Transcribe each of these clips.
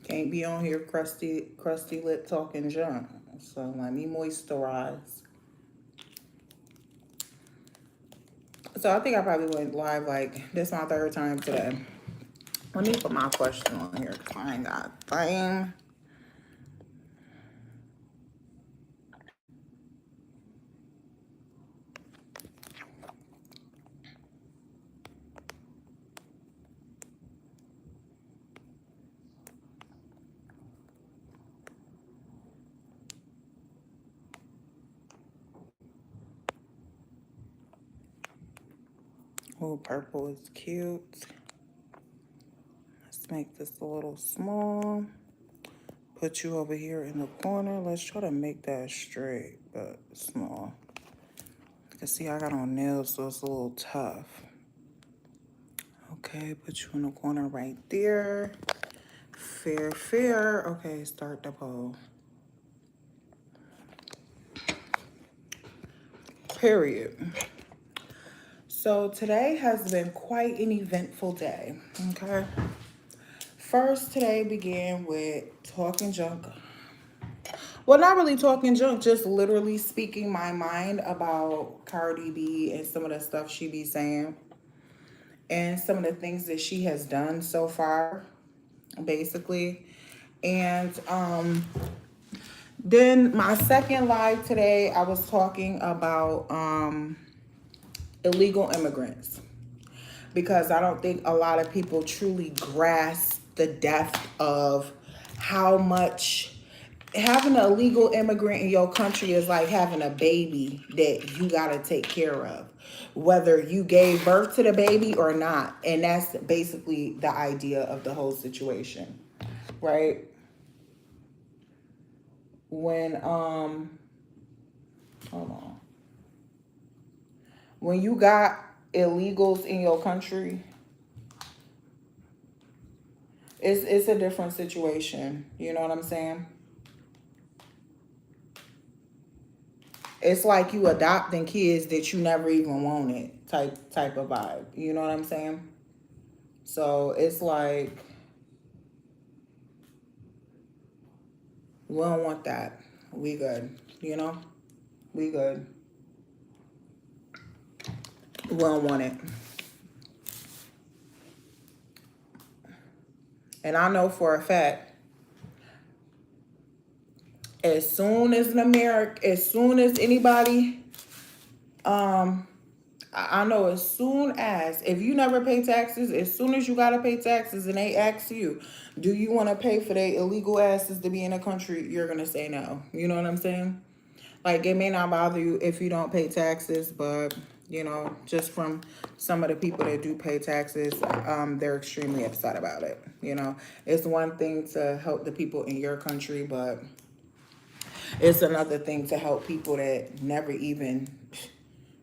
Can't be on here crusty lip talking junk. So let me moisturize. So I think I probably went live like this my third time today. Let me put my question on here because I ain't got time. Oh, purple is cute. Let's make this a little small. Put you over here in the corner. Let's try to make that straight, but small. You can see I got on nails, so it's a little tough. Okay, put you in the corner right there. Fair, fair. Okay, start the bow. Period. So today has been quite an eventful day, okay? First, today began with talking junk. Well, not really talking junk, just literally speaking my mind about Cardi B and some of the stuff she be saying and some of the things that she has done so far, basically. And then my second live today, I was talking about illegal immigrants because I don't think a lot of people truly grasp the depth of how much having an illegal immigrant in your country is like having a baby that you got to take care of, whether you gave birth to the baby or not. And that's basically the idea of the whole situation, right? When, hold on. When you got illegals in your country, it's a different situation. You know what I'm saying? It's like you adopting kids that you never even wanted, type of vibe. You know what I'm saying? So it's like we don't want that. We good. You know? We good. We don't want it. And I know for a fact, as soon as anybody, I know as soon as, if you never pay taxes, as soon as you gotta pay taxes and they ask you, do you want to pay for their illegal asses to be in the country, you're gonna say no. You know what I'm saying? Like, it may not bother you if you don't pay taxes, but you know, just from some of the people that do pay taxes, they're extremely upset about it. You know, it's one thing to help the people in your country, but it's another thing to help people that never even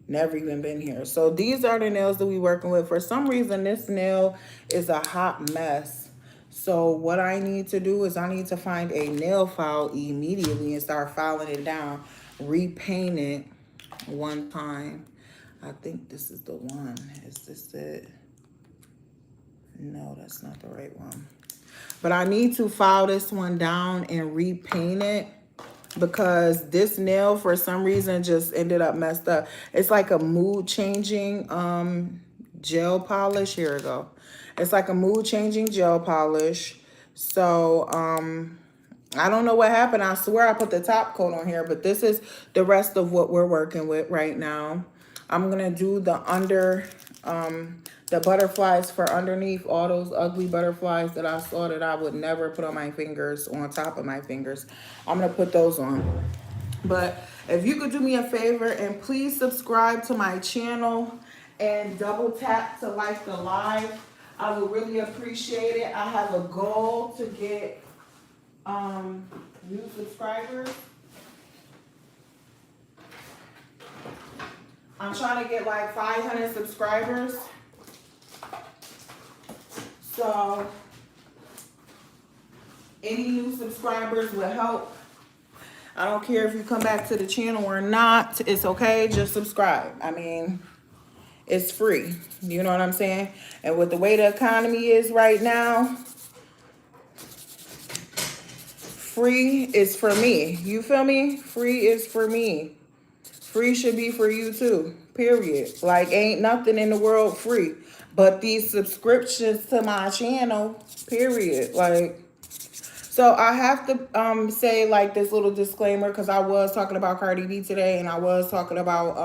been here. So these are the nails that we working with. For some reason, this nail is a hot mess. So what I need to do is I need to find a nail file immediately and start filing it down, repaint it one time. I think this is the one. Is this it? No, that's not the right one. But I need to file this one down and repaint it because this nail for some reason just ended up messed up. It's like a mood changing gel polish. Here we go. It's like a mood changing gel polish. So I don't know what happened. I swear I put the top coat on here, but this is the rest of what we're working with right now. I'm gonna do the butterflies for underneath, all those ugly butterflies that I saw that I would never put on my fingers, on top of my fingers. I'm gonna put those on. But if you could do me a favor and please subscribe to my channel and double tap to like the live, I would really appreciate it. I have a goal to get new subscribers. I'm trying to get like 500 subscribers. So any new subscribers will help. I don't care if you come back to the channel or not. It's okay. Just subscribe. I mean, it's free. You know what I'm saying? And with the way the economy is right now, free is for me. You feel me? Free is for me. Free should be for you too. Period. Like ain't nothing in the world free. But these subscriptions to my channel, period. Like so I have to say like this little disclaimer because I was talking about Cardi B today and I was talking about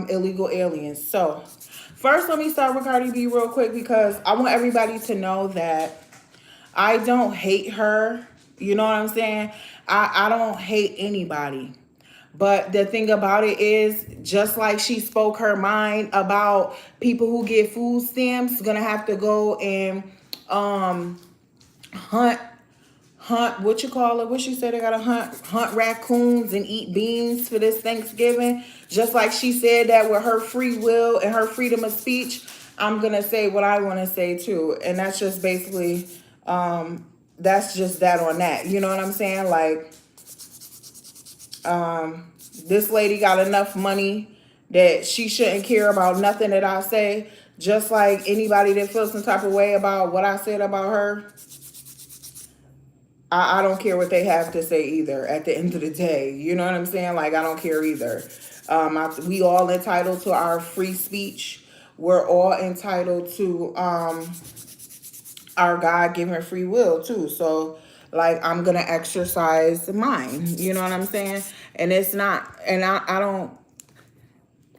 illegal aliens. So first let me start with Cardi B real quick because I want everybody to know that I don't hate her. You know what I'm saying? I don't hate anybody. But the thing about it is, just like she spoke her mind about people who get food stamps gonna have to go and um hunt what you call it, what she said, they gotta hunt raccoons and eat beans for this Thanksgiving, just like she said that with her free will and her freedom of speech. I'm gonna say what I want to say too, and that's just basically that's just that on that, you know what I'm saying? Like this lady got enough money that she shouldn't care about nothing that I say, just like anybody that feels some type of way about what I said about her. I don't care what they have to say either at the end of the day. You know what I'm saying? Like, I don't care either. We all entitled to our free speech. We're all entitled to our God-given free will, too. So, like, I'm going to exercise mine. You know what I'm saying? And it's not, and I don't,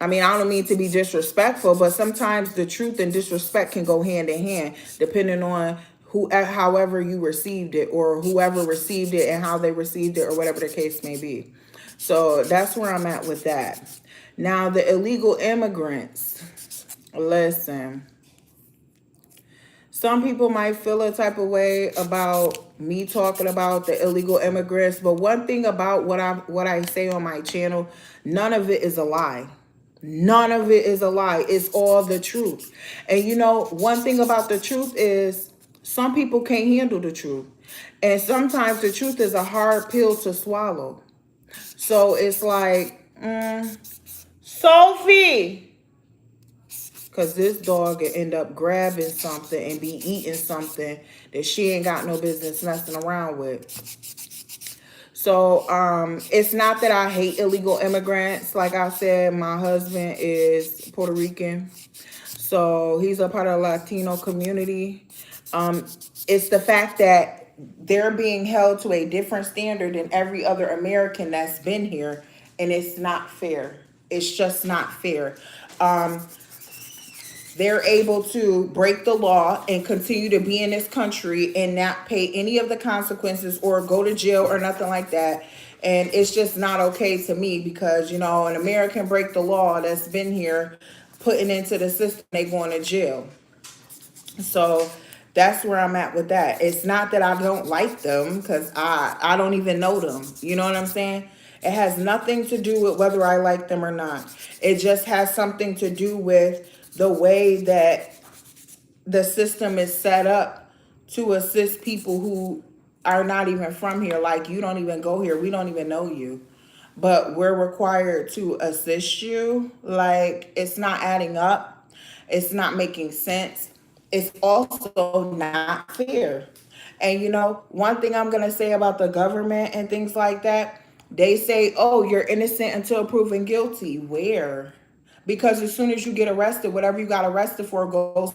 I mean, I don't mean to be disrespectful, but sometimes the truth and disrespect can go hand in hand, depending on however you received it, or whoever received it and how they received it, or whatever the case may be. So that's where I'm at with that. Now, the illegal immigrants. Listen, some people might feel a type of way about me talking about the illegal immigrants, but one thing about what I say on my channel, none of it is a lie. None of it is a lie. It's all the truth. And you know, one thing about the truth is some people can't handle the truth. And sometimes the truth is a hard pill to swallow. So it's like, Sophie, because this dog could end up grabbing something and be eating something that she ain't got no business messing around with. So it's not that I hate illegal immigrants. Like I said, my husband is Puerto Rican. So he's a part of the Latino community. It's the fact that they're being held to a different standard than every other American that's been here. And it's not fair. It's just not fair. They're able to break the law and continue to be in this country and not pay any of the consequences or go to jail or nothing like that. And it's just not okay to me because, you know, an American break the law that's been here, putting into the system, they going to jail. So that's where I'm at with that. It's not that I don't like them because I don't even know them. You know what I'm saying? It has nothing to do with whether I like them or not. It just has something to do with the way that the system is set up to assist people who are not even from here. Like, you don't even go here. We don't even know you. But we're required to assist you. Like, it's not adding up. It's not making sense. It's also not fair. And you know, one thing I'm going to say about the government and things like that, they say, oh, you're innocent until proven guilty. Where? Because as soon as you get arrested, whatever you got arrested for goes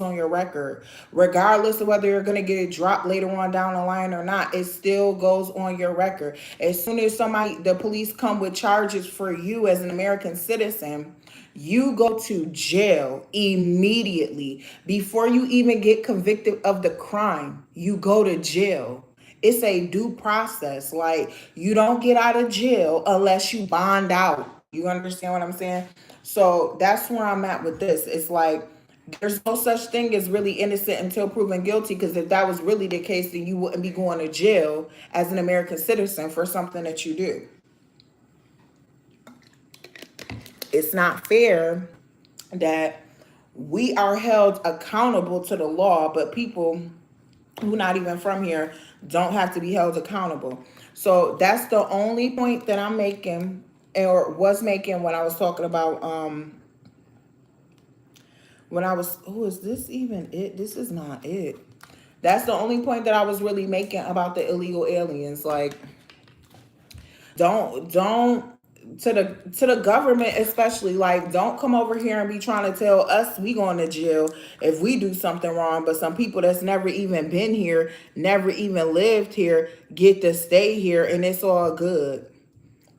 on your record. Regardless of whether you're going to get it dropped later on down the line or not, it still goes on your record. As soon as the police come with charges for you as an American citizen, you go to jail immediately. Before you even get convicted of the crime, you go to jail. It's a due process. Like, you don't get out of jail unless you bond out. You understand what I'm saying? So that's where I'm at with this. It's like, there's no such thing as really innocent until proven guilty, because if that was really the case, then you wouldn't be going to jail as an American citizen for something that you do. It's not fair that we are held accountable to the law, but people who not even from here don't have to be held accountable. So that's the only point that I'm making, or was making, when I was talking about when I was, oh, is this even it? This is not it. That's the only point that I was really making about the illegal aliens. Like, don't to the government especially, like, don't come over here and be trying to tell us we going to jail if we do something wrong, but some people that's never even been here, never even lived here, get to stay here and it's all good.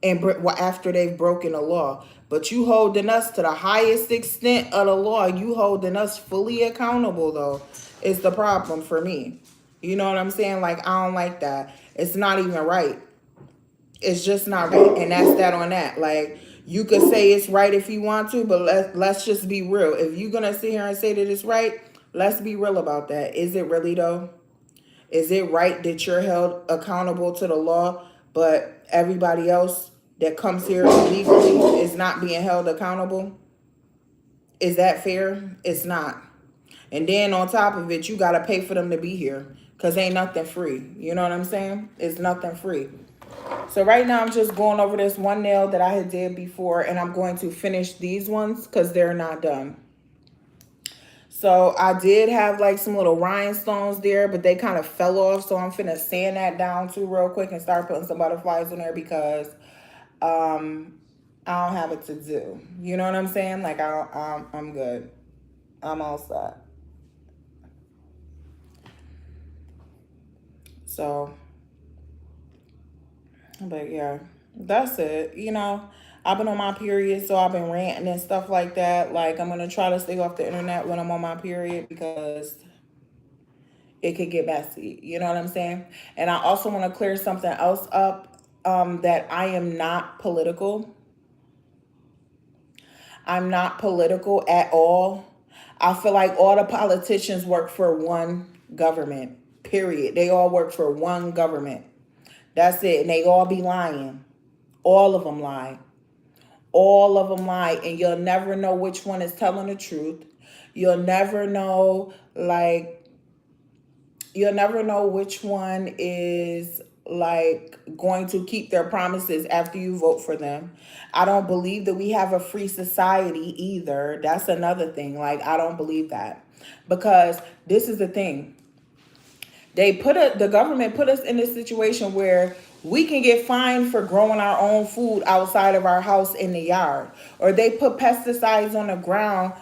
And after they've broken the law, but you holding us to the highest extent of the law, you holding us fully accountable though, is the problem for me. You know what I'm saying? Like, I don't like that. It's not even right. It's just not right. And that's that on that. Like, you could say it's right if you want to, but let's just be real. If you're gonna sit here and say that it's right, let's be real about that. Is it really though? Is it right that you're held accountable to the law, but everybody else that comes here illegally is not being held accountable? Is that fair? It's not. And then on top of it, you got to pay for them to be here because ain't nothing free. You know what I'm saying? It's nothing free. So right now I'm just going over this one nail that I had did before, and I'm going to finish these ones because they're not done. So I did have like some little rhinestones there, but they kind of fell off. So I'm finna sand that down too real quick and start putting some butterflies on there because I don't have it to do. You know what I'm saying? Like, I'm good. I'm all set. So, but yeah, that's it. You know, I've been on my period, so I've been ranting and stuff like that. Like, I'm gonna try to stay off the internet when I'm on my period because it could get messy. You know what I'm saying? And I also want to clear something else up, that I am not political. I'm not political at all. I feel like all the politicians work for one government, period. They all work for one government. That's it. And they all be lying. All of them lie. All of them lie. And you'll never know which one is telling the truth. You'll never know, like, you'll never know which one is like going to keep their promises after you vote for them. I don't believe that we have a free society either. That's another thing. Like, I don't believe that. Because this is the thing. The government put us in this situation where we can get fined for growing our own food outside of our house in the yard, or they put pesticides on the ground,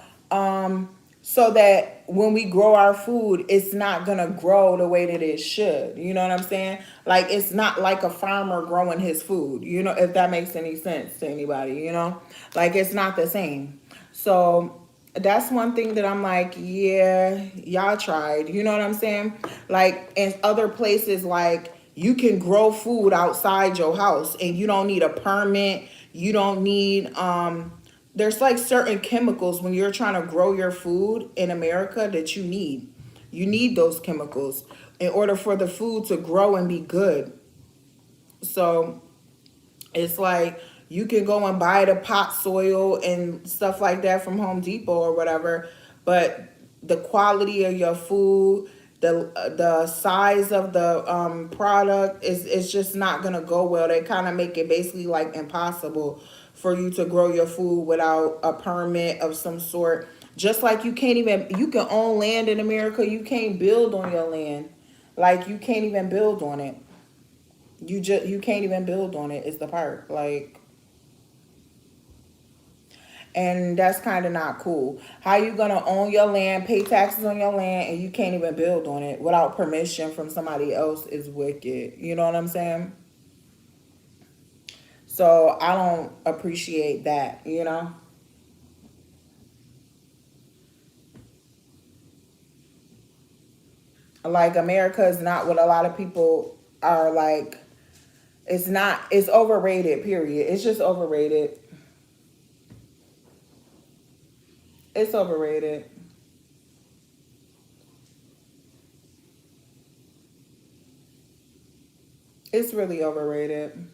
so that when we grow our food, it's not gonna grow the way that it should. You know what I'm saying? Like, it's not like a farmer growing his food. You know, if that makes any sense to anybody. You know, like, it's not the same. So that's one thing that I'm like, yeah, y'all tried. You know what I'm saying? Like, in other places, like, you can grow food outside your house and you don't need a permit. You don't need there's like certain chemicals when you're trying to grow your food in America that you need. You need those chemicals in order for the food to grow and be good. So it's like you can go and buy the pot soil and stuff like that from Home Depot or whatever, but the quality of your food, the size of the product is just not gonna go well. They kind of make it basically like impossible for you to grow your food without a permit of some sort. Just like you can own land in America, you can't build on your land. Like, you can't even build on it. You can't even build on it is the part, like, and that's kind of not cool. How you gonna own your land, pay taxes on your land, and you can't even build on it without permission from somebody else is wicked. You know what I'm saying? So I don't appreciate that. You know, like, America is not what a lot of people are like. It's not. It's overrated. Period. It's just overrated. It's overrated. It's really overrated.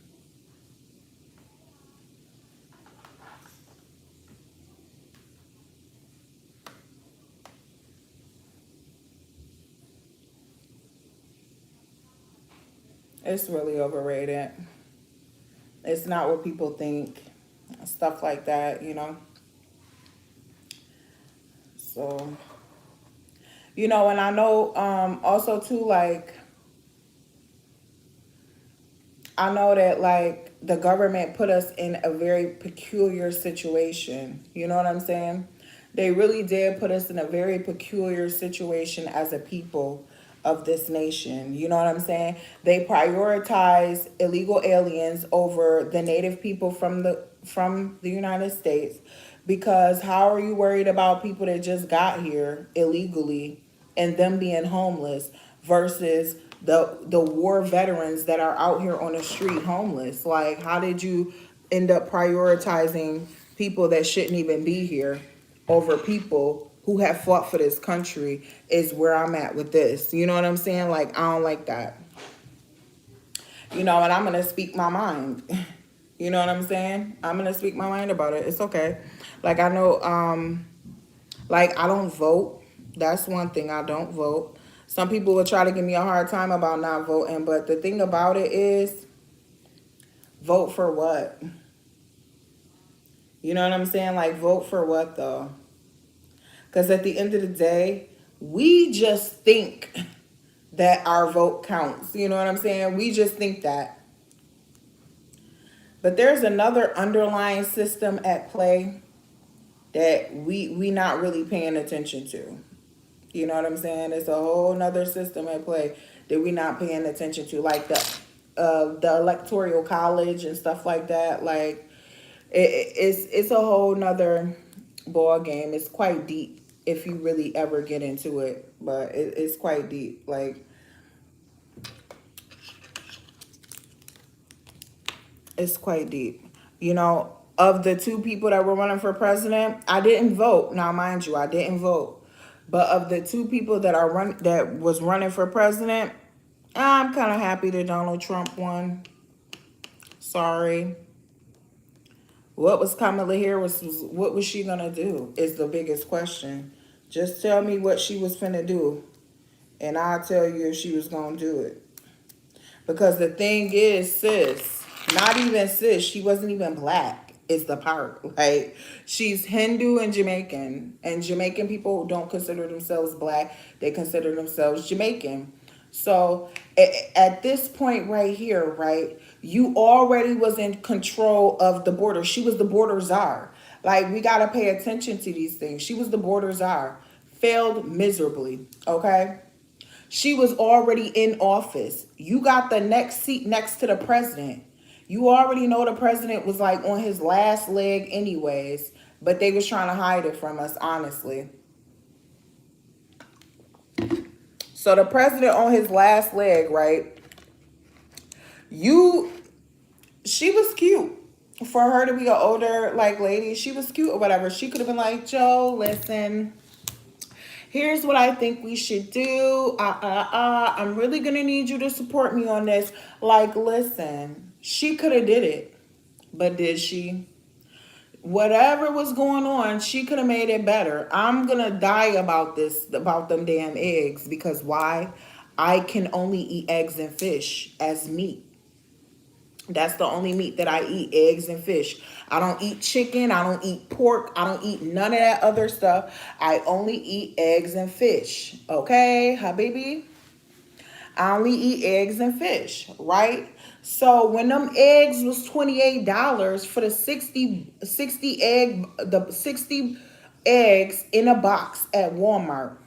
It's really overrated. It's not what people think. Stuff like that, you know. So And I know also too, like, I know that like the government put us in a very peculiar situation. You know what I'm saying? They really did put us in a very peculiar situation as a people of this nation. You know what I'm saying? They prioritize illegal aliens over the native people from the United States, because how are you worried about people that just got here illegally and them being homeless versus the war veterans that are out here on the street homeless? Like, how did you end up prioritizing people that shouldn't even be here over people who have fought for this country? Is where I'm at with this. You know what I'm saying? Like, I don't like that. And I'm gonna speak my mind. You know what I'm saying? I'm gonna speak my mind about it. It's okay. Like, I know, like, I don't vote. That's one thing. I don't vote. Some people will try to give me a hard time about not voting, but the thing about it is, vote for what? You know what I'm saying? Like, vote for what though? Because at the end of the day, we just think that our vote counts. You know what I'm saying? We just think that. But there's another underlying system at play that we not really paying attention to. You know what I'm saying? It's a whole nother system at play that we not paying attention to, like the electoral college and stuff like that. Like, it's a whole nother ball game. It's quite deep if you really ever get into it, but it's quite deep. Like, it's quite deep. Of the two people that were running for president, I didn't vote. Now, mind you, I didn't vote. But of the two people that was running for president, I'm kind of happy that Donald Trump won. Sorry. What was Kamala Harris what was she gonna do? Is the biggest question. Just tell me what she was finna do, and I'll tell you if she was gonna do it. Because the thing is, sis, not even sis, she wasn't even black, is the part. Like, she's Hindu and Jamaican. And Jamaican people don't consider themselves black, they consider themselves Jamaican. So at this point right here, right, you already was in control of the border. She was the border czar. Like, we got to pay attention to these things. She was the border czar. Failed miserably, okay? She was already in office. You got the next seat next to the president. You already know the president was like on his last leg anyways, but they was trying to hide it from us, honestly. So the president on his last leg, right? You She was cute. For her to be an older like lady, she was cute or whatever. She could have been like, Joe, listen, here's what I think we should do. I'm really gonna need you to support me on this. Like, listen, she could have did it, but did she? Whatever was going on, she could have made it better. I'm gonna die about this, about them damn eggs, because why? I can only eat eggs and fish as meat. That's the only meat that I eat, eggs and fish. I don't eat chicken. I don't eat pork. I don't eat none of that other stuff. I only eat eggs and fish. Okay, habibi? I only eat eggs and fish, right? So when them eggs was $28 for the 60 eggs in a box at Walmart,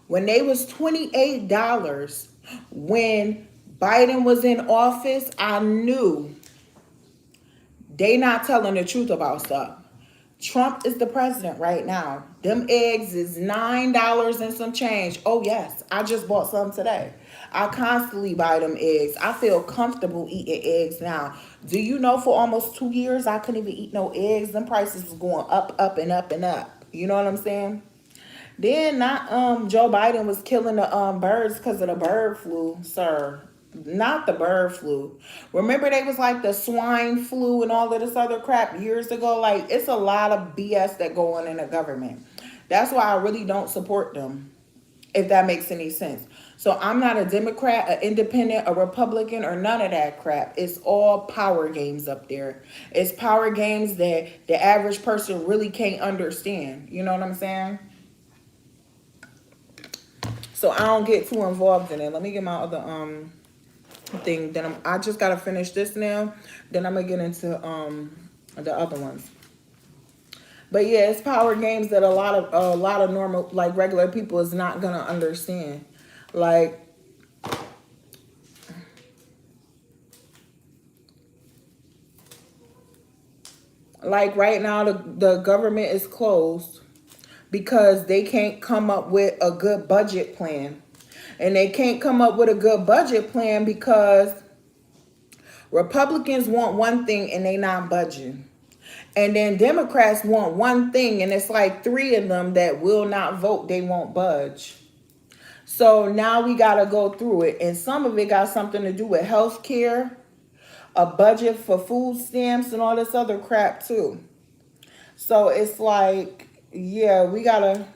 when they was $28 when Biden was in office, I knew they not telling the truth about stuff. Trump is the president right now. Them eggs is $9 and some change. Oh yes, I just bought some today. I constantly buy them eggs. I feel comfortable eating eggs now. Do you know for almost 2 years I couldn't even eat no eggs? Them prices was going up, up, and up, and up. You know what I'm saying? Then not Joe Biden was killing the birds because of the bird flu, sir. Not the bird flu. Remember they was like the swine flu and all of this other crap years ago? Like, it's a lot of BS that go on in the government. That's why I really don't support them, if that makes any sense. So I'm not a Democrat, an independent, a Republican, or none of that crap. It's all power games up there. It's power games that the average person really can't understand. You know what I'm saying? So I don't get too involved in it. Let me get my other thing. Then I just gotta finish this now. Then I'm gonna get into the other ones. But yeah, it's power games that a lot of normal, like regular people is not gonna understand. Like right now the government is closed because they can't come up with a good budget plan. And they can't come up with a good budget plan because Republicans want one thing and they not budging. And then Democrats want one thing and it's like three of them that will not vote. They won't budge. So now we got to go through it. And some of it got something to do with health care, a budget for food stamps and all this other crap too. So it's like, yeah, we got to.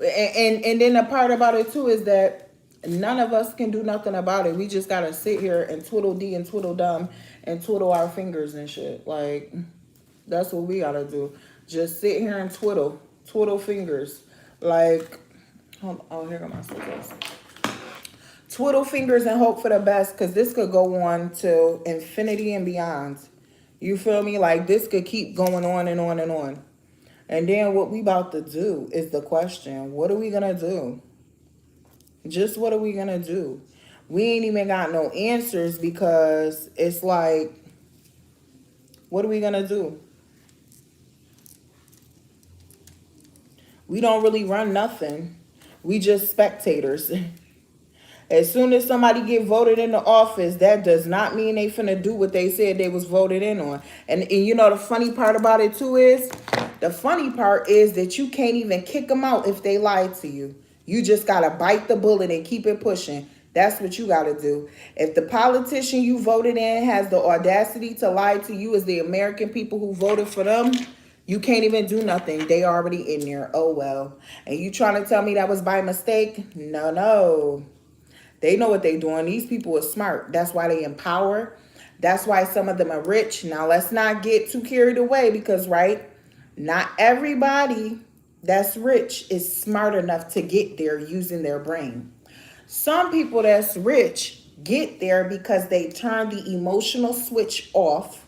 And then the part about it too is that none of us can do nothing about it. We just got to sit here and twiddle dee and twiddle dum and twiddle our fingers and shit. Like, that's what we got to do. Just sit here and twiddle fingers. Like, oh, here go my scissors. Twiddle fingers and hope for the best, because this could go on to infinity and beyond. You feel me? Like, this could keep going on and on and on. And then what we about to do is the question. What are we going to do? Just what are we going to do? We ain't even got no answers because it's like, what are we going to do? We don't really run nothing. We just spectators. As soon as somebody get voted into office, that does not mean they finna do what they said they was voted in on. And you know the funny part about it too is, the funny part is that you can't even kick them out if they lied to you. You just gotta bite the bullet and keep it pushing. That's what you gotta do. If the politician you voted in has the audacity to lie to you as the American people who voted for them, you can't even do nothing. They already in there. Oh well. And you trying to tell me that was by mistake? No, no. They know what they're doing. These people are smart. That's why they empower. That's why some of them are rich. Now, let's not get too carried away because, right, not everybody that's rich is smart enough to get there using their brain. Some people that's rich get there because they turn the emotional switch off.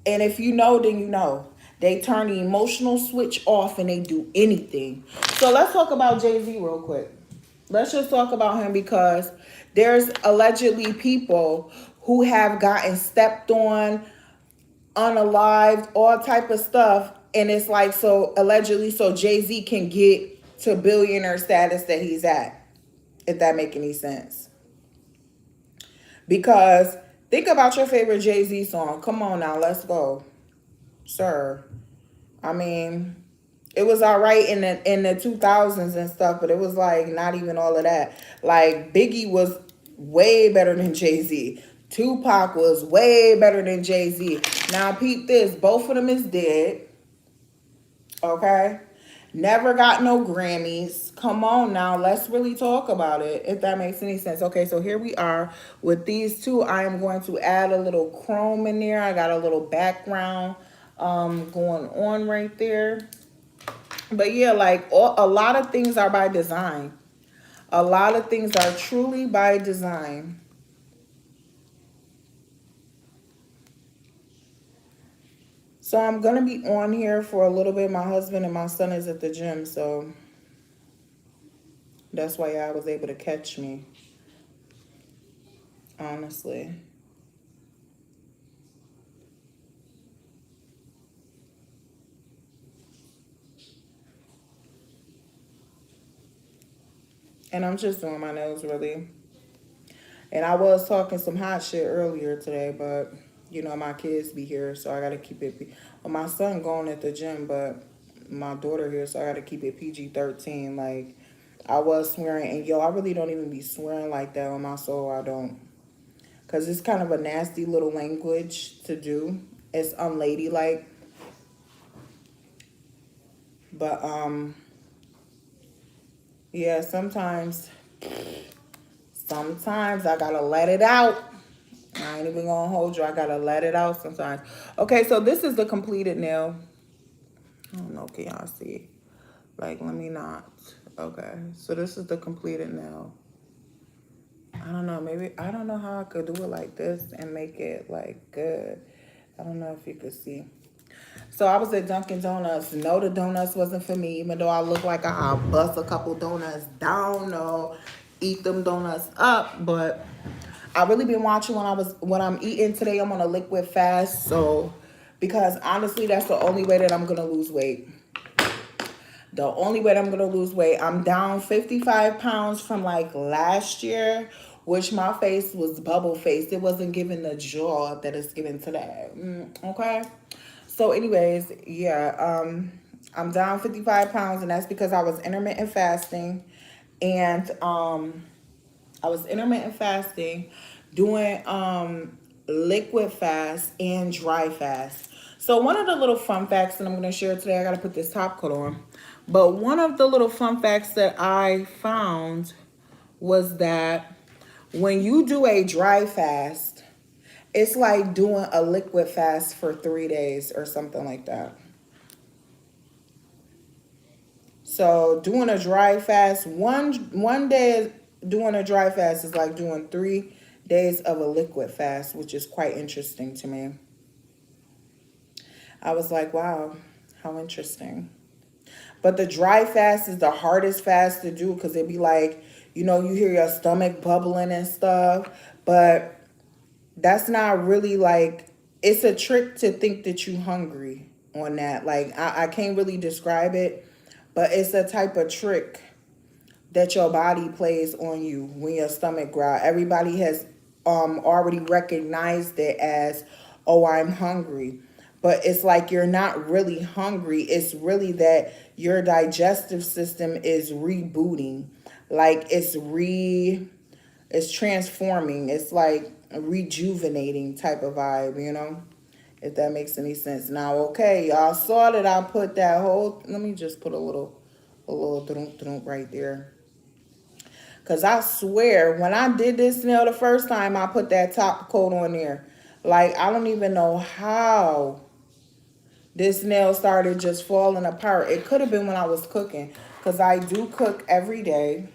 And if you know, then you know. They turn the emotional switch off and they do anything. So let's talk about Jay-Z real quick. Let's just talk about him because there's allegedly people who have gotten stepped on, unalived, all type of stuff. And it's like, so allegedly, so Jay-Z can get to billionaire status that he's at, if that make any sense. Because think about your favorite Jay-Z song. Come on now, let's go. Sir. I mean, it was all right in the 2000s and stuff, but it was like not even all of that. Like Biggie was way better than Jay-Z. Tupac was way better than Jay-Z. Now peep this, both of them is dead. Okay? Never got no Grammys. Come on now, let's really talk about it, if that makes any sense. Okay, so here we are with these two. I am going to add a little chrome in there. I got a little background going on right there. But yeah, like a lot of things are by design. A lot of things are truly by design. So I'm going to be on here for a little bit. My husband and my son is at the gym, so that's why I was able to catch me, honestly. And I'm just doing my nails, really. And I was talking some hot shit earlier today, but, you know, my kids be here, so I got to keep it. Well, my son going at the gym, but my daughter here, so I got to keep it PG-13. Like, I was swearing, and yo, I really don't even be swearing like that on my soul. I don't. Because it's kind of a nasty little language to do. It's unladylike. But, yeah, sometimes I gotta let it out. I ain't even gonna hold you. I gotta let it out sometimes. Okay, so this is the completed nail. I don't know, can y'all see? Like, let me not. Okay, so this is the completed nail. I don't know, maybe, I don't know how I could do it like this and make it like good. I don't know if you could see. So I was at Dunkin' Donuts. No, the donuts wasn't for me, even though I look like I'll bust a couple donuts down or eat them donuts up. But I really been watching when I'm eating today. I'm on a liquid fast, so because honestly, that's the only way that I'm gonna lose weight. The only way I'm gonna lose weight. I'm down 55 pounds from like last year, which my face was bubble faced. It wasn't giving the jaw that it's giving today. Okay. So, anyways, yeah, I'm down 55 pounds, and that's because I was intermittent fasting, and I was intermittent fasting, doing liquid fast and dry fast. So one of the little fun facts that I'm going to share today, I got to put this top coat on. But one of the little fun facts that I found was that when you do a dry fast, it's like doing a liquid fast for 3 days or something like that. So doing a dry fast, one day doing a dry fast is like doing 3 days of a liquid fast, which is quite interesting to me. I was like, wow, how interesting. But the dry fast is the hardest fast to do because it'd be like, you hear your stomach bubbling and stuff. But that's not really like, it's a trick to think that you hungry on that. Like, I can't really describe it, but it's a type of trick that your body plays on you when your stomach growl. Everybody has already recognized it as, oh, I'm hungry. But it's like you're not really hungry. It's really that your digestive system is rebooting. Like it's transforming. It's like a rejuvenating type of vibe. If that makes any sense. Now, okay, y'all saw that I put that whole, let me just put a little right there. Because I swear, when I did this nail the first time, I put that top coat on there. Like, I don't even know how this nail started just falling apart. It could have been when I was cooking. Because I do cook every day.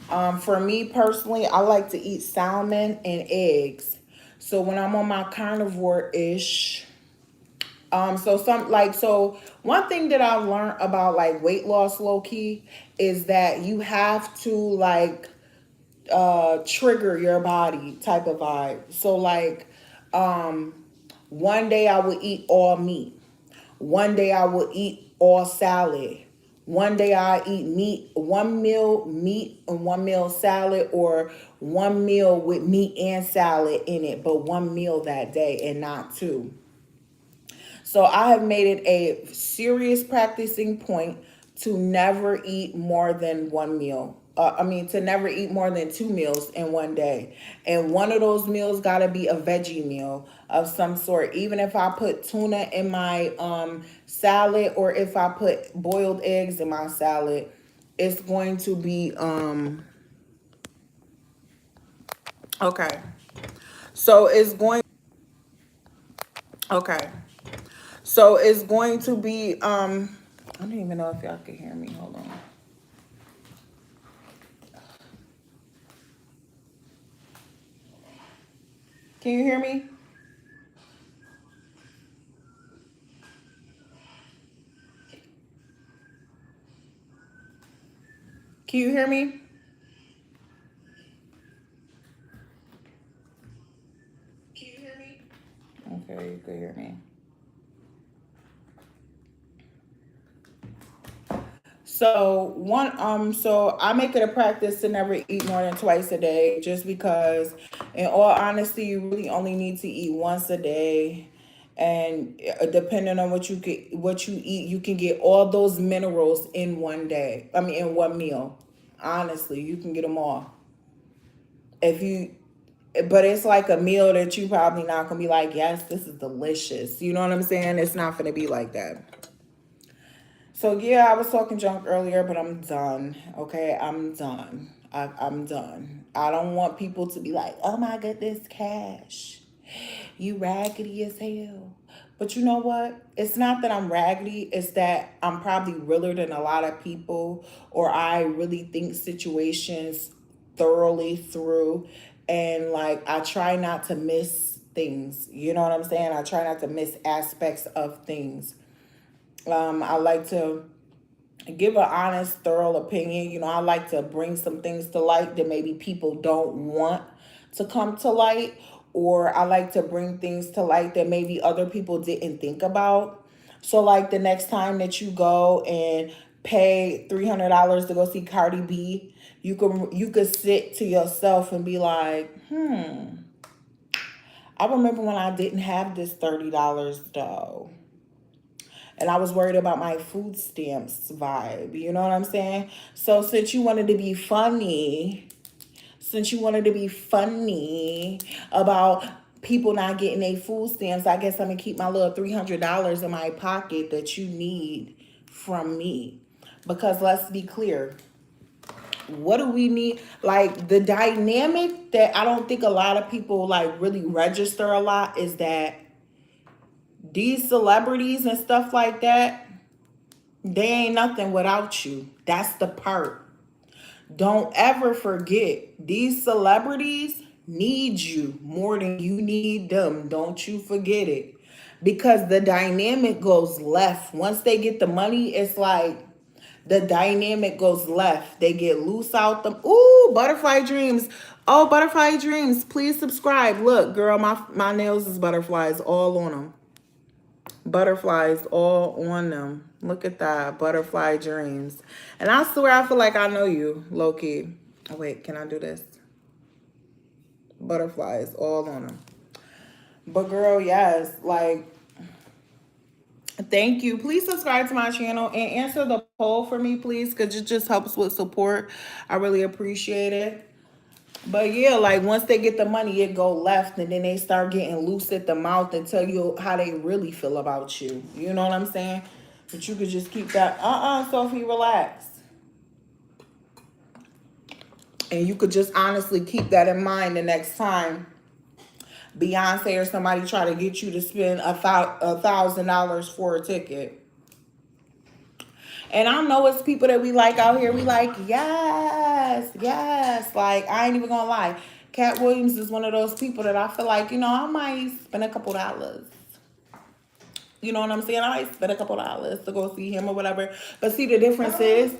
For me personally, I like to eat salmon and eggs. So when I'm on my carnivore-ish, so one thing that I've learned about like weight loss low key is that you have to like trigger your body type of vibe. So like one day I will eat all meat. One day I will eat all salad. One day I eat meat, one meal meat and one meal salad, or one meal with meat and salad in it, but one meal that day and not two. So I have made it a serious practicing point to never eat more than one meal. To never eat more than 2 meals in one day. And one of those meals got to be a veggie meal of some sort. Even if I put tuna in my salad, or if I put boiled eggs in my salad, it's going to be okay. So it's going okay. So it's going to be I don't even know if y'all can hear me. Hold on. Can you hear me? Can you hear me? Okay, you can hear me. So I make it a practice to never eat more than twice a day, just because, in all honesty, you really only need to eat once a day, and depending on what you eat, you can get all those minerals in one day. I mean, in one meal. Honestly, you can get them all. If you But it's like a meal that you probably not gonna be like, yes, this is delicious. You know what I'm saying? It's not gonna be like that. So yeah, I was talking junk earlier, but I'm done. Okay, I'm done. I'm done. I don't want people to be like, oh my goodness, Cash, you raggedy as hell. But you know what? It's not that I'm raggedy. It's that I'm probably realer than a lot of people, or I really think situations thoroughly through. And like, I try not to miss things. You know what I'm saying? I try not to miss aspects of things. I like to give an honest, thorough opinion. You know, I like to bring some things to light that maybe people don't want to come to light, or I like to bring things to light that maybe other people didn't think about. So, like the next time that you go and pay $300 to go see Cardi B, you could sit to yourself and be like, I remember when I didn't have this $30 though. And I was worried about my food stamps vibe. You know what I'm saying? So since you wanted to be funny about people not getting their food stamps, I guess I'm gonna keep my little $300 in my pocket that you need from me. Because let's be clear, what do we need? Like, the dynamic that I don't think a lot of people like really register a lot is that these celebrities and stuff like that, they ain't nothing without you. That's the part. Don't ever forget, these celebrities need you more than you need them. Don't you forget it. Because the dynamic goes left. Once they get the money, it's like the dynamic goes left. They get loose out them. Ooh, butterfly dreams. Oh, butterfly dreams. Please subscribe. Look, girl, my nails is butterflies all on them. Butterflies all on them. Look at that. Butterfly dreams. And I swear I feel like I know you, low-key. Oh, wait, can I do this? Butterflies all on them. But girl, yes, like, thank you. Please subscribe to my channel and answer the poll for me, please, because it just helps with support. I really appreciate it. But yeah, like once they get the money, it go left, and then they start getting loose at the mouth and tell you how they really feel about you. You know what I'm saying? But you could just keep that, Sophie, relax. And you could just honestly keep that in mind the next time Beyonce or somebody try to get you to spend $1,000 for a ticket. And I know it's people that we like out here. We like, yes, yes. Like, I ain't even gonna lie. Cat Williams is one of those people that I feel like, I might spend a couple dollars. You know what I'm saying? I might spend a couple dollars to go see him or whatever. But see, the difference is,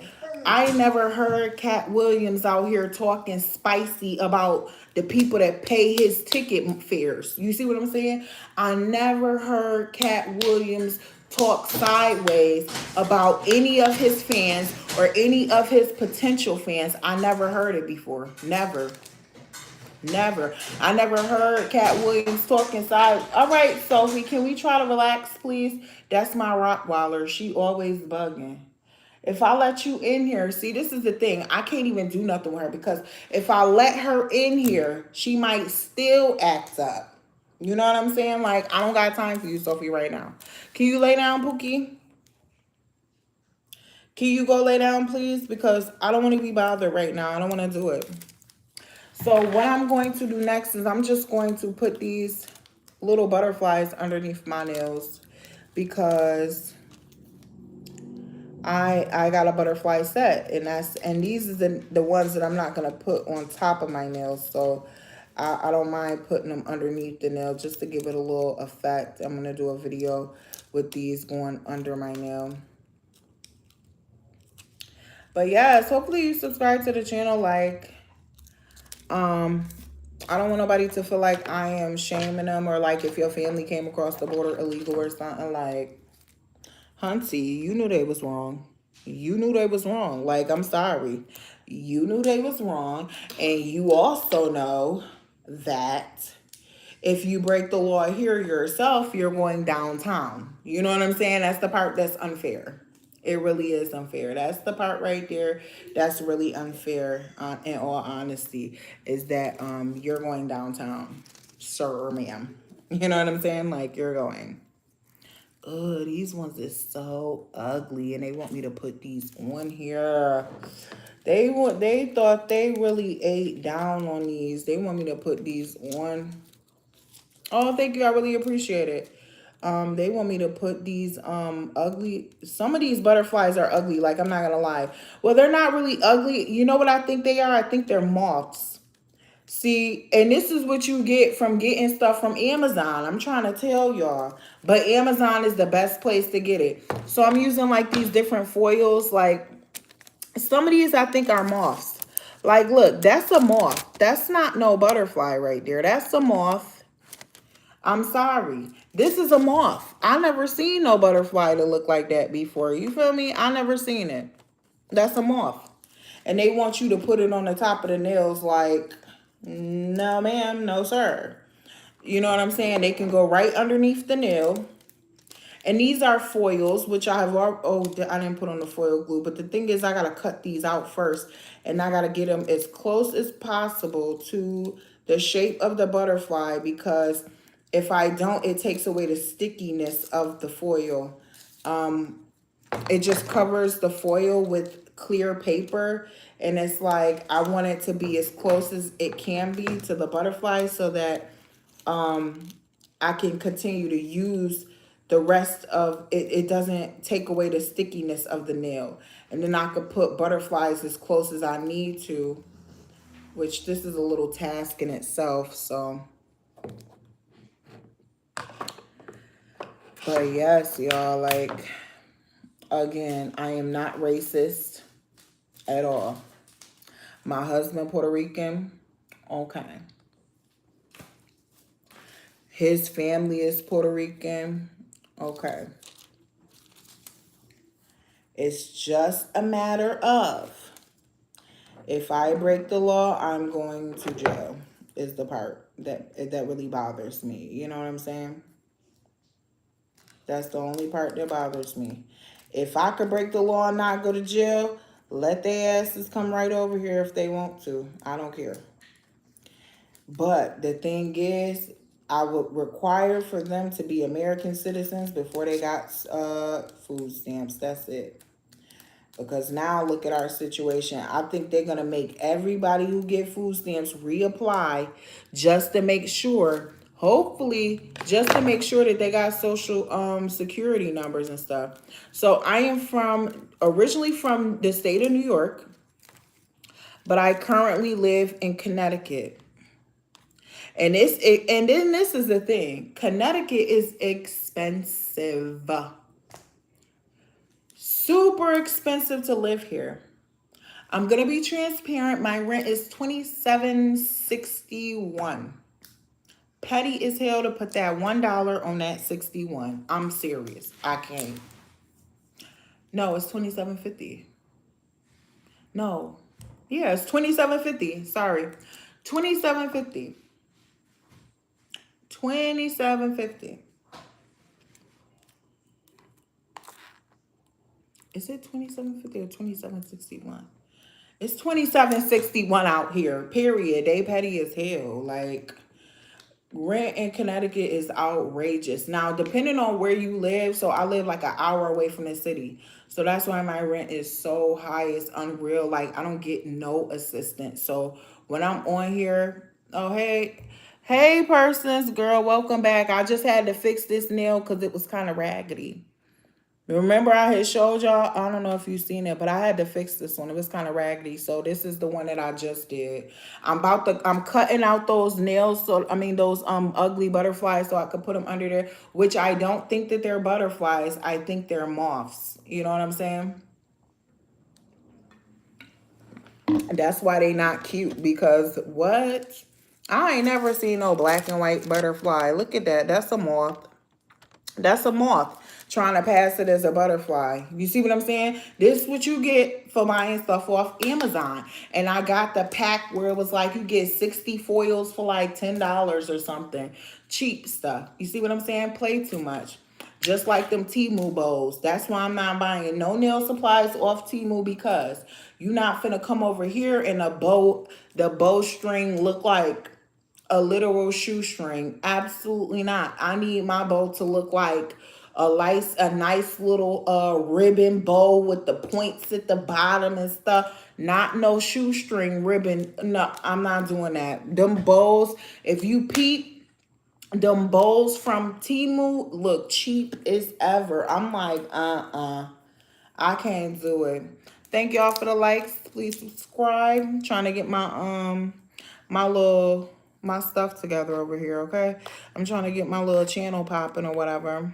I never heard Cat Williams out here talking spicy about the people that pay his ticket fares. You see what I'm saying? I never heard Cat Williams talk sideways about any of his fans or any of his potential fans. I never heard it before. Never. Never. I never heard Cat Williams talking side. All right, Sophie, can we try to relax, please? That's my Rottweiler. She always bugging. If I let you in here, see, this is the thing. I can't even do nothing with her because if I let her in here, she might still act up. You know what I'm saying? Like, I don't got time for you, Sophie, right now. Can you lay down, Pookie? Can you go lay down, please? Because I don't want to be bothered right now. I don't want to do it. So what I'm going to do next is I'm just going to put these little butterflies underneath my nails because I got a butterfly set, and these is the ones that I'm not gonna put on top of my nails. So I don't mind putting them underneath the nail just to give it a little effect. I'm gonna do a video with these going under my nail. But yes, hopefully you subscribe to the channel. Like, I don't want nobody to feel like I am shaming them, or like if your family came across the border illegal or something. Like, Hunty, you knew they was wrong. You knew they was wrong. Like, I'm sorry. You knew they was wrong. And you also know that if you break the law here yourself, you're going downtown. You know what I'm saying? That's the part that's unfair. It really is unfair. That's the part right there that's really unfair, in all honesty, is that you're going downtown, sir or ma'am. You know what I'm saying? Like, you're going. Oh, these ones is so ugly, and they want me to put these on here. They thought they really ate down on these. They want me to put these on. Oh, thank you. I really appreciate it. They want me to put these ugly, some of these butterflies are ugly, like I'm not gonna lie. Well, they're not really ugly. You know what I think they are? I think they're moths. See, and this is what you get from getting stuff from Amazon. I'm trying to tell y'all. But Amazon is the best place to get it. So I'm using like these different foils. Like some of these I think are moths. Like, look, that's a moth. That's not no butterfly right there. That's a moth. I'm sorry. This is a moth. I never seen no butterfly to look like that before. You feel me? I never seen it. That's a moth. And they want you to put it on the top of the nails like, no ma'am, no sir. You know what I'm saying? They can go right underneath the nail. And these are foils, which I have, oh, I didn't put on the foil glue. But the thing is, I got to cut these out first. And I got to get them as close as possible to the shape of the butterfly. Because if I don't, it takes away the stickiness of the foil. It just covers the foil with clear paper. And it's like, I want it to be as close as it can be to the butterfly so that I can continue to use the rest of it. It doesn't take away the stickiness of the nail. And then I could put butterflies as close as I need to, which this is a little task in itself. So, but yes, y'all, like, again, I am not racist at all. My husband, Puerto Rican. Okay. His family is Puerto Rican. Okay. It's just a matter of, if I break the law, I'm going to jail, is the part that really bothers me. You know what I'm saying? That's the only part that bothers me. If I could break the law and not go to jail, let their asses come right over here if they want to. I don't care. But the thing is, I would require for them to be American citizens before they got food stamps. That's it. Because now look at our situation. I think they're going to make everybody who get food stamps reapply just to make sure, hopefully, just to make sure that they got social security numbers and stuff. So I am originally from the state of New York, but I currently live in Connecticut. And then this is the thing. Connecticut is expensive. Super expensive to live here. I'm gonna be transparent. My rent is $27.61. Petty as hell to put that $1 on that 61. I'm serious. I can't. No, it's $27.50. No. Yeah, it's $27.50. Sorry. $27.50. $27.50. Is it $27.50 or $27.61? It's $27.61 out here. Period. They petty as hell. Like, rent in Connecticut is outrageous. Now, depending on where you live, so I live like an hour away from the city. So that's why my rent is so high. It's unreal. Like, I don't get no assistance. So when I'm on here, oh, hey, persons, girl, welcome back. I just had to fix this nail because it was kind of raggedy. Remember I had showed y'all, I don't know if you've seen it, but I had to fix this one. It was kind of raggedy. So this is the one that I just did. I'm cutting out those nails. So, I mean, those ugly butterflies so I could put them under there, which I don't think that they're butterflies. I think they're moths. You know what I'm saying? That's why they not cute, because what? I ain't never seen no black and white butterfly. Look at that. That's a moth. That's a moth trying to pass it as a butterfly. You see what I'm saying? This is what you get for buying stuff off Amazon. And I got the pack where it was like you get 60 foils for like $10 or something. Cheap stuff. You see what I'm saying? Play too much. Just like them Temu bowls. That's why I'm not buying no nail supplies off Temu, because you're not finna come over here and the bowstring look like a literal shoestring. Absolutely not. I need my bow to look like a nice little ribbon bow with the points at the bottom and stuff. Not no shoestring ribbon. No, I'm not doing that. Them bows, if you peep, Them bowls from Timu look cheap as ever. I'm like, I can't do it. Thank y'all for the likes. Please subscribe. I'm trying to get my stuff together over here, okay? I'm trying to get my little channel popping or whatever.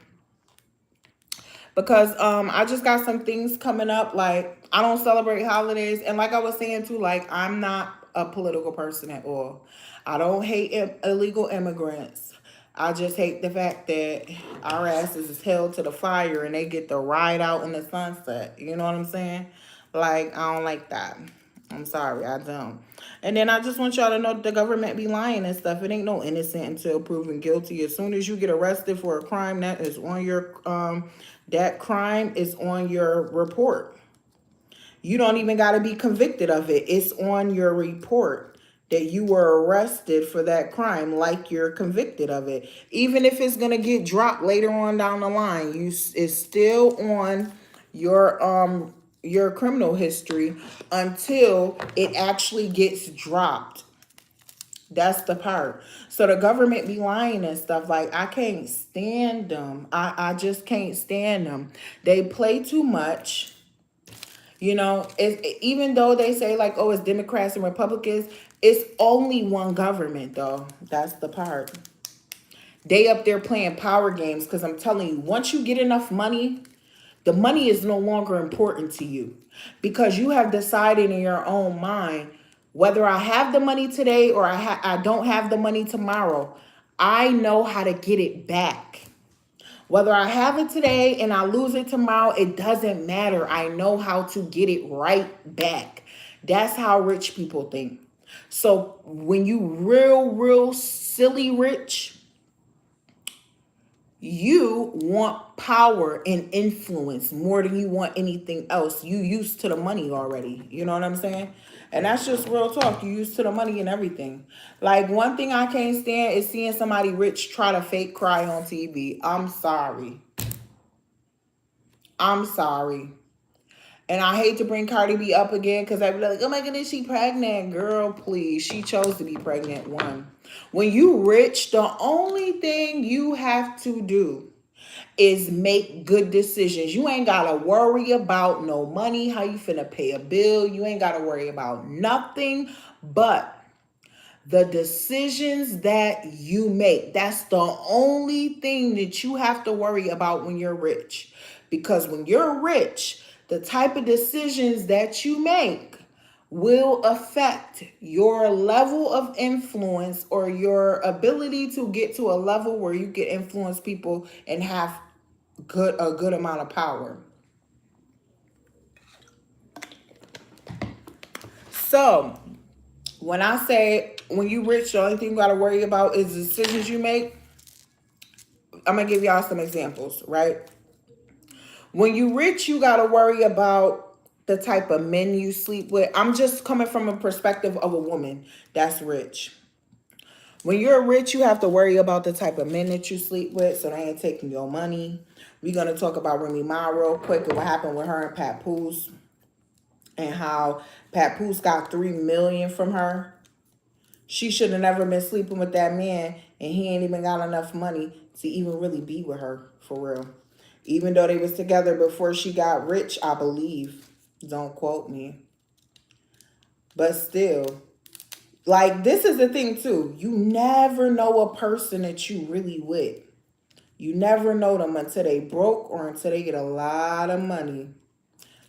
Because I just got some things coming up. Like, I don't celebrate holidays, and like I was saying too, like, I'm not a political person at all. I don't hate illegal immigrants. I just hate the fact that our asses is held to the fire and they get to ride out in the sunset. You know what I'm saying? Like, I don't like that. I'm sorry, I don't. And then I just want y'all to know that the government be lying and stuff. It ain't no innocent until proven guilty. As soon as you get arrested for a crime, that crime is on your report. You don't even got to be convicted of it. It's on your report that you were arrested for that crime, like you're convicted of it. Even if it's gonna get dropped later on down the line, it's still on your criminal history until it actually gets dropped. That's the part. So the government be lying and stuff. Like, I can't stand them. I just can't stand them. They play too much. You know, even though they say like, oh, it's Democrats and Republicans, it's only one government though. That's the part. They up there playing power games because I'm telling you, once you get enough money, the money is no longer important to you because you have decided in your own mind whether I have the money today or I don't have the money tomorrow. I know how to get it back. Whether I have it today and I lose it tomorrow, it doesn't matter. I know how to get it right back. That's how rich people think. So when you real silly rich, you want power and influence more than you want anything else. You used to the money already. You know what I'm saying? And that's just real talk. You used to the money and everything. Like, one thing I can't stand is seeing somebody rich try to fake cry on TV. I'm sorry. I'm sorry. And I hate to bring Cardi B up again because I'd be like, oh my goodness, she pregnant. Girl, please. She chose to be pregnant, one. When you rich, the only thing you have to do is make good decisions. You ain't got to worry about no money, how you finna pay a bill. You ain't got to worry about nothing but the decisions that you make. That's the only thing that you have to worry about when you're rich. Because when you're rich, the type of decisions that you make will affect your level of influence or your ability to get to a level where you can influence people and have a good amount of power. So when I say when you rich, the only thing you gotta worry about is the decisions you make. I'm gonna give y'all some examples, right? When you rich, you gotta worry about the type of men you sleep with. I'm just coming from a perspective of a woman that's rich. When you're rich, you have to worry about the type of men that you sleep with, so they ain't taking your money. We're gonna talk about Remy Ma real quick and what happened with her and Pat Poose, and how Pat Poose got $3 million from her. She should have never been sleeping with that man, and he ain't even got enough money to even really be with her, for real. Even though they was together before she got rich, I believe. Don't quote me. But still, like, this is the thing too. You never know a person that you really with. You never know them until they broke or until they get a lot of money.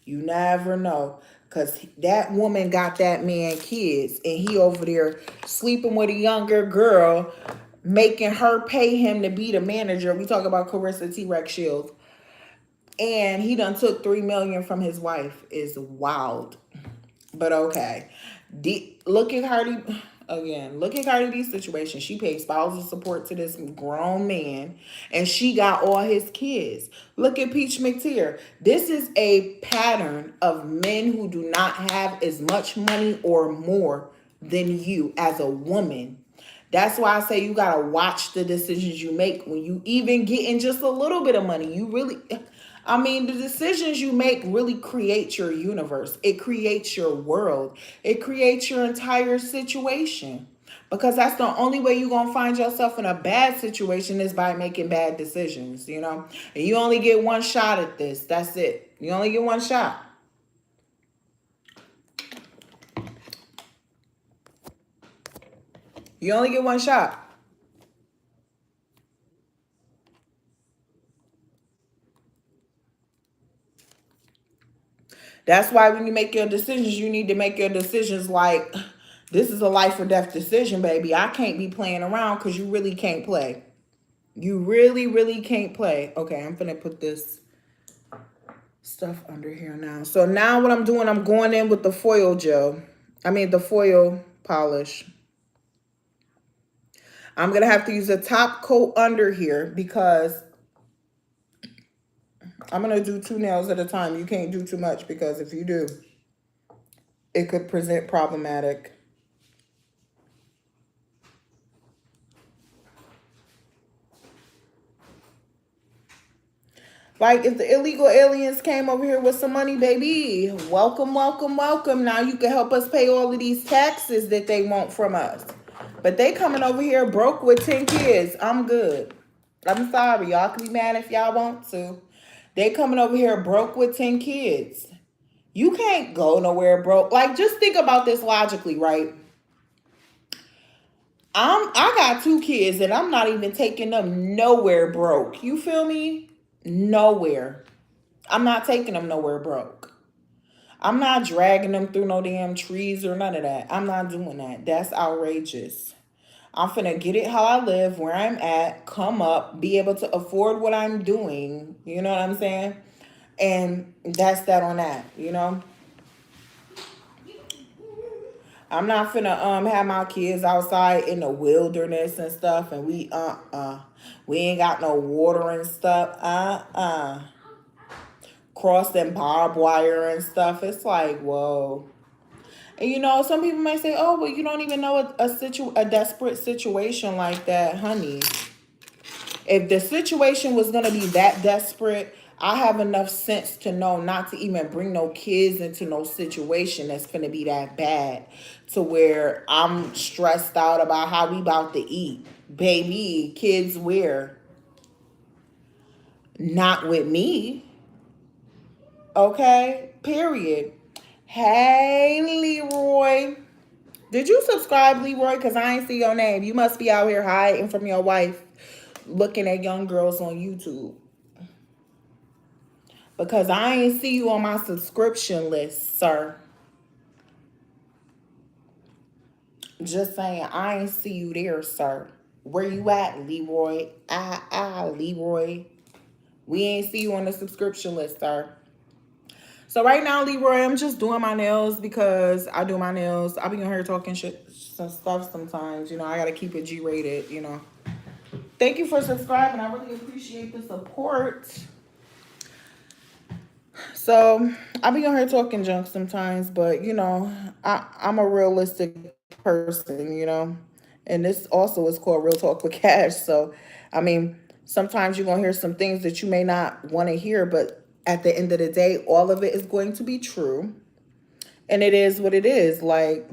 You never know. Because that woman got that man kids, and he over there sleeping with a younger girl, making her pay him to be the manager. We talk about Carissa T-Rex Shields. And he done took $3 million from his wife. Is wild. But okay. Look at Cardi again. Look at Cardi B's situation. She paid spousal support to this grown man, and she got all his kids. Look at Peach McTeer. This is a pattern of men who do not have as much money or more than you as a woman. That's why I say you gotta watch the decisions you make when you even get in just a little bit of money. You really, I mean, the decisions you make really create your universe. It creates your world. It creates your entire situation. Because that's the only way you're going to find yourself in a bad situation is by making bad decisions, you know? And you only get one shot at this. That's it. You only get one shot. You only get one shot. That's why when you make your decisions, you need to make your decisions like, this is a life or death decision, baby. I can't be playing around because you really can't play. You really, really can't play. Okay, I'm going to put this stuff under here now. So now what I'm doing, I'm going in with the foil gel. I mean, the foil polish. I'm going to have to use a top coat under here because I'm going to do 2 nails at a time. You can't do too much because if you do, it could present problematic. Like if the illegal aliens came over here with some money, baby, welcome, welcome, welcome. Now you can help us pay all of these taxes that they want from us. But they coming over here broke with 10 kids. I'm good. I'm sorry. Y'all can be mad if y'all want to. They coming over here broke with 10 kids. You can't go nowhere broke. Like, just think about this logically, right? I got 2 kids and I'm not even taking them nowhere broke. You feel me? Nowhere. I'm not taking them nowhere broke. I'm not dragging them through no damn trees or none of that. I'm not doing that. That's outrageous. I'm finna get it how I live, where I'm at, come up, be able to afford what I'm doing. You know what I'm saying? And that's that on that, you know? I'm not finna have my kids outside in the wilderness and stuff and we ain't got no water and stuff. Crossing barbed wire and stuff. It's like, whoa. And you know, some people might say, oh, well, you don't even know a desperate situation like that, honey. If the situation was going to be that desperate, I have enough sense to know not to even bring no kids into no situation that's going to be that bad to where I'm stressed out about how we about to eat. Baby, kids where? Not with me. Okay? Period. Hey, Leroy. Did you subscribe, Leroy? Because I ain't see your name. You must be out here hiding from your wife looking at young girls on YouTube. Because I ain't see you on my subscription list, sir. Just saying, I ain't see you there, sir. Where you at, Leroy? Leroy. We ain't see you on the subscription list, sir. So right now, Leroy, I'm just doing my nails because I do my nails. I be on here talking shit, some stuff sometimes. You know, I got to keep it G-rated, you know. Thank you for subscribing. I really appreciate the support. So I be on here talking junk sometimes, but you know, I'm a realistic person, you know, and this also is called Real Talk with Cash. So, I mean, sometimes you're gonna hear some things that you may not want to hear, but at the end of the day, all of it is going to be true, and it is what it is. Like,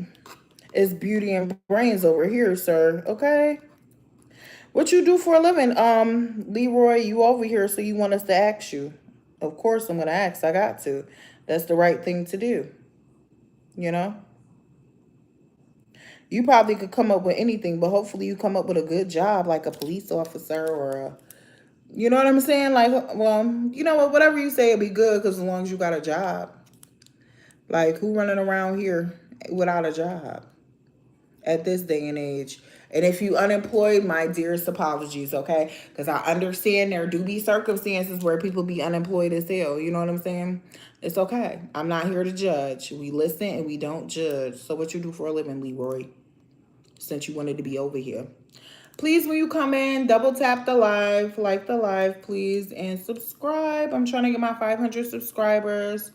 it's beauty and brains over here, sir. Okay. What you do for a living? Leroy, you over here, so you want us to ask you. Of course I'm gonna ask. I got to. That's the right thing to do. You know? You probably could come up with anything, but hopefully you come up with a good job, like a police officer or a, you know what I'm saying? Like, well, you know what, whatever you say, it'll be good because as long as you got a job. Like, who running around here without a job at this day and age? And if you unemployed, my dearest apologies, okay? Because I understand there do be circumstances where people be unemployed as hell. You know what I'm saying? It's okay. I'm not here to judge. We listen and we don't judge. So what you do for a living, Leroy? Since you wanted to be over here. Please, when you come in, double tap the live, like the live, please, and subscribe. I'm trying to get my 500 subscribers.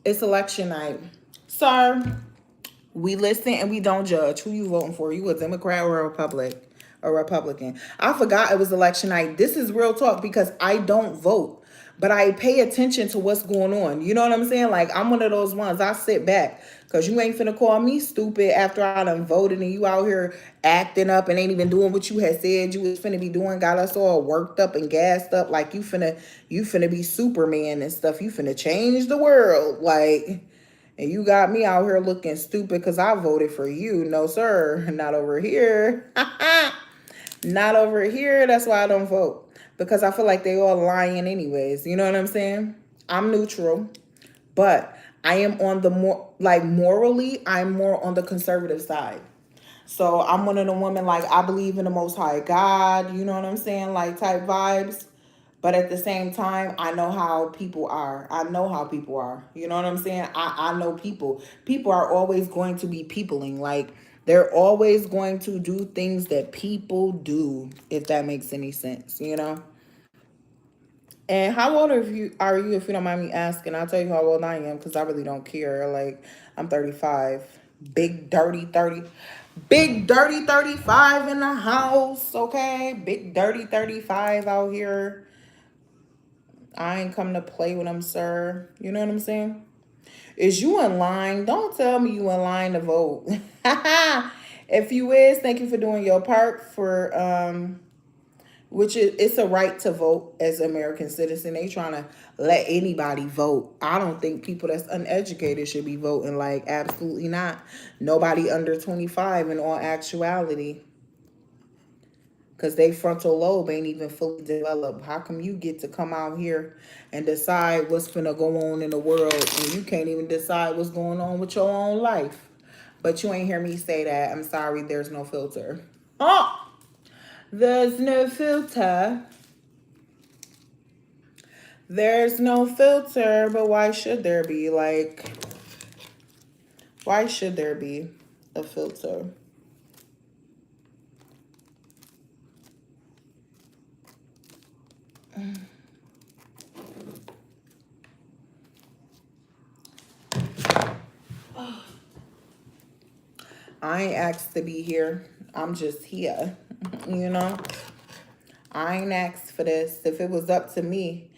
It's election night. Sir, we listen and we don't judge. Who you voting for? You a Democrat or a Republican? I forgot it was election night. This is real talk because I don't vote. but I pay attention to what's going on. You know what I'm saying? Like, I'm one of those ones. I sit back because you ain't finna call me stupid after I done voted and you out here acting up and ain't even doing what you had said you was finna be doing. Got us all worked up and gassed up like you finna be Superman and stuff. You finna change the world. Like, and you got me out here looking stupid because I voted for you. No, sir. Not over here. Not over here. That's why I don't vote. Because I feel like they all lying anyways. You know what I'm saying? I'm neutral. But I am on the more, like, morally, I'm more on the conservative side. So I'm one of the women, like, I believe in the Most High God, you know what I'm saying? Like, type vibes. But at the same time, I know how people are. I know how people are. You know what I'm saying? I know people. People are always going to be peopling. Like, they're always going to do things that people do, if that makes any sense, you know? And how old are you if you don't mind me asking? I'll tell you how old I am because I really don't care. Like, I'm 35. Big dirty 30. Big dirty 35 in the house, okay? Big dirty 35 out here. I ain't come to play with them, sir. You know what I'm saying? Is you in line? Don't tell me you in line to vote. If you is, thank you for doing your part for which is, it's a right to vote as an American citizen. They trying to let anybody vote. I don't think people that's uneducated should be voting. Like, absolutely not. Nobody under 25 in all actuality. Because they frontal lobe ain't even fully developed. How come you get to come out here and decide what's finna go on in the world and you can't even decide what's going on with your own life? But you ain't hear me say that. I'm sorry, there's no filter. Oh, there's no filter. There's no filter, but why should there be? Like, why should there be a filter? I ain't asked to be here. I'm just here. You know? I ain't asked for this. If it was up to me,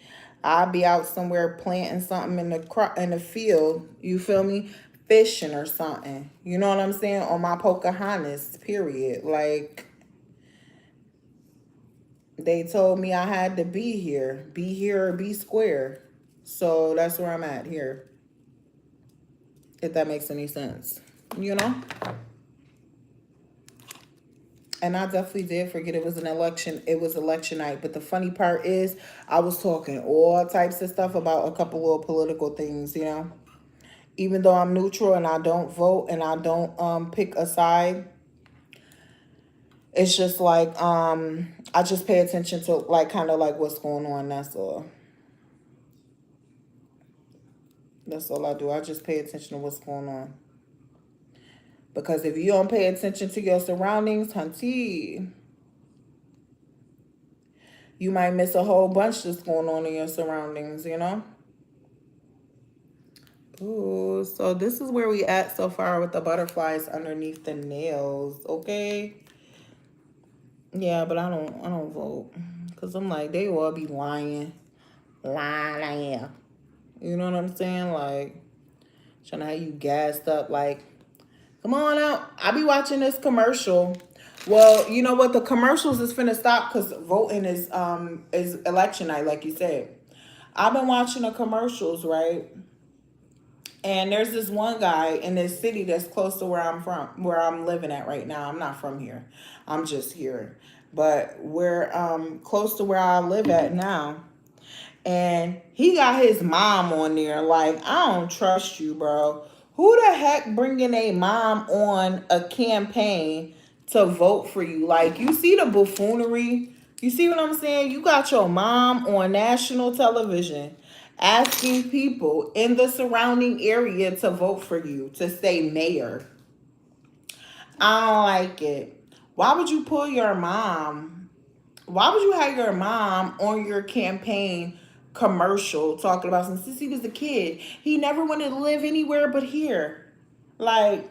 I'd be out somewhere planting something in the field. You feel me? Fishing or something. You know what I'm saying? On my Pocahontas, period. Like, they told me I had to be here. Be here or be square. So that's where I'm at here. If that makes any sense. You know? And I definitely did forget it was an election. It was election night. But the funny part is I was talking all types of stuff about a couple of political things, you know. Even though I'm neutral and I don't vote and I don't pick a side, it's just like I just pay attention to, like, kind of like what's going on. That's all. That's all I do. I just pay attention to what's going on. Because if you don't pay attention to your surroundings, hunty, you might miss a whole bunch that's going on in your surroundings, you know? Ooh, so this is where we at so far with the butterflies underneath the nails, okay? Yeah, but I don't vote. Cause I'm like, they all be lying. Lying. You know what I'm saying? Like, trying to have you gassed up, like, come on out. I be watching this commercial. Well, you know what? The commercials is finna stop because voting is election night, like you said. I've been watching the commercials, right? And there's this one guy in this city that's close to where I'm from, where I'm living at right now. I'm not from here. I'm just here. But we're close to where I live at now. And he got his mom on there. Like, I don't trust you, bro. Who the heck bringing a mom on a campaign to vote for you? Like, you see the buffoonery? You see what I'm saying? You got your mom on national television asking people in the surrounding area to vote for you, to say mayor. I don't like it. Why would you pull your mom? Why would you have your mom on your campaign commercial talking about, since he was a kid, he never wanted to live anywhere but here? Like,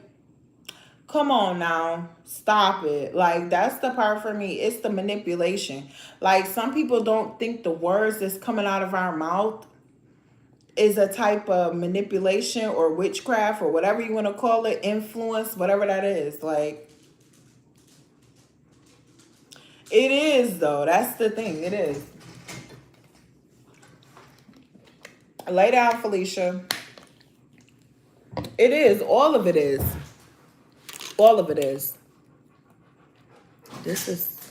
Come on now. Stop it. Like, that's the part for me. It's the manipulation. Like, some people don't think the words that's coming out of our mouth is a type of manipulation or witchcraft or whatever you want to call it, influence, whatever that is. Like, it is, though. That's the thing. It is. Lay down, Felicia. It is. All of it is. All of it is. This is.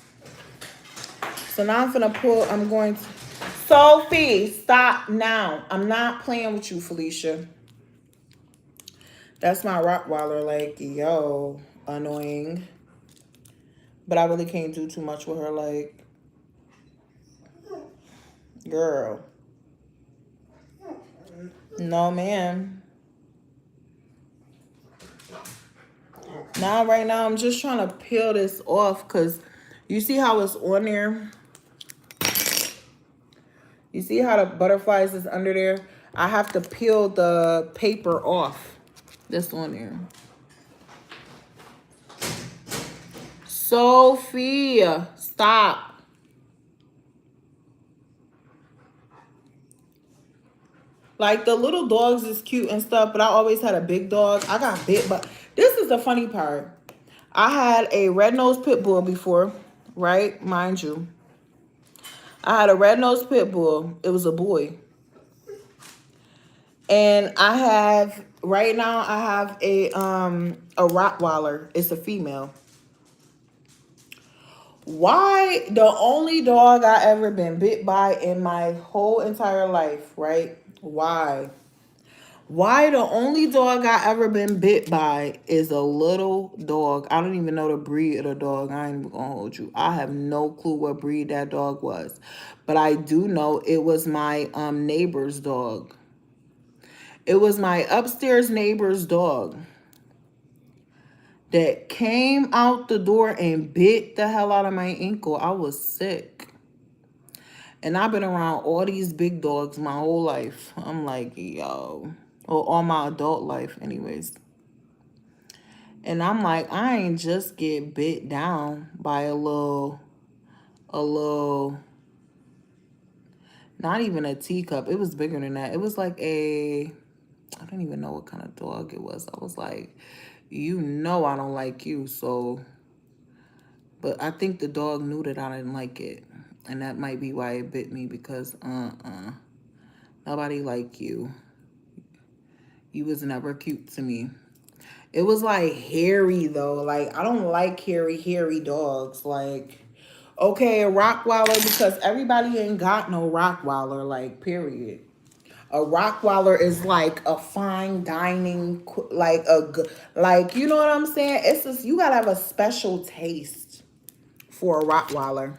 So now I'm going to pull. I'm going to. Sophie, stop now. I'm not playing with you, Felicia. That's my Rottweiler. Like, yo, annoying. But I really can't do too much with her. Like, girl. No, man. Now, right now, I'm just trying to peel this off because you see how it's on there? You see how the butterflies is under there? I have to peel the paper off that's on there. Sophia, stop. Like, the little dogs is cute and stuff, but I always had a big dog. I got bit, but this is the funny part. I had a red-nosed pit bull before, right? Mind you. I had a red-nosed pit bull. It was a boy. And I have, right now, I have a Rottweiler. It's a female. Why the only dog I ever been bit by in my whole entire life, right? Why? Why the only dog I ever been bit by is a little dog. I don't even know the breed of the dog. I ain't even gonna hold you. I have no clue what breed that dog was. But I do know it was my neighbor's dog. It was my upstairs neighbor's dog that came out the door and bit the hell out of my ankle. I was sick. And I've been around all these big dogs my whole life. I'm like, yo. Or all my adult life anyways. And I'm like, I ain't just get bit down by a little, not even a teacup. It was bigger than that. It was like I don't even know what kind of dog it was. I was like, you know I don't like you, so. But I think the dog knew that I didn't like it. And that might be why it bit me, because nobody like you. You was never cute to me. It was like hairy though. Like, I don't like hairy dogs. Like, okay, a Rottweiler, because everybody ain't got no Rottweiler, like, period. A Rottweiler is like a fine dining, like like, you know what I'm saying? It's just, you gotta have a special taste for a Rottweiler.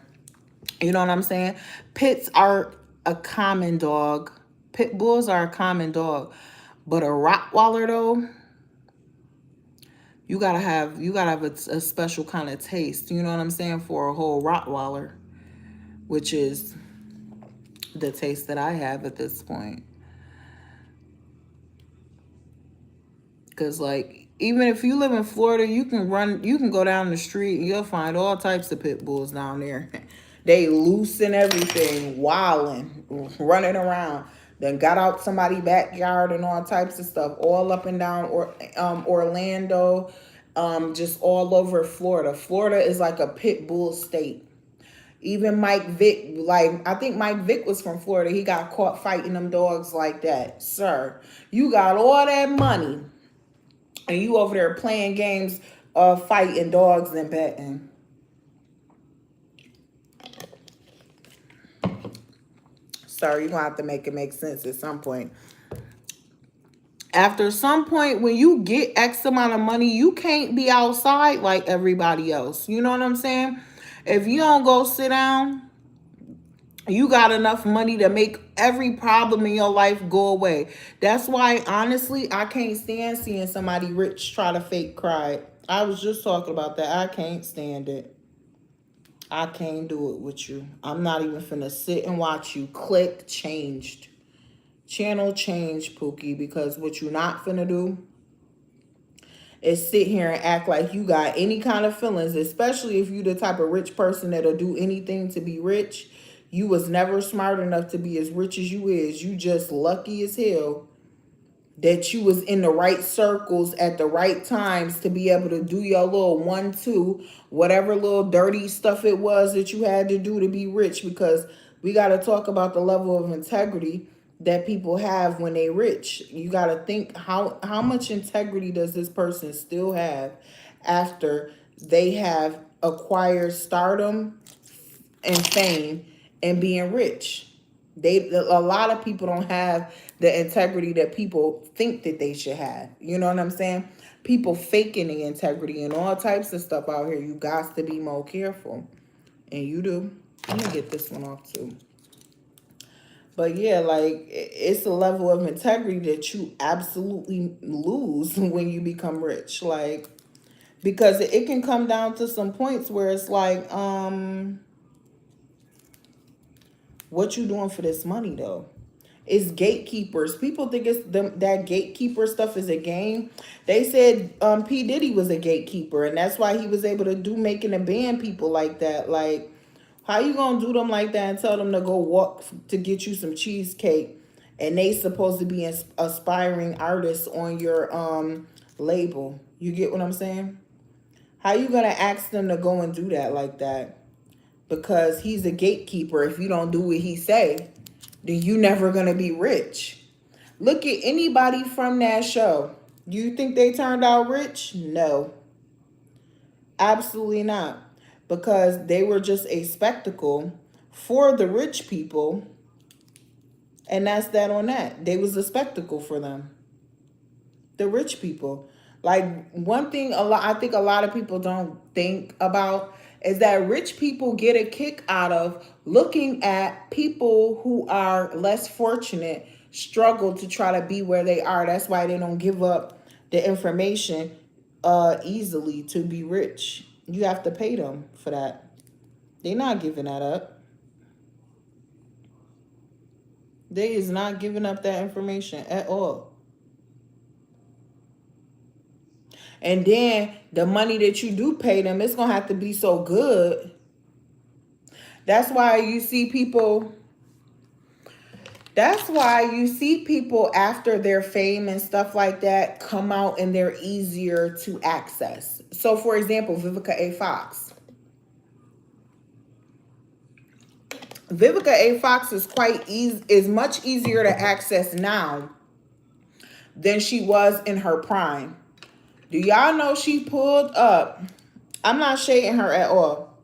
You know what I'm saying? Pits are a common dog. Pit bulls are a common dog. But a Rottweiler though, you gotta have a special kind of taste. You know what I'm saying? For a whole Rottweiler, which is the taste that I have at this point. Because, like, even if you live in Florida, you can go down the street and you'll find all types of pit bulls down there. They loose and everything, wilding, running around. Then got out somebody's backyard and all types of stuff, all up and down Orlando, just all over Florida. Florida is like a pit bull state. Even Mike Vick, like, I think Mike Vick was from Florida. He got caught fighting them dogs like that. Sir, you got all that money and you over there playing games of fighting dogs and betting. Sir, you're going to have to make it make sense at some point. After some point, when you get X amount of money, you can't be outside like everybody else. You know what I'm saying? If you don't go sit down, you got enough money to make every problem in your life go away. That's why, honestly, I can't stand seeing somebody rich try to fake cry. I was just talking about that. I can't stand it. I can't do it with you. I'm not even finna sit and watch you. Click changed. Channel change, Pookie, because what you not finna do is sit here and act like you got any kind of feelings, especially if you the type of rich person that'll do anything to be rich. You was never smart enough to be as rich as you is. You just lucky as hell that you was in the right circles at the right times to be able to do your little 1, 2, whatever little dirty stuff it was that you had to do to be rich. Because we got to talk about the level of integrity that people have when they rich. You got to think how much integrity does this person still have after they have acquired stardom and fame and being rich. A lot of people don't have the integrity that people think that they should have. You know what I'm saying? People faking the integrity and all types of stuff out here. You got to be more careful. And you do. Let me get this one off too. But yeah, like it's a level of integrity that you absolutely lose when you become rich. Like, because it can come down to some points where it's like, what you doing for this money though? It's gatekeepers. People think it's that gatekeeper stuff is a game. They said P. Diddy was a gatekeeper, and that's why he was able to do making and ban people like that. Like, how you gonna do them like that and tell them to go walk to get you some cheesecake, and they supposed to be aspiring artists on your label? You get what I'm saying? How you gonna ask them to go and do that like that? Because he's a gatekeeper. If you don't do what he say, then you never gonna be rich. Look at anybody from that show. Do you think they turned out rich? No, absolutely not. Because they were just a spectacle for the rich people, and that's that on that. They was a spectacle for them, the rich people. Like, one thing I think a lot of people don't think about is that rich people get a kick out of looking at people who are less fortunate struggle to try to be where they are. That's why they don't give up the information easily to be rich. You have to pay them for that. They're not giving that up. They is not giving up that information at all. And then the money that you do pay them, it's going to have to be so good. That's why you see people after their fame and stuff like that come out and they're easier to access. So for example, Vivica A. Fox. Vivica A. Fox is much easier to access now than she was in her prime. Do y'all know she pulled up? I'm not shading her at all.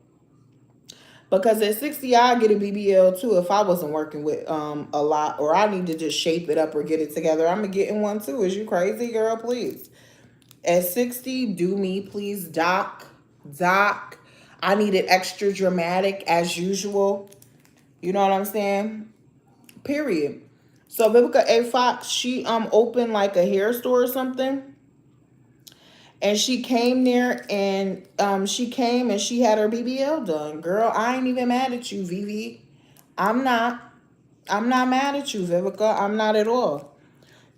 Because at 60, I'd get a BBL too if I wasn't working with a lot, or I need to just shape it up or get it together. I'm going to get in one too. Is you crazy, girl? Please. At 60, do me, please. Doc. I need it extra dramatic as usual. You know what I'm saying? Period. So Vivica A. Fox, she opened like a hair store or something. And she came there and she came and she had her BBL done. Girl, I ain't even mad at you, Vivi. I'm not mad at you, Vivica. I'm not at all.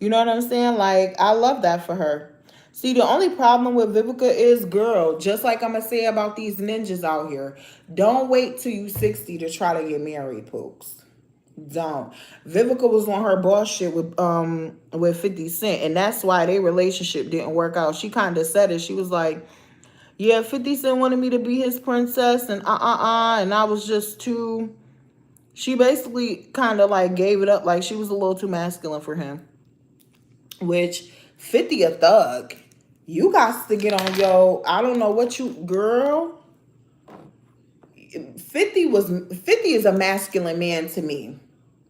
You know what I'm saying? Like, I love that for her. See, the only problem with Vivica is, girl, just like I'm going to say about these ninjas out here, don't wait till you 60 to try to get married, folks. Don't. Vivica was on her boss shit with 50 Cent, and that's why their relationship didn't work out. She kind of said it. She was like, yeah, 50 Cent wanted me to be his princess, and and I was just too... She basically kind of like gave it up, like she was a little too masculine for him. Which, 50 a thug. You got to get on I don't know what you... Girl... 50 is a masculine man to me.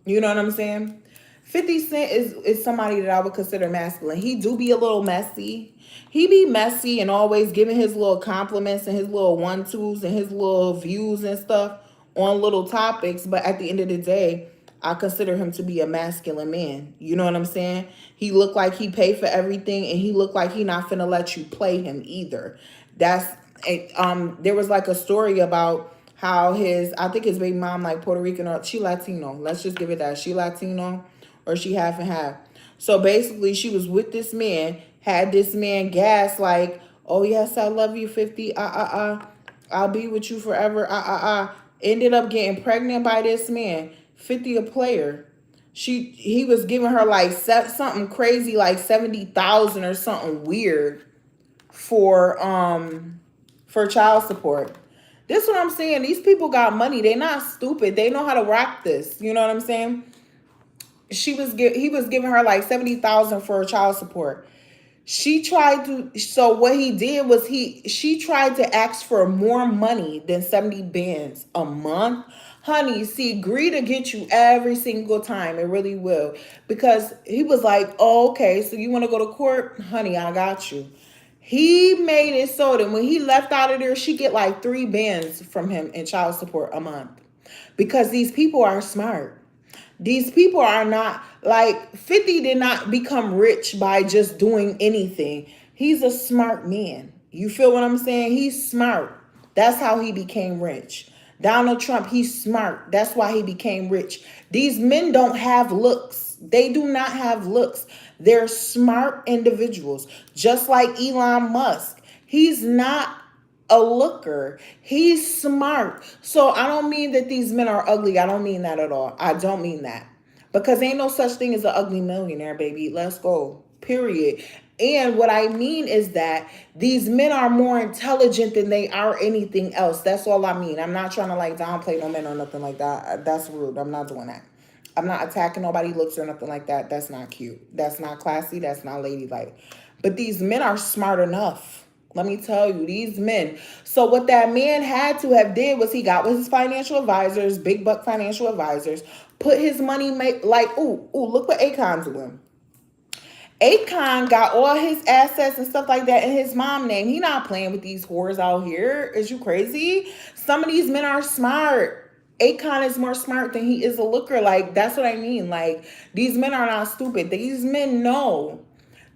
You know what I'm saying? 50 Cent is somebody that I would consider masculine. He do be a little messy. He be messy and always giving his little compliments and his little 1-2s and his little views and stuff on little topics. But at the end of the day, I consider him to be a masculine man. You know what I'm saying? He look like he pay for everything, and he look like he not finna let you play him either. There was like a story about how I think his baby mom like Puerto Rican, or she Latino. Let's just give it that. She Latino or she half and half. So basically she was with this man. had this man gas like, oh yes, I love you, 50, I'll be with you forever, ended up getting pregnant by this man. 50 a player. He was giving her like something crazy like 70,000 or something weird for child support. This is what I'm saying. These people got money. They not stupid. They know how to rock this. You know what I'm saying? He was giving her like 70,000 for child support. She tried to, so what he did was she tried to ask for more money than 70 bands a month. Honey, see, greed to get you every single time. It really will. Because he was like, oh, okay, so you want to go to court? Honey, I got you. He made it so that when he left out of there, she get like 3 bands from him in child support a month. Because these people are smart. These people are not like 50 did not become rich by just doing anything. He's a smart man. You feel what I'm saying? He's smart. That's how he became rich. Donald Trump, he's smart. That's why he became rich. These men don't have looks. They do not have looks. They're smart individuals, just like Elon Musk. He's not a looker. He's smart. So I don't mean that these men are ugly. I don't mean that at all. I don't mean that. Because ain't no such thing as an ugly millionaire, baby. Let's go. Period. And what I mean is that these men are more intelligent than they are anything else. That's all I mean. I'm not trying to like downplay no men or nothing like that. That's rude. I'm not doing that. I'm not attacking nobody's looks or nothing like that. That's not cute. That's not classy. That's not ladylike. But these men are smart enough. Let me tell you, these men. So what that man had to have did was he got with his financial advisors, big buck financial advisors, put his money like, look what Akon's doing. Akon got all his assets and stuff like that in his mom name. He not playing with these whores out here. Is you crazy? Some of these men are smart. Akon is more smart than he is a looker. Like, that's what I mean. Like, these men are not stupid. These men know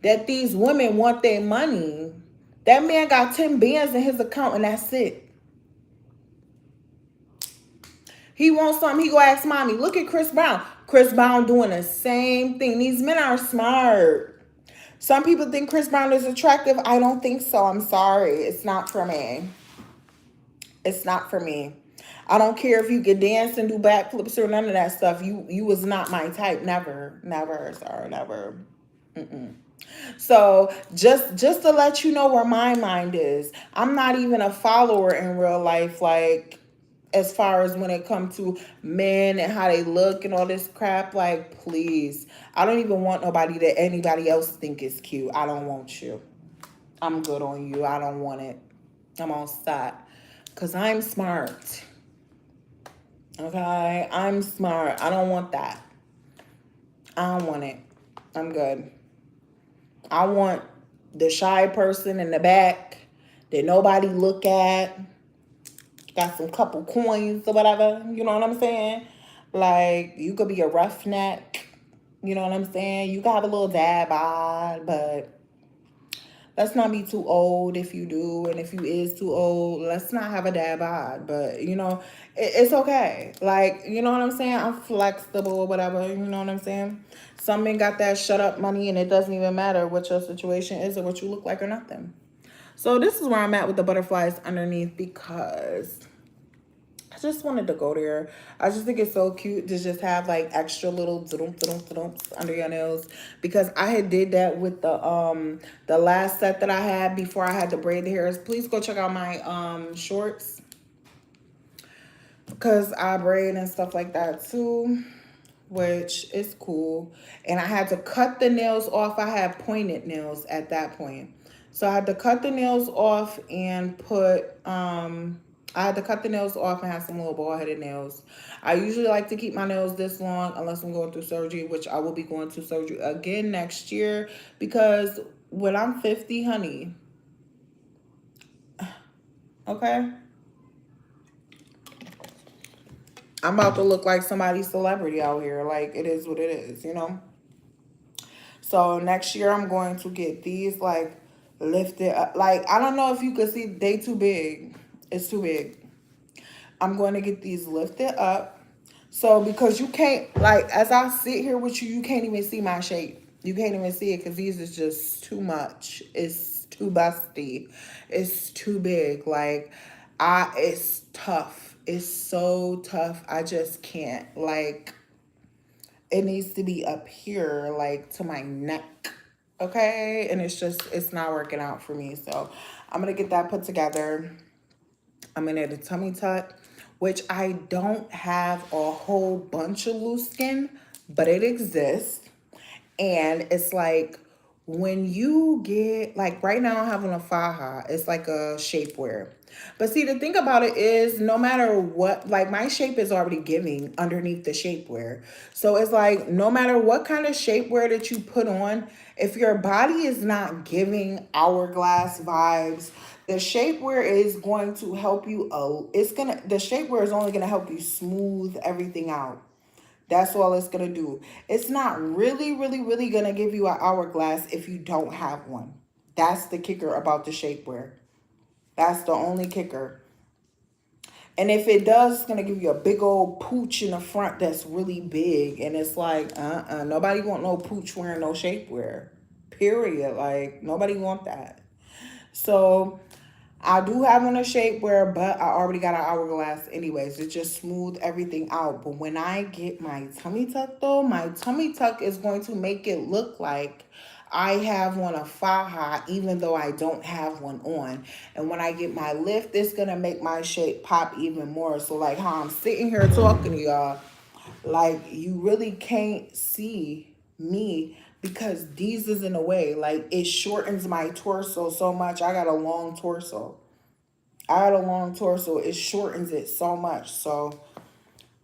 that these women want their money. That man got 10 bands in his account and that's it. He wants something, he go ask mommy. Look at Chris Brown. Chris Brown doing the same thing. These men are smart. Some people think Chris Brown is attractive. I don't think so. I'm sorry. It's not for me. It's not for me. I don't care if you can dance and do backflips or none of that stuff. You was not my type. Never. Never, sir. Never. So just to let you know where my mind is, I'm not even a follower in real life, like as far as when it comes to men and how they look and all this crap. Like, please, I don't even want nobody that anybody else think is cute. I don't want you. I'm good on you. I don't want it. I'm all set because I'm smart. Okay, I'm smart. I don't want that. I don't want it. I'm good. I want the shy person in the back that nobody look at. Got some couple coins or whatever. You know what I'm saying? Like, you could be a roughneck. You know what I'm saying? You got have a little dad bod, but let's not be too old if you do. And if you is too old, let's not have a dad bod. But, it's okay. Like, you know what I'm saying? I'm flexible or whatever. You know what I'm saying? Some men got that shut up money and it doesn't even matter what your situation is or what you look like or nothing. So this is where I'm at with the butterflies underneath because I just wanted to go there. I just think it's so cute to just have like extra little under your nails because I had did that with the last set that I had before I had to braid the hairs. Please go check out my shorts because I braid and stuff like that too, which is cool. And I had to cut the nails off. I had pointed nails at that point. So I had to cut the nails off and I had to cut the nails off and have some little bald-headed nails. I usually like to keep my nails this long unless I'm going through surgery, which I will be going through surgery again next year because when I'm 50, honey, okay, I'm about to look like somebody's celebrity out here. Like, it is what it is, So next year I'm going to get these like lifted up. Like, I don't know if you could see, they too big. It's too big. I'm going to get these lifted up. So because you can't, like, as I sit here with you, you can't even see my shape. You can't even see it because these is just too much. It's too busty. It's too big. Like, it's tough. It's so tough. I just can't. Like, it needs to be up here, like to my neck. Okay. And it's not working out for me. So I'm going to get that put together. I'm going to need a tummy tuck, which I don't have a whole bunch of loose skin, but it exists. And it's like when you get, like right now I'm having a faja, it's like a shapewear. But see, the thing about it is no matter what, like my shape is already giving underneath the shapewear. So it's like no matter what kind of shapewear that you put on, if your body is not giving hourglass vibes, the shapewear is going to help you. The shapewear is only going to help you smooth everything out. That's all it's going to do. It's not really, really, really going to give you an hourglass if you don't have one. That's the kicker about the shapewear. That's the only kicker. And if it does, it's going to give you a big old pooch in the front that's really big. And it's like, nobody want no pooch wearing no shapewear. Period. Like, nobody want that. So I do have on a shapewear, but I already got an hourglass anyways. It just smooth everything out. But when I get my tummy tuck though, my tummy tuck is going to make it look like I have on a faja even though I don't have one on. And when I get my lift, it's going to make my shape pop even more. So like how I'm sitting here talking to y'all, like you really can't see me because these is in a way. Like it shortens my torso so much. I got a long torso. It shortens it so much. So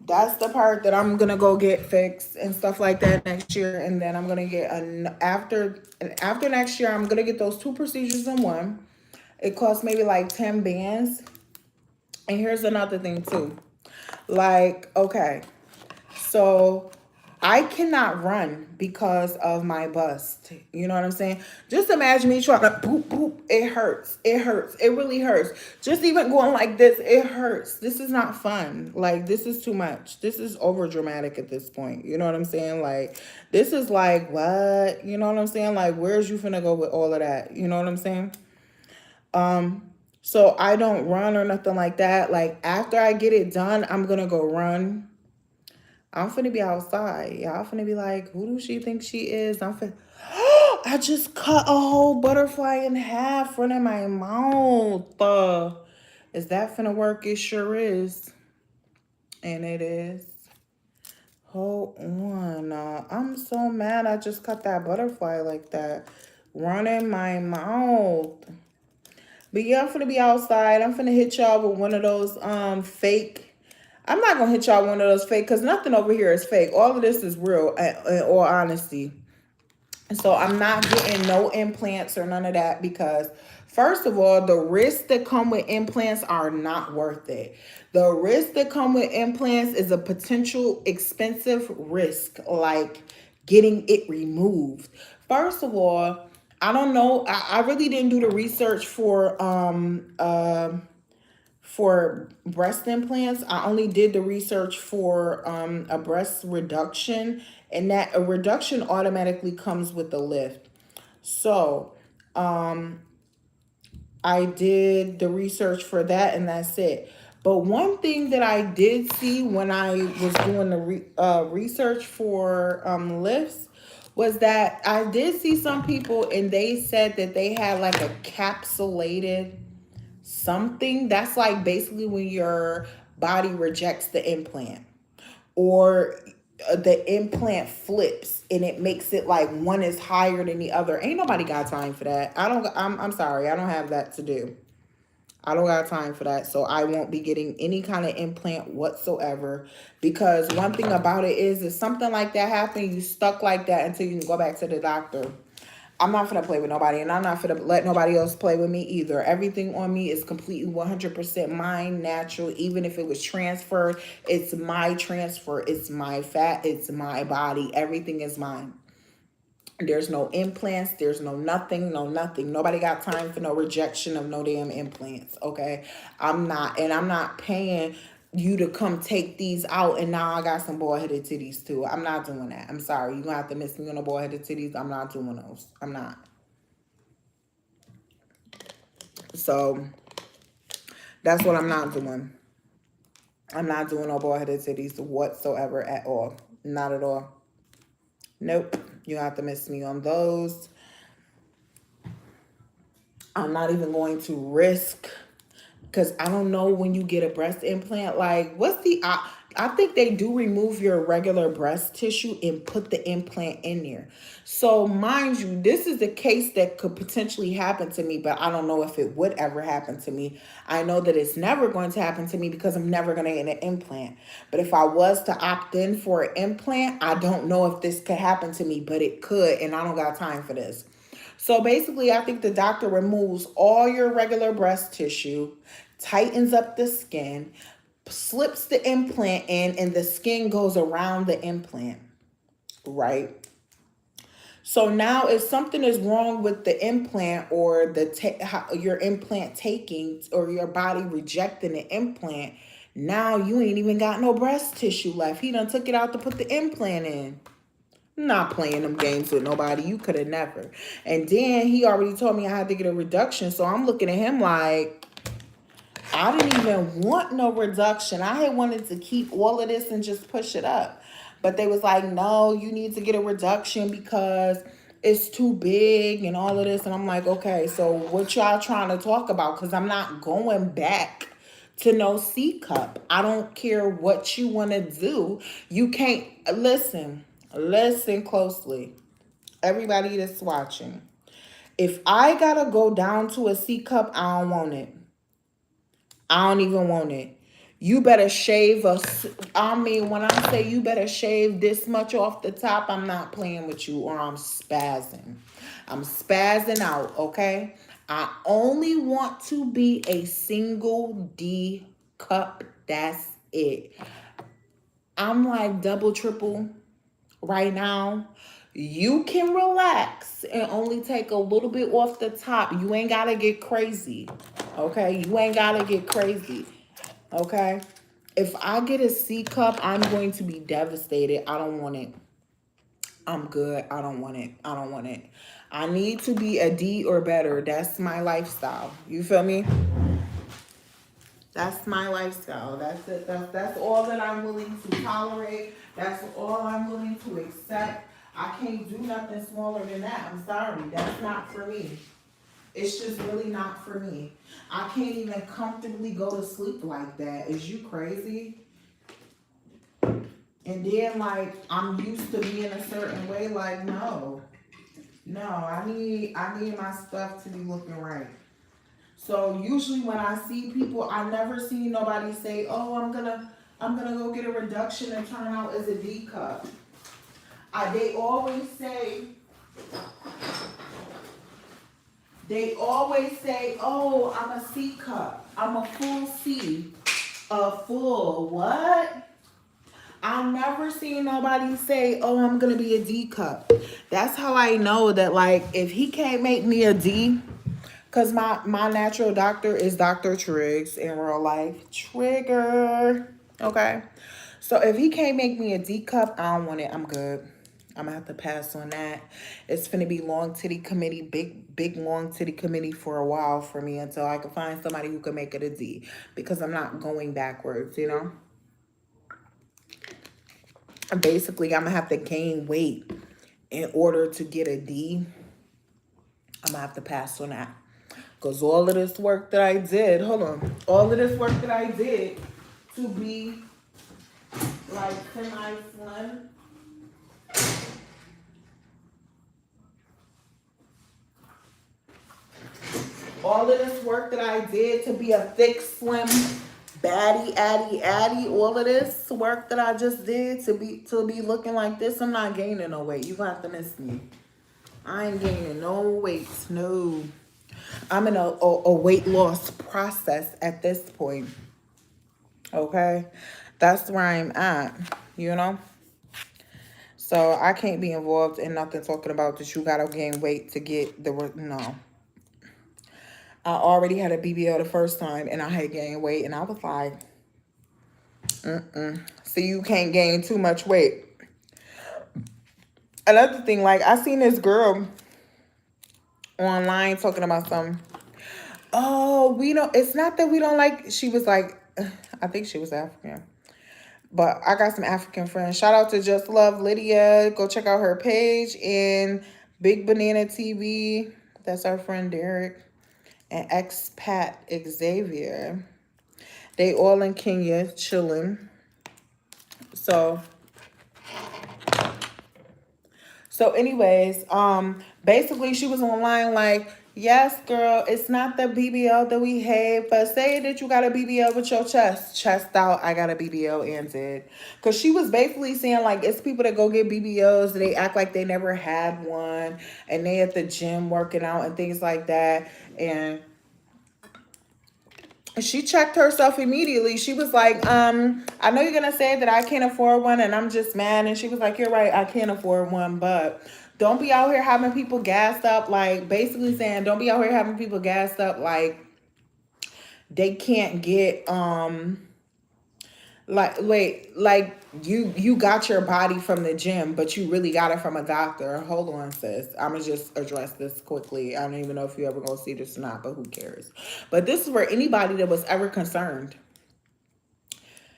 that's the part that I'm gonna go get fixed and stuff like that next year. And then I'm gonna get after next year, I'm gonna get those two procedures in one. It costs maybe like 10 bands. And here's another thing too. Like, okay, so I cannot run because of my bust. You know what I'm saying? Just imagine me trying to poop, poop. It hurts. It hurts. It really hurts. Just even going like this, it hurts. This is not fun. Like, this is too much. This is over dramatic at this point. You know what I'm saying? Like, this is like, what? You know what I'm saying? Like, where's you finna go with all of that? You know what I'm saying? So I don't run or nothing like that. Like, after I get it done, I'm gonna go run. I'm finna be outside. Y'all finna be like, who do she think she is? I'm finna. I just cut a whole butterfly in half running my mouth. Is that finna work? It sure is. And it is. Hold on. I'm so mad I just cut that butterfly like that. Running my mouth. But yeah, I'm finna be outside. I'm finna hit y'all with one of those fake. I'm not gonna hit y'all with one of those fake because nothing over here is fake. All of this is real, in all honesty. And so I'm not getting no implants or none of that because first of all, the risks that come with implants are not worth it. The risks that come with implants is a potential expensive risk, like getting it removed. First of all, I don't know. I really didn't do the research for breast implants. I only did the research for a breast reduction, and that a reduction automatically comes with the lift. So I did the research for that, and that's it. But one thing that I did see when I was doing the research for lifts was that I did see some people, and they said that they had like a capsulated something. That's like basically when your body rejects the implant or the implant flips and it makes it like one is higher than the other. Ain't nobody got time for that. I'm sorry. I don't have that to do. I don't got time for that. So I won't be getting any kind of implant whatsoever because one thing about it is if something like that happens, you stuck like that until you can go back to the doctor. I'm not gonna play with nobody, and I'm not gonna let nobody else play with me either. Everything on me is completely 100% mine, natural. Even if it was transferred, it's my transfer. It's my fat. It's my body. Everything is mine. There's no implants. There's no nothing. No nothing. Nobody got time for no rejection of no damn implants. Okay, I'm not paying you to come take these out, and now I got some bald-headed titties too. I'm not doing that. I'm sorry. You're going to have to miss me on the bald-headed titties. I'm not doing those. I'm not. So that's what I'm not doing. I'm not doing no bald-headed titties whatsoever at all. Not at all. Nope. You have to miss me on those. I'm not even going to risk, because I don't know when you get a breast implant, like what's the I think they do remove your regular breast tissue and put the implant in there. So mind you, this is a case that could potentially happen to me, but I don't know if it would ever happen to me. I know that it's never going to happen to me because I'm never going to get an implant. But if I was to opt in for an implant, I don't know if this could happen to me, but it could, and I don't got time for this. So basically, I think the doctor removes all your regular breast tissue, tightens up the skin, slips the implant in, and the skin goes around the implant, right? So now if something is wrong with the implant, or your implant taking, or your body rejecting the implant, now you ain't even got no breast tissue left. He done took it out to put the implant in. Not playing them games with nobody. You could have never. And then he already told me I had to get a reduction. So I'm looking at him like, I didn't even want no reduction. I had wanted to keep all of this and just push it up. But they was like, no, you need to get a reduction because it's too big and all of this. And I'm like, okay, so what y'all trying to talk about? Because I'm not going back to no C cup. I don't care what you want to do. You can't, listen closely. Everybody that's watching. If I gotta go down to a C cup, I don't want it. I don't even want it. You better shave I mean, when I say you better shave this much off the top, I'm not playing with you, or I'm spazzing. I'm spazzing out, okay? I only want to be a single D cup. That's it. I'm like double, triple right now. You can relax and only take a little bit off the top. You ain't got to get crazy. Okay? You ain't got to get crazy. Okay? If I get a C cup, I'm going to be devastated. I don't want it. I'm good. I don't want it. I don't want it. I need to be a D or better. That's my lifestyle. You feel me? That's my lifestyle. That's it. That's all that I'm willing to tolerate. That's all I'm willing to accept. I can't do nothing smaller than that. I'm sorry. That's not for me. It's just really not for me. I can't even comfortably go to sleep like that. Is you crazy? And then like I'm used to being a certain way. Like no. No, I need my stuff to be looking right. So usually when I see people, I never see nobody say, "Oh, I'm gonna go get a reduction and turn out as a D cup." They always say, "Oh, I'm a C cup. I'm a full C." A full what? I never seen nobody say, "Oh, I'm gonna be a D cup." That's how I know that, like, if he can't make me a D, because my natural doctor is Dr. Triggs in real life. Trigger. Okay. So if he can't make me a D cup, I don't want it. I'm good. I'm gonna have to pass on that. It's gonna be long titty committee, big long titty committee for a while for me until I can find somebody who can make it a D, because I'm not going backwards, you know? Basically, I'm gonna have to gain weight in order to get a D. I'm gonna have to pass on that. Because all of this work that I did, hold on, all of this work that I did to be like semi-slim, all of this work that I did to be a thick, slim, baddie, addy, all of this work that I just did to be looking like this, I'm not gaining no weight. You got to miss me. I ain't gaining no weight, no. I'm in a weight loss process at this point. Okay? That's where I'm at, you know? So I can't be involved in nothing talking about that you gotta gain weight to get no. I already had a BBL the first time and I had gained weight and I was like, So you can't gain too much weight. Another thing, like I seen this girl online talking about some. Oh, we don't. It's not that we don't like. She was like, I think she was African, but I got some African friends. Shout out to Just Love Lydia. Go check out her page and Big Banana TV. That's our friend Derek and expat Xavier. They all in Kenya chilling. So anyways, basically she was online like, yes, girl, it's not the BBL that we hate, but say that you got a BBL with your chest out. I got a BBL and did. Because she was basically saying like, it's people that go get BBLs, they act like they never had one, and they at the gym working out and things like that. And she checked herself immediately. She was like, I know you're gonna say that I can't afford one and I'm just mad. And she was like, you're right, I can't afford one, but don't be out here having people gassed up, like basically saying don't be out here having people gassed up like they can't get like wait, like you got your body from the gym, but you really got it from a doctor. Hold on, sis. I'ma just address this quickly. I don't even know if you ever gonna see this or not, but who cares? But this is for anybody that was ever concerned.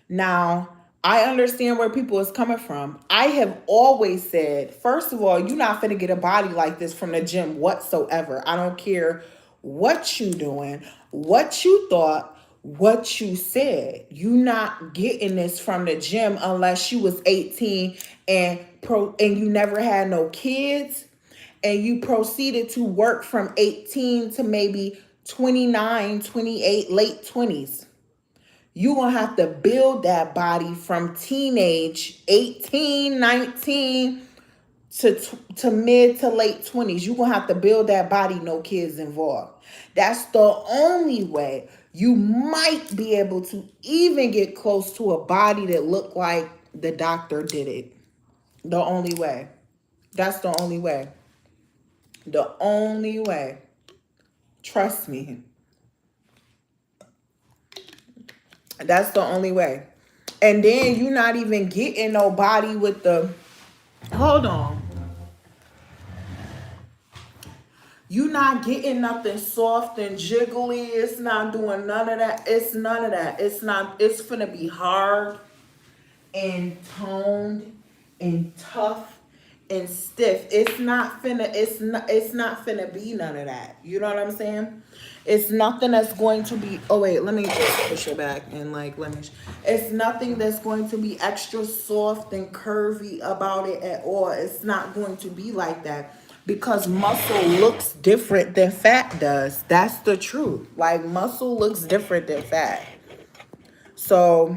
Now, I understand where people is coming from. I have always said, first of all, you're not finna get a body like this from the gym whatsoever. I don't care what you doing, what you thought, what you said. You not getting this from the gym unless you was 18 and you never had no kids and you proceeded to work from 18 to maybe 29, 28, late 20s. You're going to have to build that body from teenage, 18, 19 to mid to late 20s. You're going to have to build that body, no kids involved. That's the only way you might be able to even get close to a body that looked like the doctor did it. The only way. That's the only way. The only way. Trust me. That's the only way. And then you're not even getting nobody with the, hold on. You're not getting nothing soft and jiggly. It's not doing none of that. It's none of that. It's not, it's finna be hard and toned and tough and stiff. It's not finna be none of that. You know what I'm saying? It's nothing that's going to be, oh wait, let me just push it back and like, it's nothing that's going to be extra soft and curvy about it at all. It's not going to be like that because muscle looks different than fat does. That's the truth. Like muscle looks different than fat. So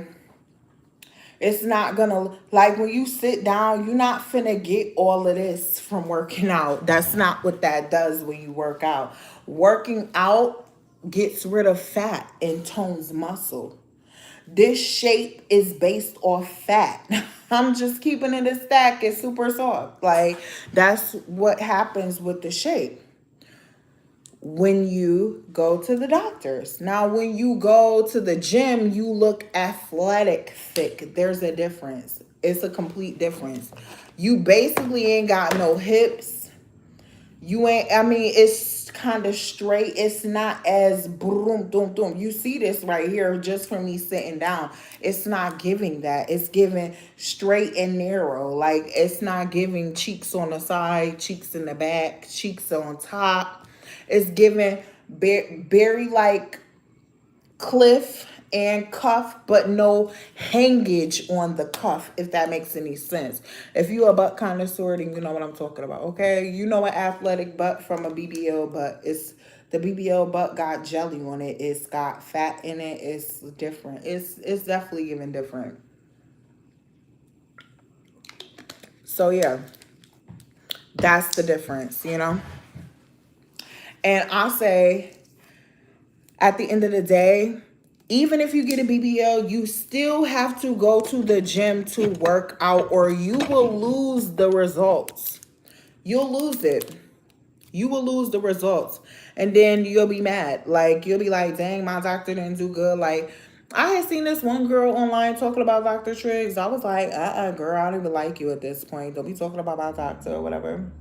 it's not gonna, like when you sit down, you're not finna get all of this from working out. That's not what that does when you work out. Working out gets rid of fat and tones muscle. This shape is based off fat. I'm just keeping it a stack. It's super soft. Like that's what happens with the shape when you go to the doctors. Now, when you go to the gym, you look athletic thick. There's a difference. It's a complete difference. You basically ain't got no hips. You ain't, I mean, it's kind of straight. It's not as boom, boom, boom. You see this right here just from me sitting down. It's not giving that. It's giving straight and narrow. Like, it's not giving cheeks on the side, cheeks in the back, cheeks on top. It's giving very like cliff and cuff, but no hangage on the cuff, if that makes any sense. If you a butt connoisseur, then you know what I'm talking about, okay? You know an athletic butt from a BBL butt. It's the BBL butt got jelly on it. It's got fat in it. It's different. It's definitely even different. So yeah, that's the difference, you know? And I say, at the end of the day, even if you get a BBL, you still have to go to the gym to work out or you will lose the results. You'll lose it. You will lose the results. And then you'll be mad. Like, you'll be like, dang, my doctor didn't do good. Like, I had seen this one girl online talking about Dr. Triggs. I was like, girl, I don't even like you at this point. Don't be talking about my doctor or whatever.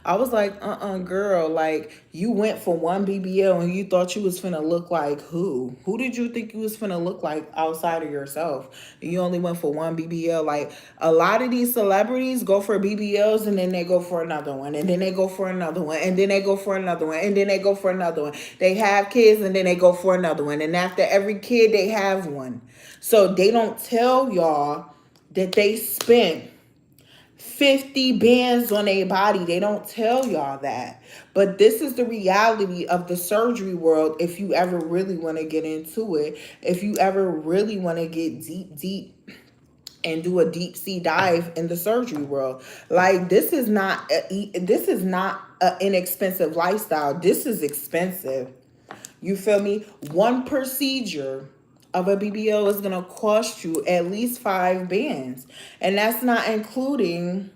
I was like, girl, like you went for one BBL and you thought you was finna look like who? Who did you think you was finna look like outside of yourself? You only went for one BBL. Like a lot of these celebrities go for BBLs and then they go for another one, and then they go for another one, and then they go for another one, and then they go for another one. They have kids and then they go for another one, and after every kid they have one. So they don't tell y'all that they spent 50 bands on a body. They don't tell y'all that. But this is the reality of the surgery world if you ever really want to get into it. If you ever really want to get deep and do a deep sea dive in the surgery world. Like this is not an inexpensive lifestyle. This is expensive. You feel me? One procedure of a BBL is going to cost you at least 5 bands. And that's not including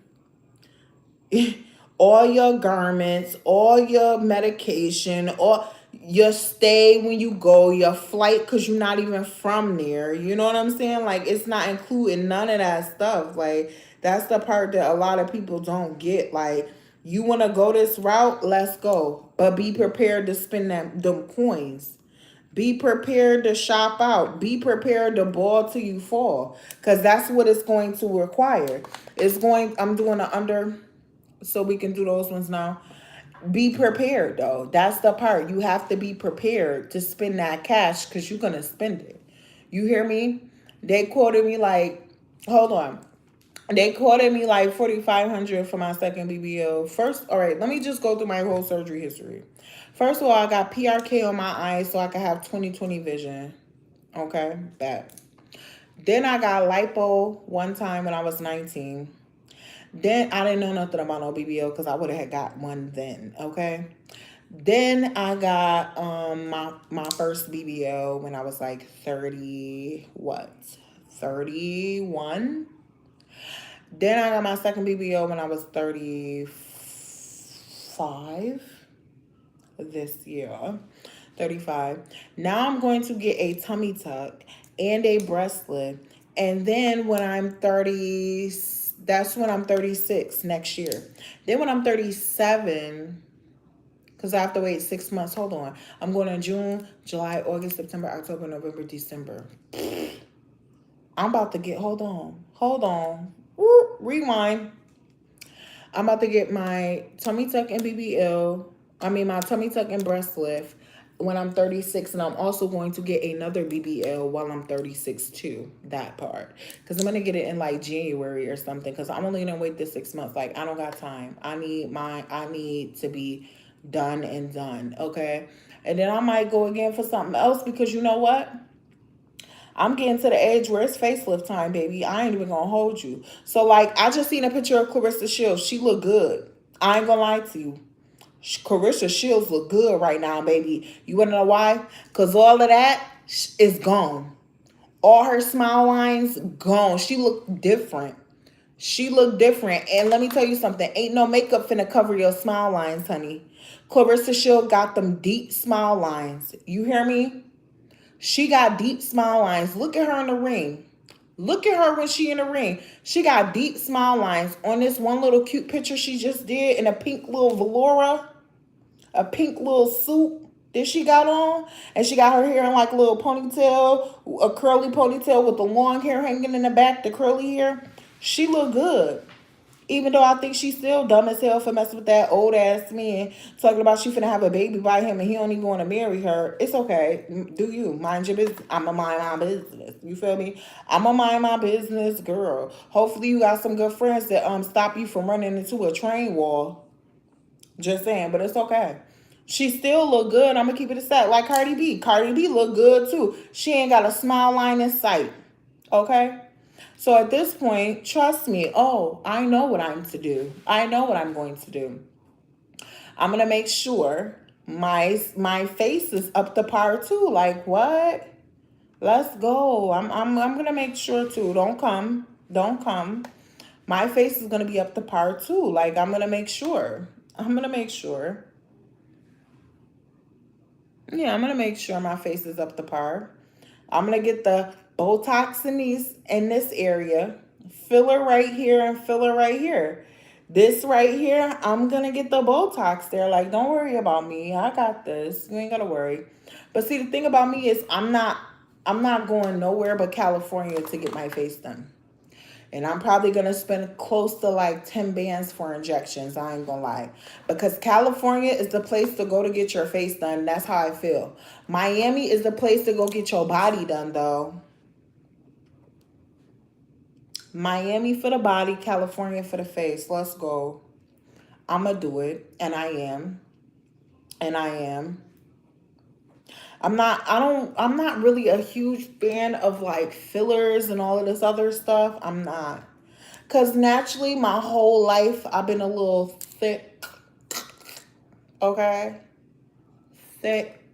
all your garments, all your medication, all your stay when you go, your flight because you're not even from there. You know what I'm saying? Like it's not including none of that stuff. Like that's the part that a lot of people don't get. Like you want to go this route, let's go, but be prepared to spend them coins. Be prepared to shop out. Be prepared to ball till you fall, because that's what it's going to require. It's going. I'm doing an under so we can do those ones now. Be prepared though. That's the part. You have to be prepared to spend that cash because you're gonna spend it. You hear me? They quoted me like, hold on. They quoted me like 4,500 for my second BBL. First, all right, let me just go through my whole surgery history. First of all, I got PRK on my eyes so I could have 20/20 vision. Okay, that. Then I got lipo one time when I was 19. Then I didn't know nothing about no BBL because I would have got one then. Okay. Then I got my first BBL when I was like 30, what? 31. Then I got my second BBL when I was 35 this year. 35. Now I'm going to get a tummy tuck and a breast lift. And then when I'm 30, that's when I'm 36 next year. Then when I'm 37, because I have to wait 6 months. Hold on. I'm going in June, July, August, September, October, November, December. I'm about to get, hold on. Hold on. Woo, rewind. I'm about to get my tummy tuck and BBL. I mean, my tummy tuck and breast lift when I'm 36. And I'm also going to get another BBL while I'm 36 too. That part. Because I'm going to get it in like January or something. Because I'm only going to wait this 6 months. Like, I don't got time. I need to be done and done. Okay. And then I might go again for something else because you know what? I'm getting to the age where it's facelift time, baby. I ain't even gonna hold you. So, like, I just seen a picture of Clarissa Shields. She look good. I ain't gonna lie to you. Clarissa Shields look good right now, baby. You wanna know why? Because all of that is gone. All her smile lines gone. She look different. She look different. And let me tell you something. Ain't no makeup finna cover your smile lines, honey. Clarissa Shields got them deep smile lines. You hear me? She got deep smile lines. Look at her in the ring. Look at her when she in the ring. She got deep smile lines on this one little cute picture she just did in a pink little velour, a pink little suit that she got on. And she got her hair in like a little ponytail, a curly ponytail with the long hair hanging in the back, the curly hair. She look good. Even though I think she's still dumb as hell for messing with that old ass man, talking about she finna have a baby by him and he don't even want to marry her. It's okay. Do you mind your business? I'ma mind my business. You feel me? I'ma mind my business, girl. Hopefully you got some good friends that stop you from running into a train wall. Just saying, but it's okay. She still look good. I'm gonna keep it a sec. Like Cardi B. Cardi B look good too. She ain't got a smile line in sight. Okay? So at this point, trust me. Oh, I know what I'm to do. I know what I'm going to do. I'm gonna make sure my face is up to par too. Like what? Let's go. I'm gonna make sure too. Don't come. Don't come. My face is gonna be up to par too. Like I'm gonna make sure. I'm gonna make sure. Yeah, I'm gonna make sure my face is up to par. I'm gonna get the Botox in this area, filler right here and filler right here. This right here, I'm gonna get the Botox there. Like, don't worry about me. I got this. You ain't gotta worry. But see, the thing about me is I'm not going nowhere but California to get my face done. And I'm probably going to spend close to like 10 bands for injections. I ain't going to lie. Because California is the place to go to get your face done. That's how I feel. Miami is the place to go get your body done, though. Miami for the body, California for the face. Let's go. I'm going to do it. And I am. And I am. I'm not really a huge fan of like fillers and all of this other stuff. I'm not. Because naturally, my whole life, I've been a little thick. Okay? Thick.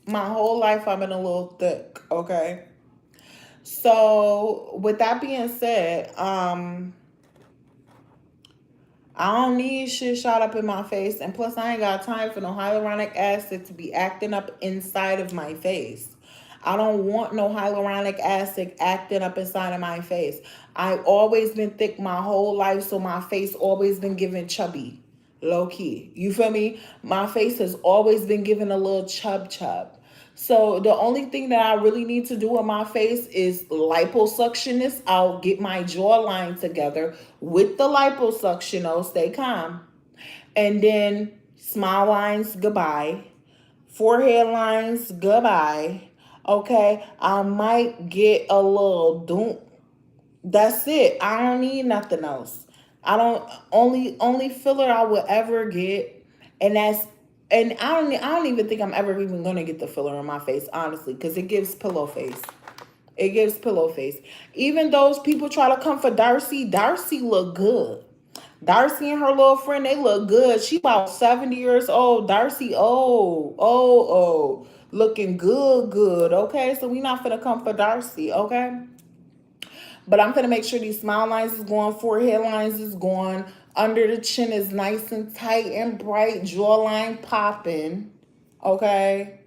My whole life, I've been a little thick. Okay? So, with that being said, I don't need shit shot up in my face. And plus, I ain't got time for no hyaluronic acid to be acting up inside of my face. I don't want no hyaluronic acid acting up inside of my face. I've always been thick my whole life, so my face always been given chubby. Low key. You feel me? My face has always been given a little chub. So the only thing that I really need to do with my face is liposuction this. I'll get my jawline together with the liposuction. Oh, stay calm. And then smile lines, goodbye. Forehead lines, goodbye. Okay, I might get a little doom. That's it. I don't need nothing else. I don't only filler I would ever get, and I don't even think I'm ever even gonna get the filler in my face, honestly, because it gives pillow face. It gives pillow face. Even those people try to come for Darcy. Darcy look good. Darcy and her little friend, they look good. She about 70 years old. Darcy, looking good. Okay, so we not finna come for Darcy. Okay. But I'm gonna make sure these smile lines is going, forehead lines is going, under the chin is nice and tight and bright, jawline popping. Okay.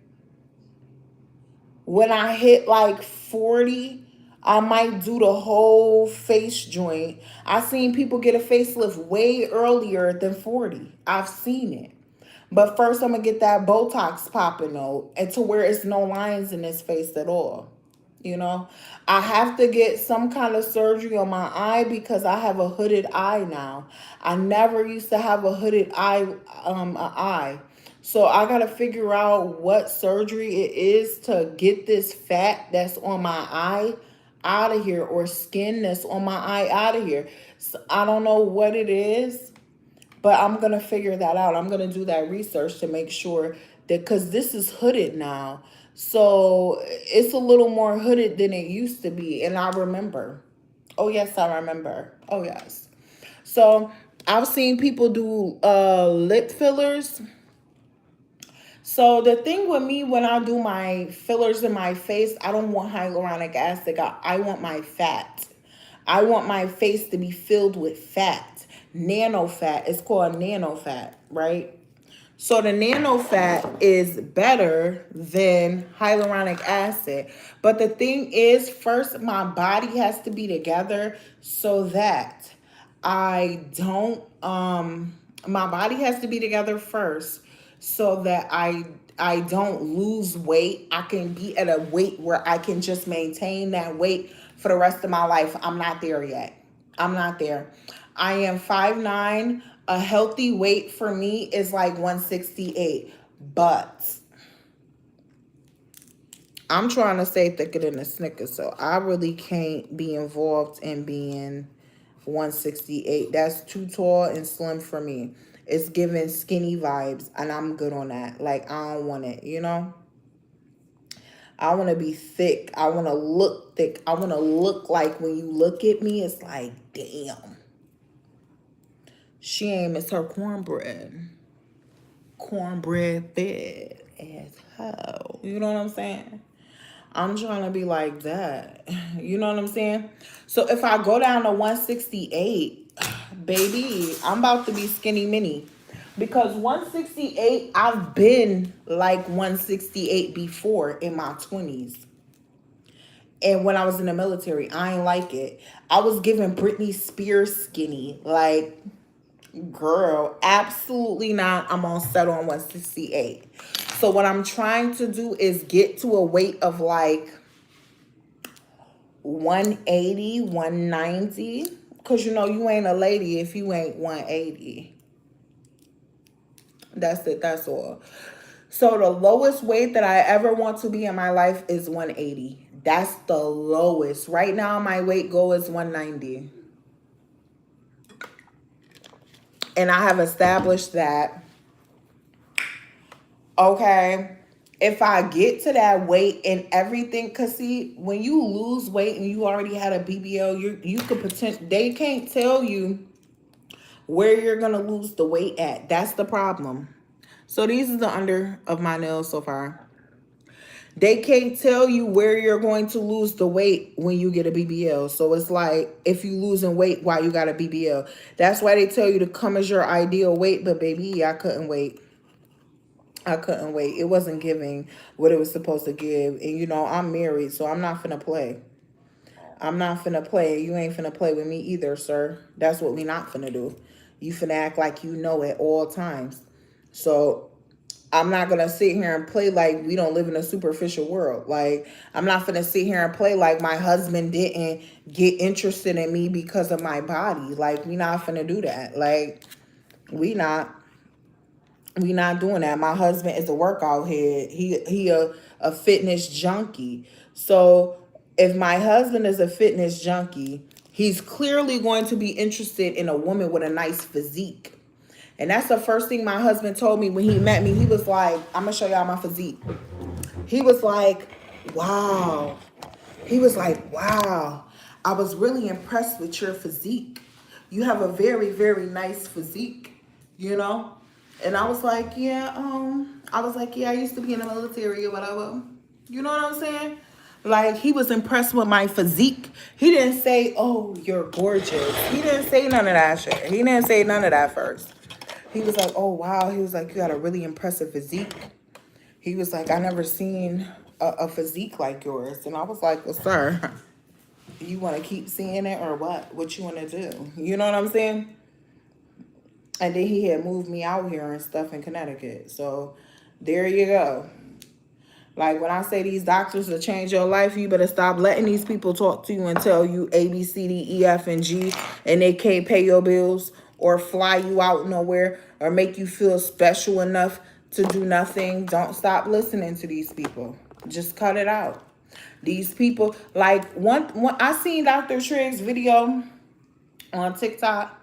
When I hit like 40, I might do the whole face joint. I've seen people get a facelift way earlier than 40. I've seen it. But first I'm gonna get that Botox popping though, and to where it's no lines in his face at all. You know, I have to get some kind of surgery on my eye because I have a hooded eye now. I never used to have a hooded eye. So I got to figure out what surgery it is to get this fat that's on my eye out of here, or skin that's on my eye out of here. So I don't know what it is, but I'm going to figure that out. I'm going to do that research to make sure that, because this is hooded now. So it's a little more hooded than it used to be. And I remember. Oh, yes, I remember. Oh, yes. So I've seen people do lip fillers. So the thing with me, when I do my fillers in my face, I don't want hyaluronic acid. I want my fat. I want my face to be filled with fat. Nano fat. It's called nano fat, right? So the nano fat is better than hyaluronic acid. But the thing is, first, my body has to be together so that I don't, my body has to be together first so that I don't lose weight. I can be at a weight where I can just maintain that weight for the rest of my life. I'm not there yet. I'm not there. I am 5'9". A healthy weight for me is like 168. But I'm trying to stay thicker than a Snickers, so I really can't be involved in being 168. That's too tall and slim for me. It's giving skinny vibes, and I'm good on that. Like, I don't want it, you know? I want to be thick. I want to look thick. I want to look like when you look at me, it's like, damn. She ain't miss her cornbread. Cornbread fed as hell. You know what I'm saying? I'm trying to be like that. You know what I'm saying? So if I go down to 168, baby, I'm about to be skinny mini. Because 168, I've been like 168 before in my 20s. And when I was in the military, I ain't like it. I was giving Britney Spears skinny. Like, girl, absolutely not. I'm on set on 168. So what I'm trying to do is get to a weight of like 180, 190. Because you know you ain't a lady if you ain't 180. That's it. That's all. So the lowest weight that I ever want to be in my life is 180. That's the lowest. Right now, my weight goal is 190. And I have established that, okay, if I get to that weight and everything, because see, when you lose weight and you already had a BBL, you could they can't tell you where you're going to lose the weight at. That's the problem. So these are the under of my nails so far. They can't tell you where you're going to lose the weight when you get a BBL. So it's like if you losing weight while you got a BBL. That's why they tell you to come as your ideal weight. But baby, I couldn't wait. I couldn't wait. It wasn't giving what it was supposed to give. And you know, I'm married, so I'm not finna play. I'm not finna play. You ain't finna play with me either, sir. That's what we not finna do. You finna act like you know at all times. So I'm not going to sit here and play like we don't live in a superficial world. Like, I'm not going to sit here and play like my husband didn't get interested in me because of my body. Like, we not going to do that. Like, we not doing that. My husband is a workout head. He a fitness junkie. So if my husband is a fitness junkie, he's clearly going to be interested in a woman with a nice physique. And that's the first thing my husband told me when he met me. He was like, I'm going to show y'all my physique. He was like, wow. He was like, wow. I was really impressed with your physique. You have a very, very nice physique, you know? And I was like, yeah, I used to be in the military or whatever. You know what I'm saying? Like, he was impressed with my physique. He didn't say, oh, you're gorgeous. He didn't say none of that shit. He didn't say none of that first. He was like, oh, wow. He was like, you got a really impressive physique. He was like, I never seen a physique like yours. And I was like, well, sir, you want to keep seeing it or what? What you want to do? You know what I'm saying? And then he had moved me out here and stuff in Connecticut. So there you go. Like, when I say these doctors will change your life, you better stop letting these people talk to you and tell you A, B, C, D, E, F, and G, and they can't pay your bills or fly you out nowhere or make you feel special enough to do nothing. Don't stop listening to these people. Just cut it out. These people, like, one I seen Dr. Triggs' video on TikTok,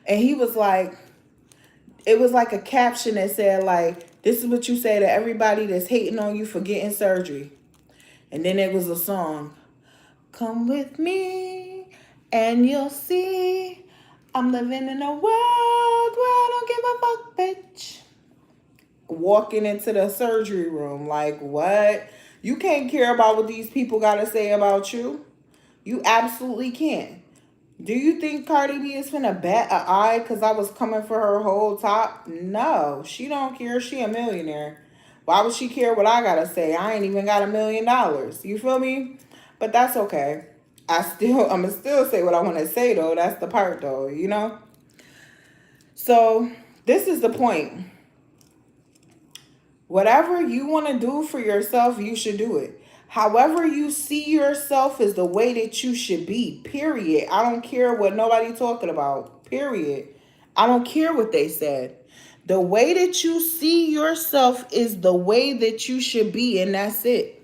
and he was like, it was like a caption that said, like, this is what you say to everybody that's hating on you for getting surgery. And then it was a song. Come with me and you'll see I'm living in a world where I don't give a fuck, bitch. Walking into the surgery room, like, what? You can't care about what these people got to say about you. You absolutely can't. Do you think Cardi B is finna bat an eye because I was coming for her whole top? No, she don't care. She a millionaire. Why would she care what I gotta say? I ain't even got $1 million. You feel me? But that's okay. I'ma still say what I want to say though. That's the part though, you know? So this is the point. Whatever you want to do for yourself, you should do it. However you see yourself is the way that you should be, period. I don't care what nobody talking about, period. I don't care what they said. The way that you see yourself is the way that you should be, and that's it.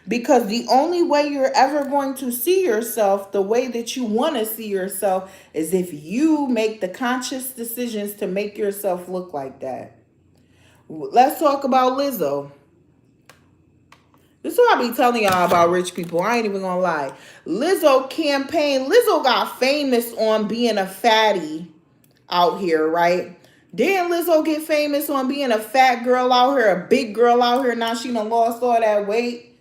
Because the only way you're ever going to see yourself the way that you want to see yourself is if you make the conscious decisions to make yourself look like that. Let's talk about Lizzo. This is what I be telling y'all about rich people. I ain't even gonna lie. Lizzo got famous on being a fatty out here, right? Didn't Lizzo get famous on being a fat girl out here, a big girl out here? Now she done lost all that weight.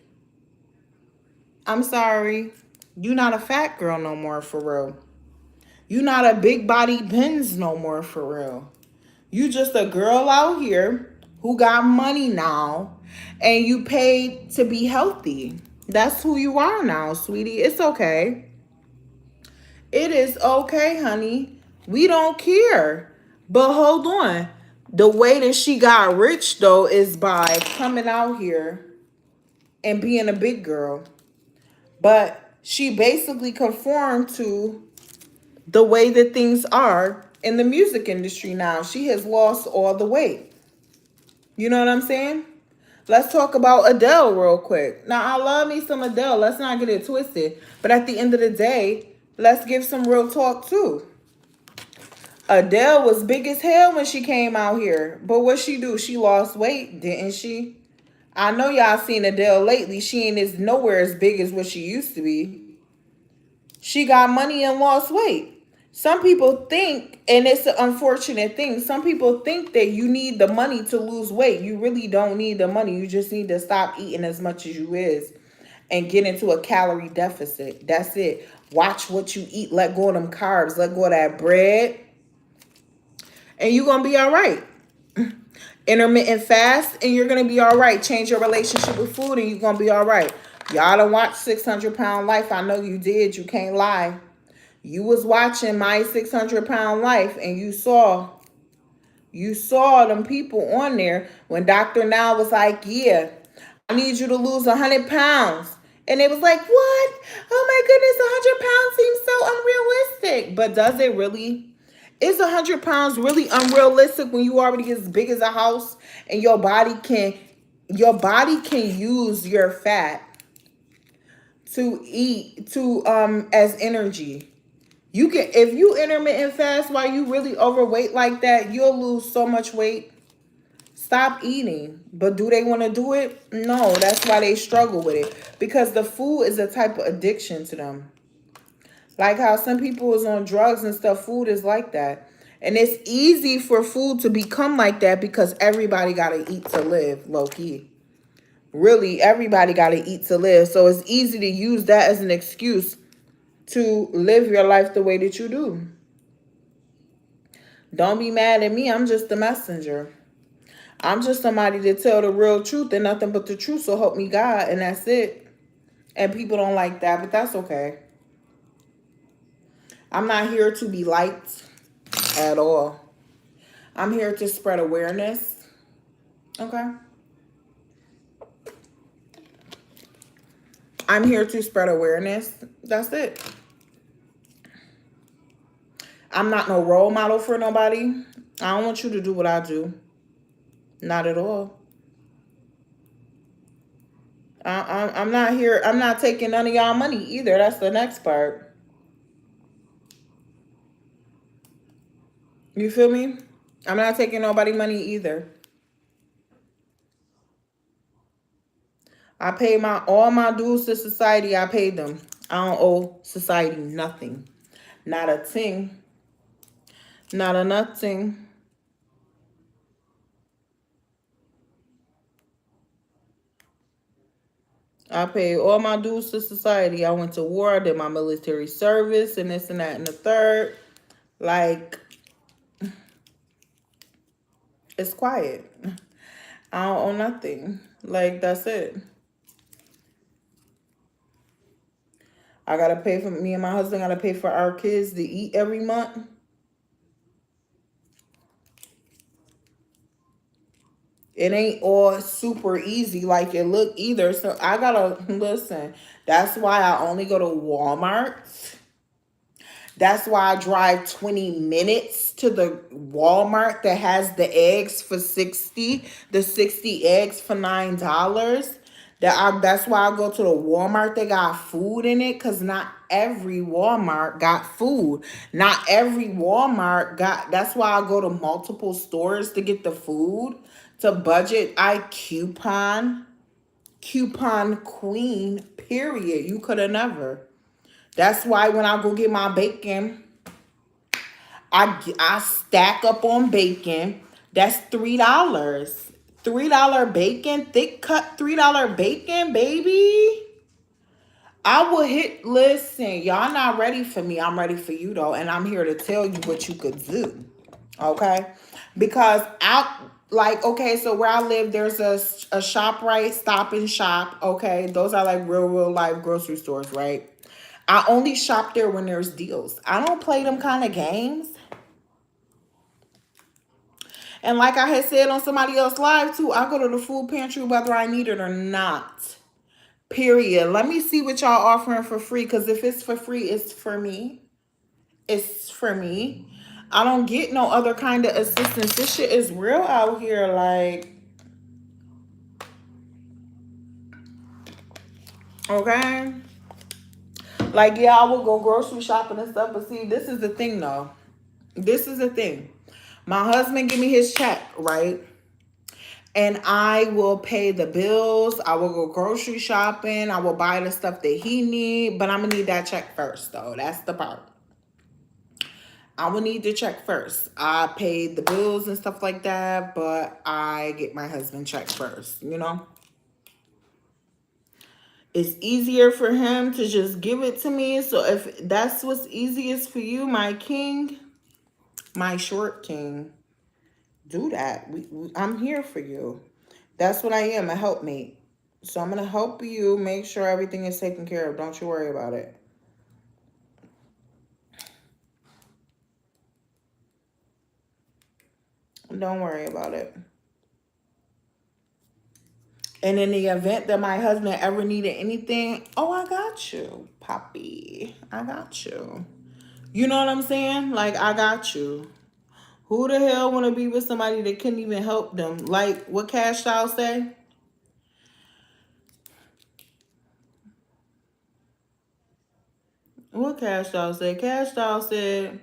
I'm sorry. You not a fat girl no more, for real. You not a big body Benz no more, for real. You just a girl out here who got money now, and you paid to be healthy. That's who you are now, sweetie. It's okay. It is okay, honey. We don't care. But hold on. The way that she got rich, though, is by coming out here and being a big girl. But she basically conformed to the way that things are in the music industry now. She has lost all the weight. You know what I'm saying? Let's talk about Adele real quick. Now, I love me some Adele. Let's not get it twisted. But at the end of the day, let's give some real talk too. Adele was big as hell when she came out here. But what she do? She lost weight, didn't she? I know y'all seen Adele lately. She ain't as nowhere as big as what she used to be. She got money and lost weight. Some people think, and it's an unfortunate thing, some people think that you need the money to lose weight. You really don't need the money. You just need to stop eating as much as you is and get into a calorie deficit. That's it. Watch what you eat. Let go of them carbs. Let go of that bread. And you're going to be all right. Intermittent fast, and you're going to be all right. Change your relationship with food, and you're going to be all right. Y'all done watched 600-Pound Life. I know you did. You can't lie. You was watching My 600-Pound Life, and you saw them people on there when Dr. Now was like, yeah, I need you to lose 100 pounds. And it was like, what? Oh my goodness, 100 pounds seems so unrealistic. But does it really? Is 100 pounds really unrealistic when you already as big as a house and your body can use your fat to eat as energy? You can, if you intermittent fast while you really overweight like that, you'll lose so much weight. Stop eating. But do they want to do it? No, that's why they struggle with it. Because the food is a type of addiction to them. Like how some people is on drugs and stuff, food is like that. And it's easy for food to become like that because everybody got to eat to live, low key. Really, everybody got to eat to live. So it's easy to use that as an excuse to live your life the way that you do. Don't be mad at me. I'm just the messenger. I'm just somebody to tell the real truth and nothing but the truth, so help me God, and that's it. And people don't like that, but that's okay. I'm not here to be liked at all. I'm here to spread awareness. Okay? I'm here to spread awareness. That's it. I'm not no role model for nobody. I don't want you to do what I do. Not at all. I'm not here. I'm not taking none of y'all money either. That's the next part. You feel me? I'm not taking nobody money either. I paid all my dues to society. I paid them. I don't owe society nothing. Not a thing. Not a nothing. I paid all my dues to society. I went to war. I did my military service and this and that and the third. Like, it's quiet. I don't owe nothing. Like, that's it. I gotta pay for me and my husband gotta pay for our kids to eat every month. It ain't all super easy like it look either. So I gotta listen. That's why I only go to Walmart. That's why I drive 20 minutes to the Walmart that has the eggs for 60, the 60 eggs for $9. That's why I go to the Walmart that got food in it, because not every Walmart got food. Not every Walmart got, that's why I go to multiple stores to get the food. To budget, I coupon queen, period. You could have never. That's why when I go get my bacon, I stack up on bacon. That's $3. $3 bacon, thick cut $3 bacon, baby. I will hit, listen, y'all not ready for me. I'm ready for you though. And I'm here to tell you what you could do. Okay? Because like, okay, so where I live, there's a shop, right? Stop and Shop. Okay, those are like real life grocery stores, right? I only shop there when there's deals. I don't play them kind of games. And like I had said on somebody else's live too, I go to the food pantry whether I need it or not. Period. Let me see what y'all offering for free. Because if it's for free, it's for me. It's for me. I don't get no other kind of assistance. This shit is real out here. Like, okay. Like, yeah, I will go grocery shopping and stuff. But see, this is the thing though. This is the thing. My husband give me his check, right? And I will pay the bills. I will go grocery shopping. I will buy the stuff that he need. But I'm gonna need that check first, though. That's the part. I will need the check first. I paid the bills and stuff like that, but I get my husband check first, you know? It's easier for him to just give it to me. So if that's what's easiest for you, my king, my short king, do that. I'm here for you. That's what I am, a helpmate. So I'm going to help you make sure everything is taken care of. Don't you worry about it. Don't worry about it. And in the event that my husband ever needed anything, oh, I got you, Poppy. I got you. You know what I'm saying? Like, I got you. Who the hell want to be with somebody that couldn't even help them? Like, what Cash Doll say? What Cash Doll said? Cash Doll said,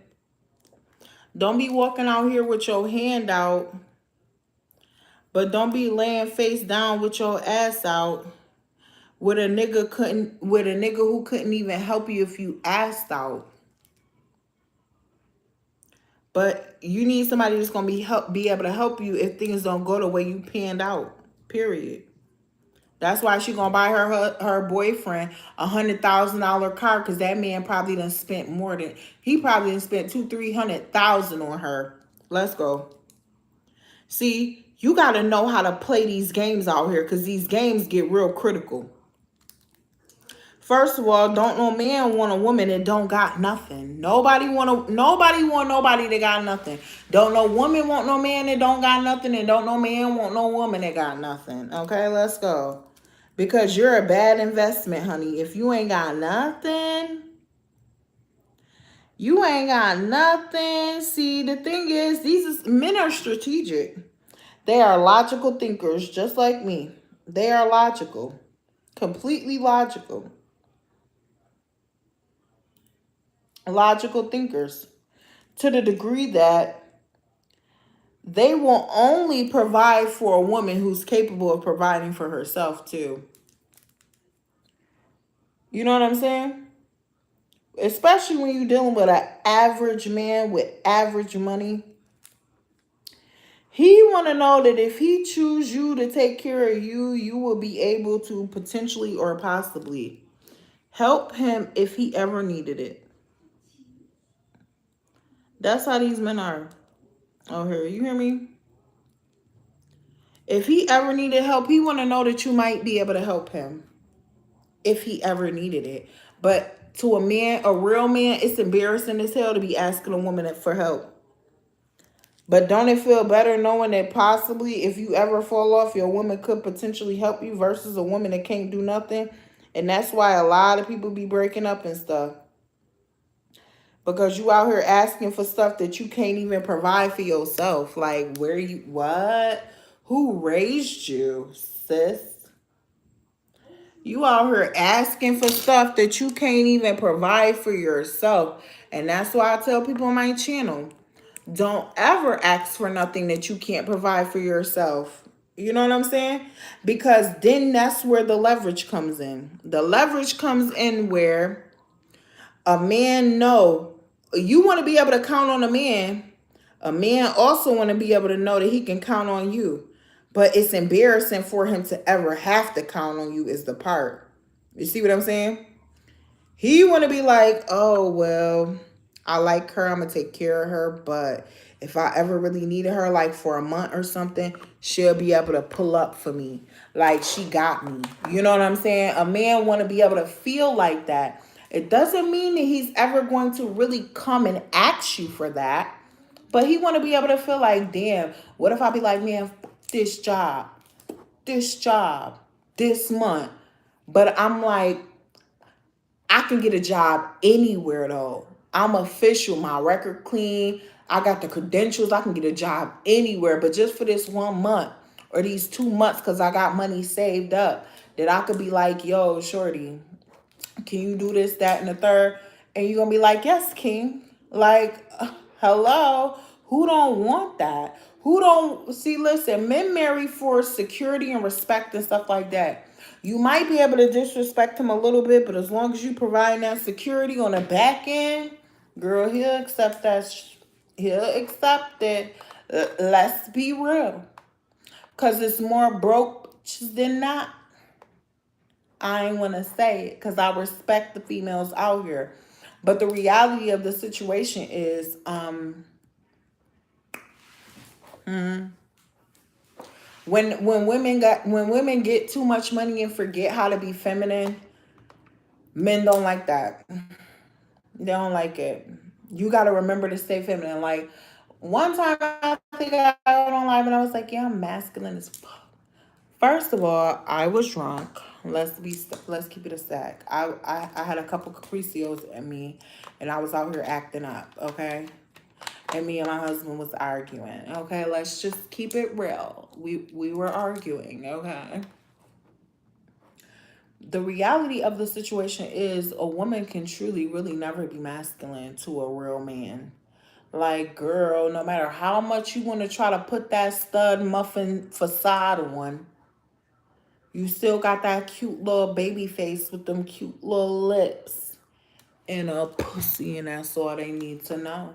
don't be walking out here with your hand out, but don't be laying face down with your ass out with a nigga who couldn't even help you if you asked out. But you need somebody that's gonna be able to help you if things don't go the way you panned out. Period. That's why she gonna buy her boyfriend $100,000 car, because that man probably done spent more than he probably done spent 200,000-300,000 on her. Let's go. See, you gotta know how to play these games out here, because these games get real critical. First of all, don't no man want a woman that don't got nothing. Nobody want nobody that got nothing. Don't no woman want no man that don't got nothing, and don't no man want no woman that got nothing. Okay, let's go. Because you're a bad investment, honey. If you ain't got nothing, you ain't got nothing. See, the thing is, men are strategic. They are logical thinkers, just like me. They are logical. Completely logical. Logical thinkers. To the degree that they will only provide for a woman who's capable of providing for herself too. You know what I'm saying? Especially when you're dealing with an average man with average money. He want to know that if he choose you to take care of you, you will be able to potentially or possibly help him if he ever needed it. That's how these men are. Oh, here, you hear me? If he ever needed help, he want to know that you might be able to help him if he ever needed it. But to a man, a real man, it's embarrassing as hell to be asking a woman for help. But don't it feel better knowing that possibly if you ever fall off, your woman could potentially help you versus a woman that can't do nothing? And that's why a lot of people be breaking up and stuff. Because you out here asking for stuff that you can't even provide for yourself. Like, what? Who raised you, sis? You out here asking for stuff that you can't even provide for yourself. And that's why I tell people on my channel, don't ever ask for nothing that you can't provide for yourself. You know what I'm saying? Because then that's where the leverage comes in. The leverage comes in where a man you want to be able to count on a man. A man also want to be able to know that he can count on you. But it's embarrassing for him to ever have to count on you is the part. You see what I'm saying? He want to be like, oh, well, I like her. I'm going to take care of her. But If I ever really needed her, like for a month or something, she'll be able to pull up for me. Like she got me. You know what I'm saying? A man want to be able to feel like that. It doesn't mean that he's ever going to really come and ask you for that. But he want to be able to feel like, damn, what if I be like, man, this job, this month. But I'm like, I can get a job anywhere though. I'm official. My record clean. I got the credentials. I can get a job anywhere. But just for this 1 month or these 2 months, because I got money saved up, that I could be like, yo, shorty, can you do this, that, and the third? And you're going to be like, yes, king. Like, hello? Who don't want that? Who don't see, listen, men marry for security and respect and stuff like that. You might be able to disrespect him a little bit, but as long as you provide that security on the back end, girl, he'll accept that. He'll accept it. Let's be real. Because it's more broke than not. I ain't want to say it because I respect the females out here. But the reality of the situation is, when women get too much money and forget how to be feminine, men don't like that. They don't like it. You got to remember to stay feminine. Like one time, I think I went on live and I was like, "Yeah, I'm masculine as fuck." First of all, I was drunk. Let's keep it a stack. I had a couple capricios in me, and I was out here acting up. Okay, and me and my husband was arguing. Okay, let's just keep it real. We were arguing. Okay. The reality of the situation is a woman can truly, really never be masculine to a real man. Like, girl, no matter how much you want to try to put that stud muffin facade on, you still got that cute little baby face with them cute little lips and a pussy, and that's all they need to know.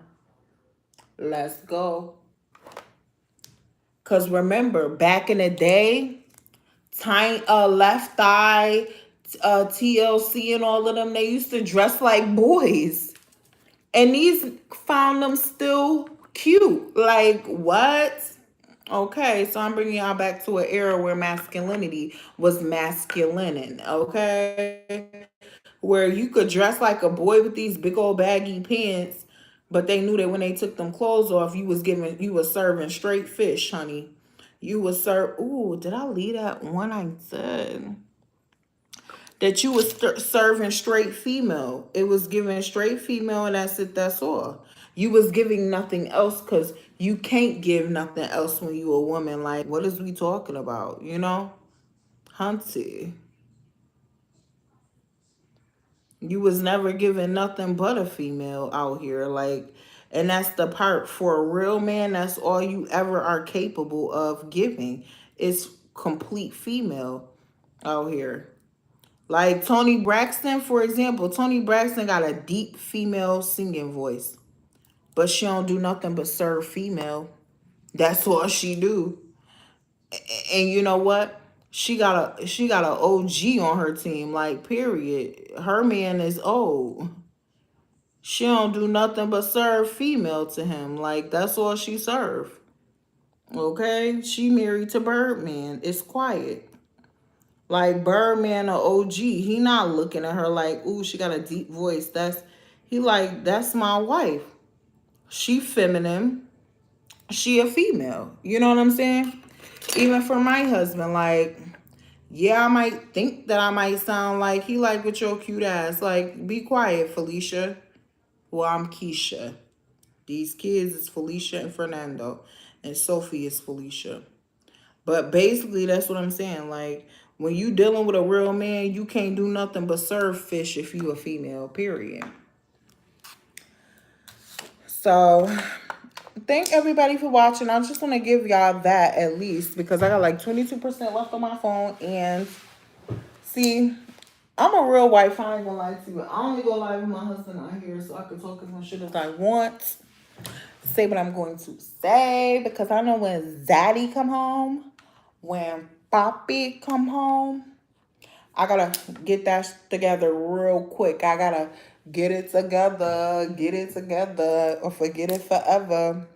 Let's go. Because remember, back in the day, Tiny, Left Eye, TLC, and all of them, they used to dress like boys. And these found them still cute. Like, what? Okay, so I'm bringing y'all back to an era where masculinity was masculine, okay? Where you could dress like a boy with these big old baggy pants, but they knew that when they took them clothes off, you was serving straight fish, honey. You was ooh, did I leave that one I said? That you was serving straight female. It was giving straight female, and that's it, that's all. You was giving nothing else because you can't give nothing else when you a woman. Like, what is we talking about, you know? Hunty. You was never given nothing but a female out here. Like, and that's the part for a real man, that's all you ever are capable of giving. It's complete female out here. Like Tony Braxton, for example. Tony Braxton got a deep female singing voice, but she don't do nothing but serve female. That's all she do. And you know what? She got a OG on her team. Like, period. Her man is old. She don't do nothing but serve female to him. Like, that's all she serve. Okay? She married to Birdman. It's quiet. Like Birdman or OG, he not looking at her like, ooh, she got a deep voice. He like, that's my wife. She feminine. She a female. You know what I'm saying? Even for my husband, like, yeah, I might think that I might sound like he like with your cute ass. Like, be quiet, Felicia. Well, I'm Keisha. These kids is Felicia and Fernando. And Sophie is Felicia. But basically, that's what I'm saying. Like, when you dealing with a real man, you can't do nothing but serve fish if you a female, period. So, thank everybody for watching. I just want to give y'all that at least because I got like 22% left on my phone. And see, I'm a real wife. I ain't gonna lie to you. I only go live with my husband out here so I can talk as much shit as I want. Say what I'm going to say because I know when Zaddy come home, when Poppy come home, I gotta get that together real quick. I gotta get it together, or forget it forever.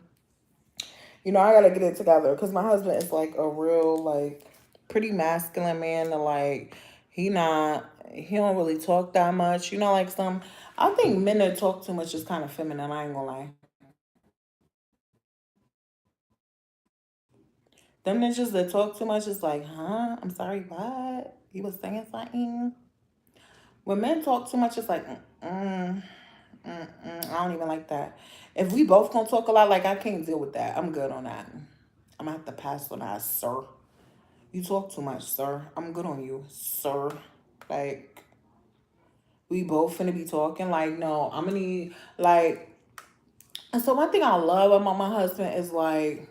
You know, I gotta get it together because my husband is like a real, like, pretty masculine man. And like, he don't really talk that much. You know, like some, I think men that talk too much is kind of feminine. I ain't gonna lie. Them bitches that talk too much is like, huh? I'm sorry, what? You was saying something? When men talk too much, it's like, I don't even like that. If we both gonna talk a lot, like I can't deal with that. I'm good on that. I'm gonna have to pass on that, sir. You talk too much, sir. I'm good on you, sir. Like, we both finna be talking. Like, no, I'm gonna need, like, and so one thing I love about my husband is like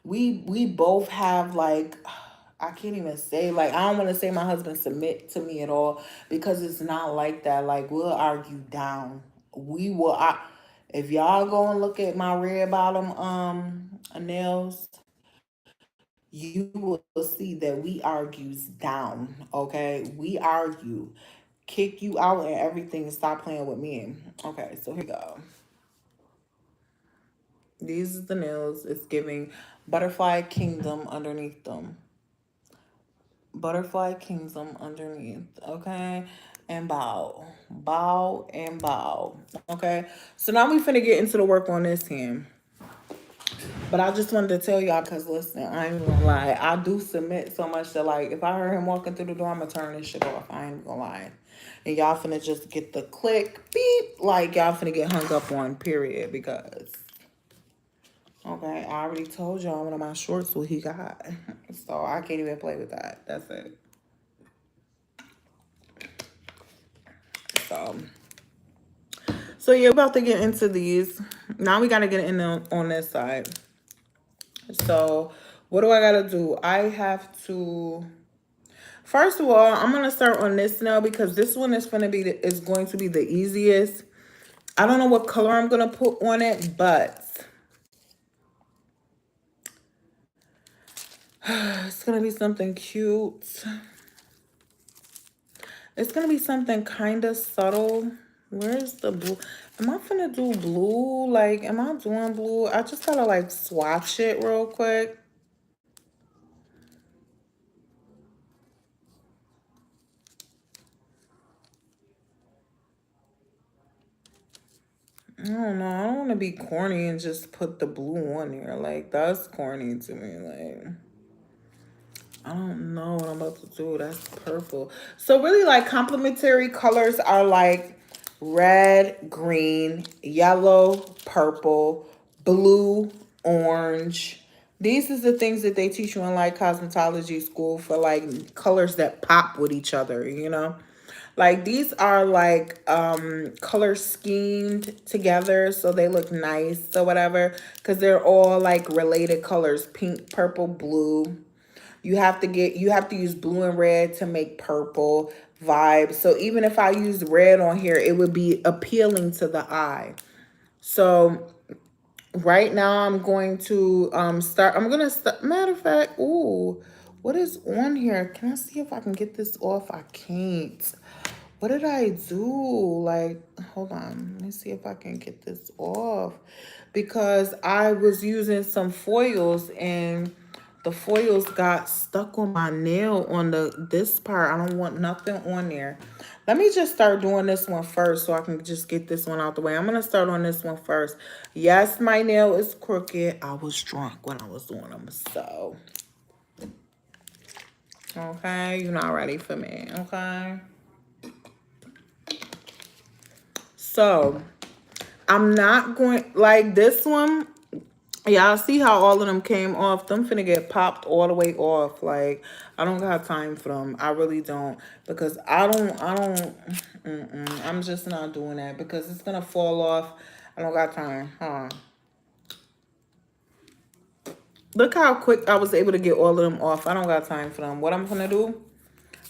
we both have like I can't even say like I don't want to say my husband submit to me at all because it's not like that. Like we'll argue down. We will if y'all go and look at my red bottom nails, you will see that we argues down. Okay, we argue, kick you out and everything, and stop playing with me. Okay, so here we go. These are the nails. It's giving butterfly kingdom underneath them. Butterfly kingdom underneath. Okay. And bow. Bow and bow. Okay. So now we finna get into the work on this hand. But I just wanted to tell y'all because listen, I ain't gonna lie. I do submit so much that like if I heard him walking through the door, I'm gonna turn this shit off. I ain't gonna lie. And y'all finna just get the click beep. Like y'all finna get hung up on, period. Because okay, I already told y'all one of my shorts what he got. So I can't even play with that. That's it. So yeah, we're about to get into these. Now we gotta get in on this side. So what do I gotta do? I have to first of all, I'm gonna start on this nail because this one is going to be the easiest. I don't know what color I'm gonna put on it, but it's gonna be something cute. It's gonna be something kind of subtle. Where's the blue? Am I finna do blue? Like, am I doing blue? I just gotta like swatch it real quick. I don't know. I don't want to be corny and just put the blue on there. Like, that's corny to me. Like, I don't know what I'm about to do. That's purple. So really like complementary colors are like red, green, yellow, purple, blue, orange. These is the things that they teach you in like cosmetology school for like colors that pop with each other, you know? Like these are like color schemed together so they look nice or whatever because they're all like related colors, pink, purple, blue. You have to use blue and red to make purple vibes. So even if I use red on here, it would be appealing to the eye. So right now I'm going to matter of fact, ooh, what is on here? Can I see if I can get this off? I can't. What did I do? Like, hold on. Let me see if I can get this off. Because I was using some foils and the foils got stuck on my nail on this part. I don't want nothing on there. Let me just start doing this one first so I can just get this one out the way. I'm going to start on this one first. Yes, my nail is crooked. I was drunk when I was doing them. So, okay, you're not ready for me, okay? So, I'm not going, like this one, y'all see how all of them came off? Them finna get popped all the way off. Like, I don't got time for them. I really don't. Because I'm just not doing that because it's gonna fall off. I don't got time. Huh. Look how quick I was able to get all of them off. I don't got time for them. What I'm gonna do,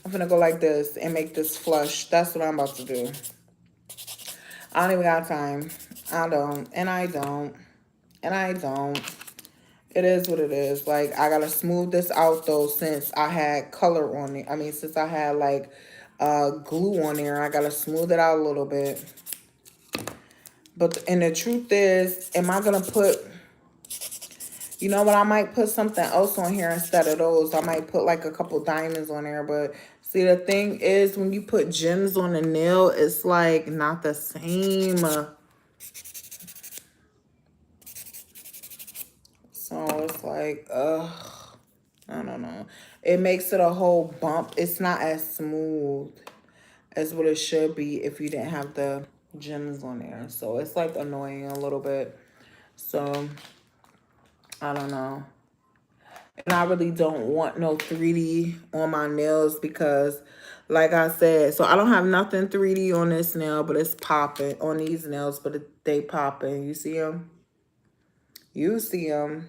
I'm gonna go like this and make this flush. That's what I'm about to do. I don't even got time. I don't. And I don't. And I don't. It is what it is. Like, I gotta smooth this out though since I had color on it. I mean, since I had like glue on there, I gotta smooth it out a little bit. And the truth is, am I gonna put You know what? I might put something else on here instead of those. I might put like a couple diamonds on there. But see, the thing is, when you put gems on a nail, it's like not the same. So it's like, I don't know. It makes it a whole bump. It's not as smooth as what it should be if you didn't have the gems on there. So it's like annoying a little bit. So I don't know. And I really don't want no 3D on my nails because, like I said, so I don't have nothing 3D on this nail, but it's popping on these nails, but they popping. You see them? You see them,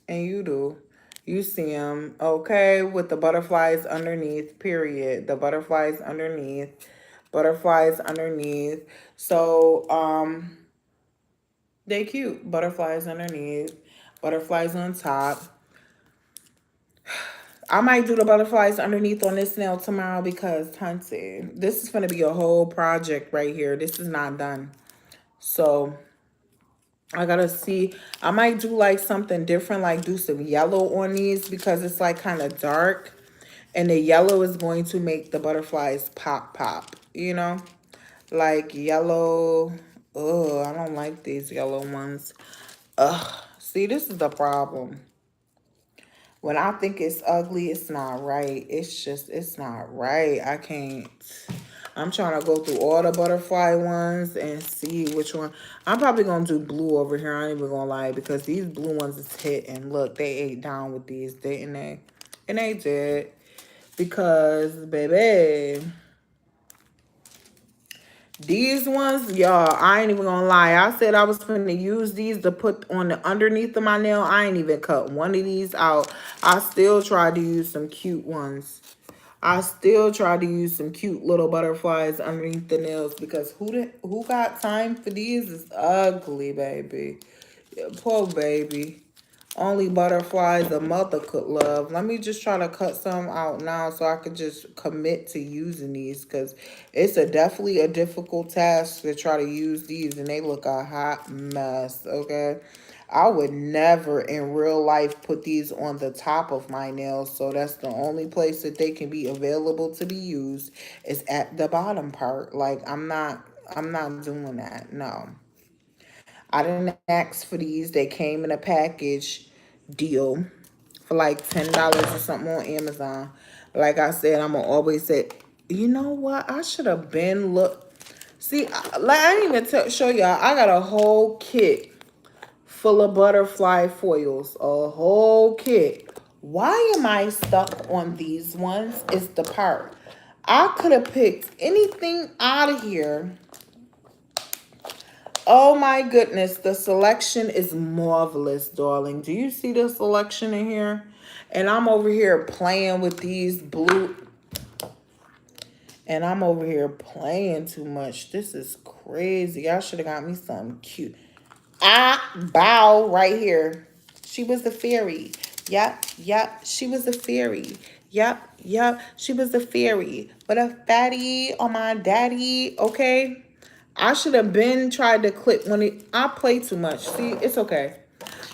and you do. You see them, okay, with the butterflies underneath, period. The butterflies underneath, butterflies underneath. So, they cute. Butterflies underneath, butterflies on top. I might do the butterflies underneath on this nail tomorrow because, hunty, this is going to be a whole project right here. This is not done. So I gotta see. I might do like something different, like do some yellow on these because it's like kind of dark. And the yellow is going to make the butterflies pop, pop, you know? Like yellow. Oh, I don't like these yellow ones. Ugh. See, this is the problem. When I think it's ugly, it's not right. It's just, it's not right. I can't. I'm trying to go through all the butterfly ones and see which one. I'm probably going to do blue over here. I ain't even going to lie because these blue ones is hit. And look, they ate down with these, didn't they? And they did. Because, baby, these ones, y'all, I ain't even gonna lie. I said I was gonna use these to put on the underneath of my nail. I ain't even cut one of these out. I still tried to use some cute ones. I still tried to use some cute little butterflies underneath the nails because who got time for these? Is ugly, baby. Yeah, poor baby. Only butterflies a mother could love. Let me just try to cut some out now so I could just commit to using these because it's definitely a difficult task to try to use these and they look a hot mess, okay? I would never in real life put these on the top of my nails, so that's the only place that they can be available to be used is at the bottom part. Like I'm not doing that. No. I didn't ask for these. They came in a package deal for like $10 or something on Amazon. Like I said, I'm gonna always say, you know what? I should have been look. See, like I didn't even show y'all. I got a whole kit full of butterfly foils. A whole kit. Why am I stuck on these ones? It's the part. I could have picked anything out of here. Oh my goodness, the selection is marvelous, darling. Do you see the selection in here? And I'm over here playing with these blue. And I'm over here playing too much. This is crazy. I should have got me something cute. I bow right here. She was the fairy. Yep, yep. She was a fairy. Yep, yep. She was a fairy. But a fatty on my daddy, okay? I should have been tried to clip when I play too much. See, it's okay.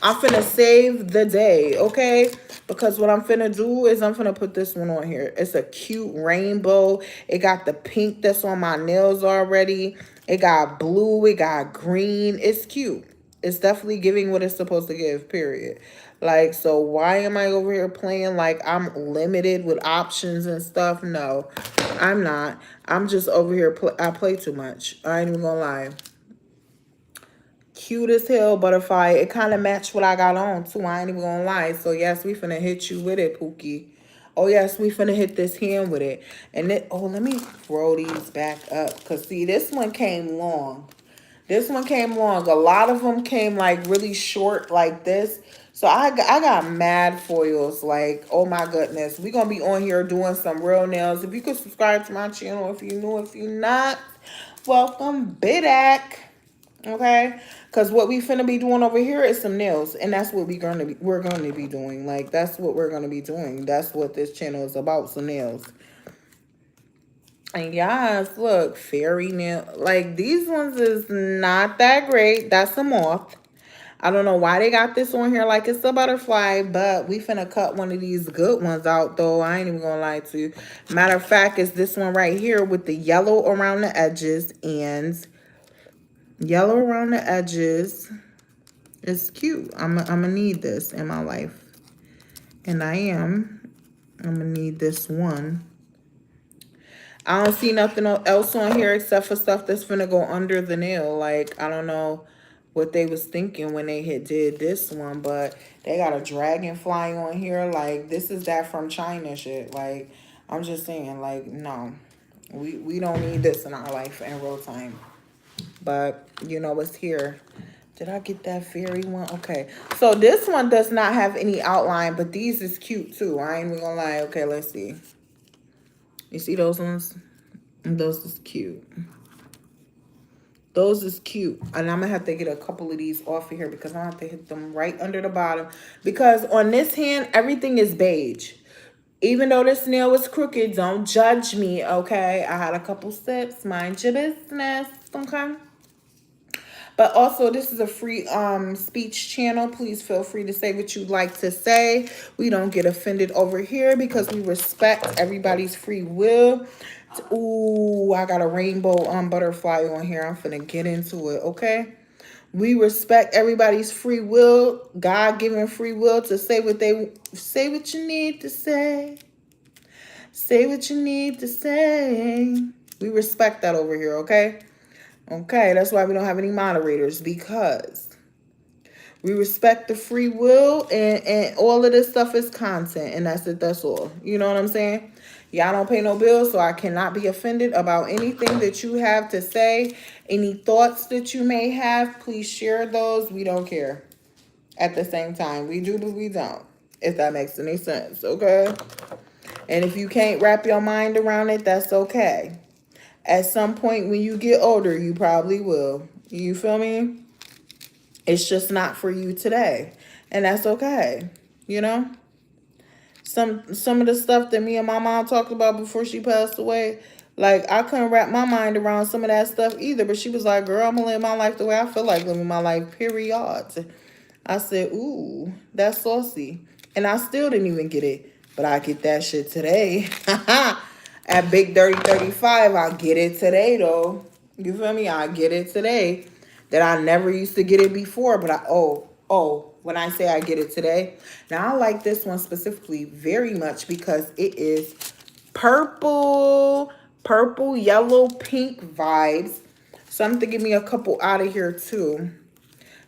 I'm finna save the day, okay? Because what I'm finna do is I'm finna put this one on here. It's a cute rainbow. It got the pink that's on my nails already. It got blue. It got green. It's cute. It's definitely giving what it's supposed to give, period. Like, so why am I over here playing like I'm limited with options and stuff? No, I'm not. I'm just over here. I play too much. I ain't even gonna lie. Cute as hell butterfly. It kind of matched what I got on too. I ain't even gonna lie. So yes, we finna hit you with it, Pookie. Oh yes, we finna hit this hand with it. And then, oh, let me throw these back up. Cause see, this one came long. This one came long. A lot of them came like really short like this. So I got mad foils. Like, oh my goodness. We gonna be on here doing some real nails. If you could subscribe to my channel if you new, if you not, welcome back. Okay, because what we finna be doing over here is some nails, and that's what we're gonna be doing. Like that's what we're gonna be doing. That's what this channel is about, some nails. And yes, look, fairy nail. Like these ones is not that great. That's a moth. I don't know why they got this on here like it's a butterfly, but we finna cut one of these good ones out though. I ain't even gonna lie to you. Matter of fact, it's this one right here with the yellow around the edges and yellow around the edges. It's cute. I'm gonna need this in my life. And I am. I'm gonna need this one. I don't see nothing else on here except for stuff that's finna go under the nail. Like, I don't know what they was thinking when they had did this one, but they got a dragonfly on here. Like, this is that from China shit. Like, I'm just saying, like, no. We don't need this in our life in real time. But, you know, it's here. Did I get that fairy one? Okay. So, this one does not have any outline, but these is cute, too. I ain't even gonna lie. Okay, let's see. You see those ones? Those is cute. Those is cute. And I'm going to have to get a couple of these off of here because I have to hit them right under the bottom. Because on this hand, everything is beige. Even though this nail is crooked, don't judge me, okay? I had a couple sips. Mind your business, okay? But also, this is a free speech channel. Please feel free to say what you'd like to say. We don't get offended over here because we respect everybody's free will. Ooh, I got a rainbow butterfly on here. I'm finna get into it, okay? We respect everybody's free will, God-given free will to say what you need to say. Say what you need to say. We respect that over here, okay? Okay, that's why we don't have any moderators, because we respect the free will, and all of this stuff is content, and that's it, that's all. You know what I'm saying? Y'all don't pay no bills, so I cannot be offended about anything that you have to say. Any thoughts that you may have, please share those. We don't care. At the same time, we do, but we don't. If that makes any sense, okay? And if you can't wrap your mind around it, that's okay. At some point when you get older, you probably will. You feel me? It's just not for you today. And that's okay. You know? Some of the stuff that me and my mom talked about before she passed away, like, I couldn't wrap my mind around some of that stuff either. But she was like, girl, I'm going to live my life the way I feel like living my life, period. I said, ooh, that's saucy. And I still didn't even get it. But I get that shit today. At Big 3035, I get it today, though. You feel me? I get it today. That I never used to get it before. But when I say I get it today. Now, I like this one specifically very much because it is purple, yellow, pink vibes. So I'm thinking me a couple out of here, too.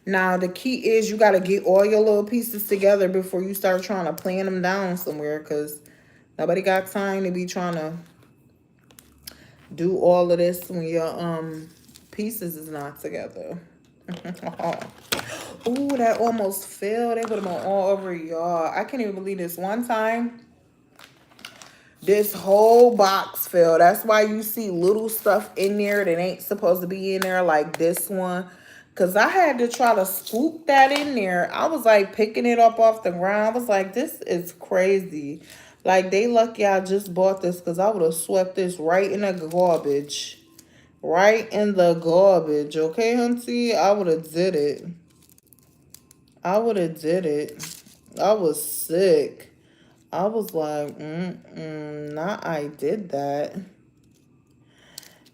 Now, the key is you got to get all your little pieces together before you start trying to plan them down somewhere, because nobody got time to be trying to do all of this when your pieces is not together. Ooh, that almost fell. They would have been all over y'all. I can't even believe this. One time, this whole box fell. That's why you see little stuff in there that ain't supposed to be in there, like this one. Because I had to try to scoop that in there. I was like picking it up off the ground. I was like, this is crazy. Like, they lucky I just bought this, because I would have swept this right in the garbage. Right in the garbage. Okay, Hunty? I would have did it. I would have did it. I was sick. I was like, not I did that.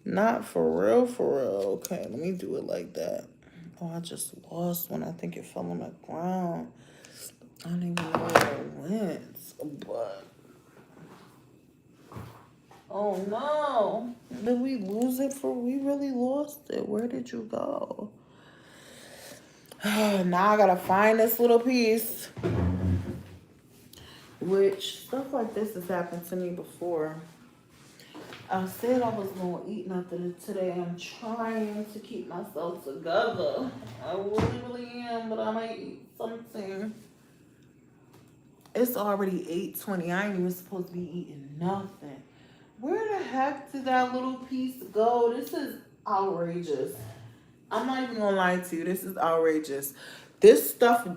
Not for real, for real. Okay, let me do it like that. Oh, I just lost one. I think it fell on the ground. I don't even know where it went. But, oh no. Did we lose it we really lost it? Where did you go? Now I gotta find this little piece. Which, stuff like this has happened to me before. I said I was going to eat nothing today. I'm trying to keep myself together. I really am, but I might eat something. It's already 8:20. I ain't even supposed to be eating nothing. Where the heck did that little piece go? This is outrageous. I'm not even going to lie to you. This is outrageous. This stuff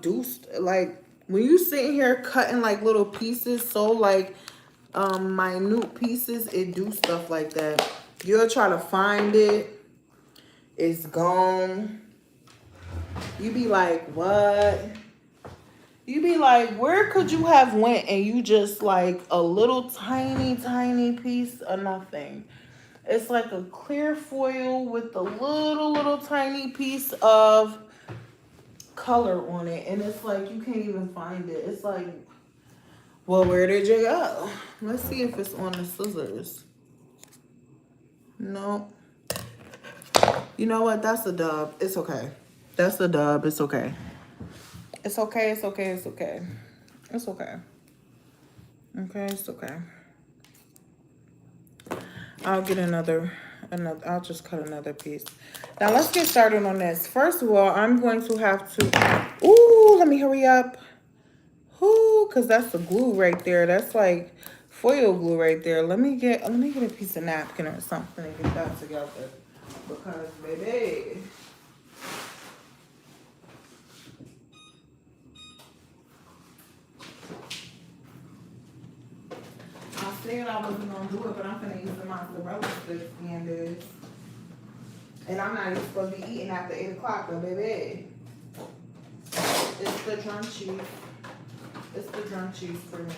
like, when you sitting here cutting like little pieces, so like minute pieces, it do stuff like that. You'll try to find it, it's gone. You be like, what? You be like, where could you have went and you just like a little tiny piece of nothing. It's like a clear foil with a little tiny piece of color on it. And it's like, you can't even find it. It's like, well, where did you go? Let's see if it's on the scissors. No. You know what? That's a dub. It's okay. That's a dub. It's okay. It's okay. It's okay. It's okay. It's okay. Okay, it's okay. I'll get another, I'll just cut another piece. Now let's get started on this. First of all, I'm going to have to, ooh, let me hurry up. Ooh, cause that's the glue right there. That's like foil glue right there. Let me get a piece of napkin or something and get that together. Because baby, I said I wasn't gonna do it, but I'm gonna use the mozzarella sticks and this. And I'm not even supposed to be eating after 8 o'clock, but baby, it's the drum cheese. It's the drum cheese for me.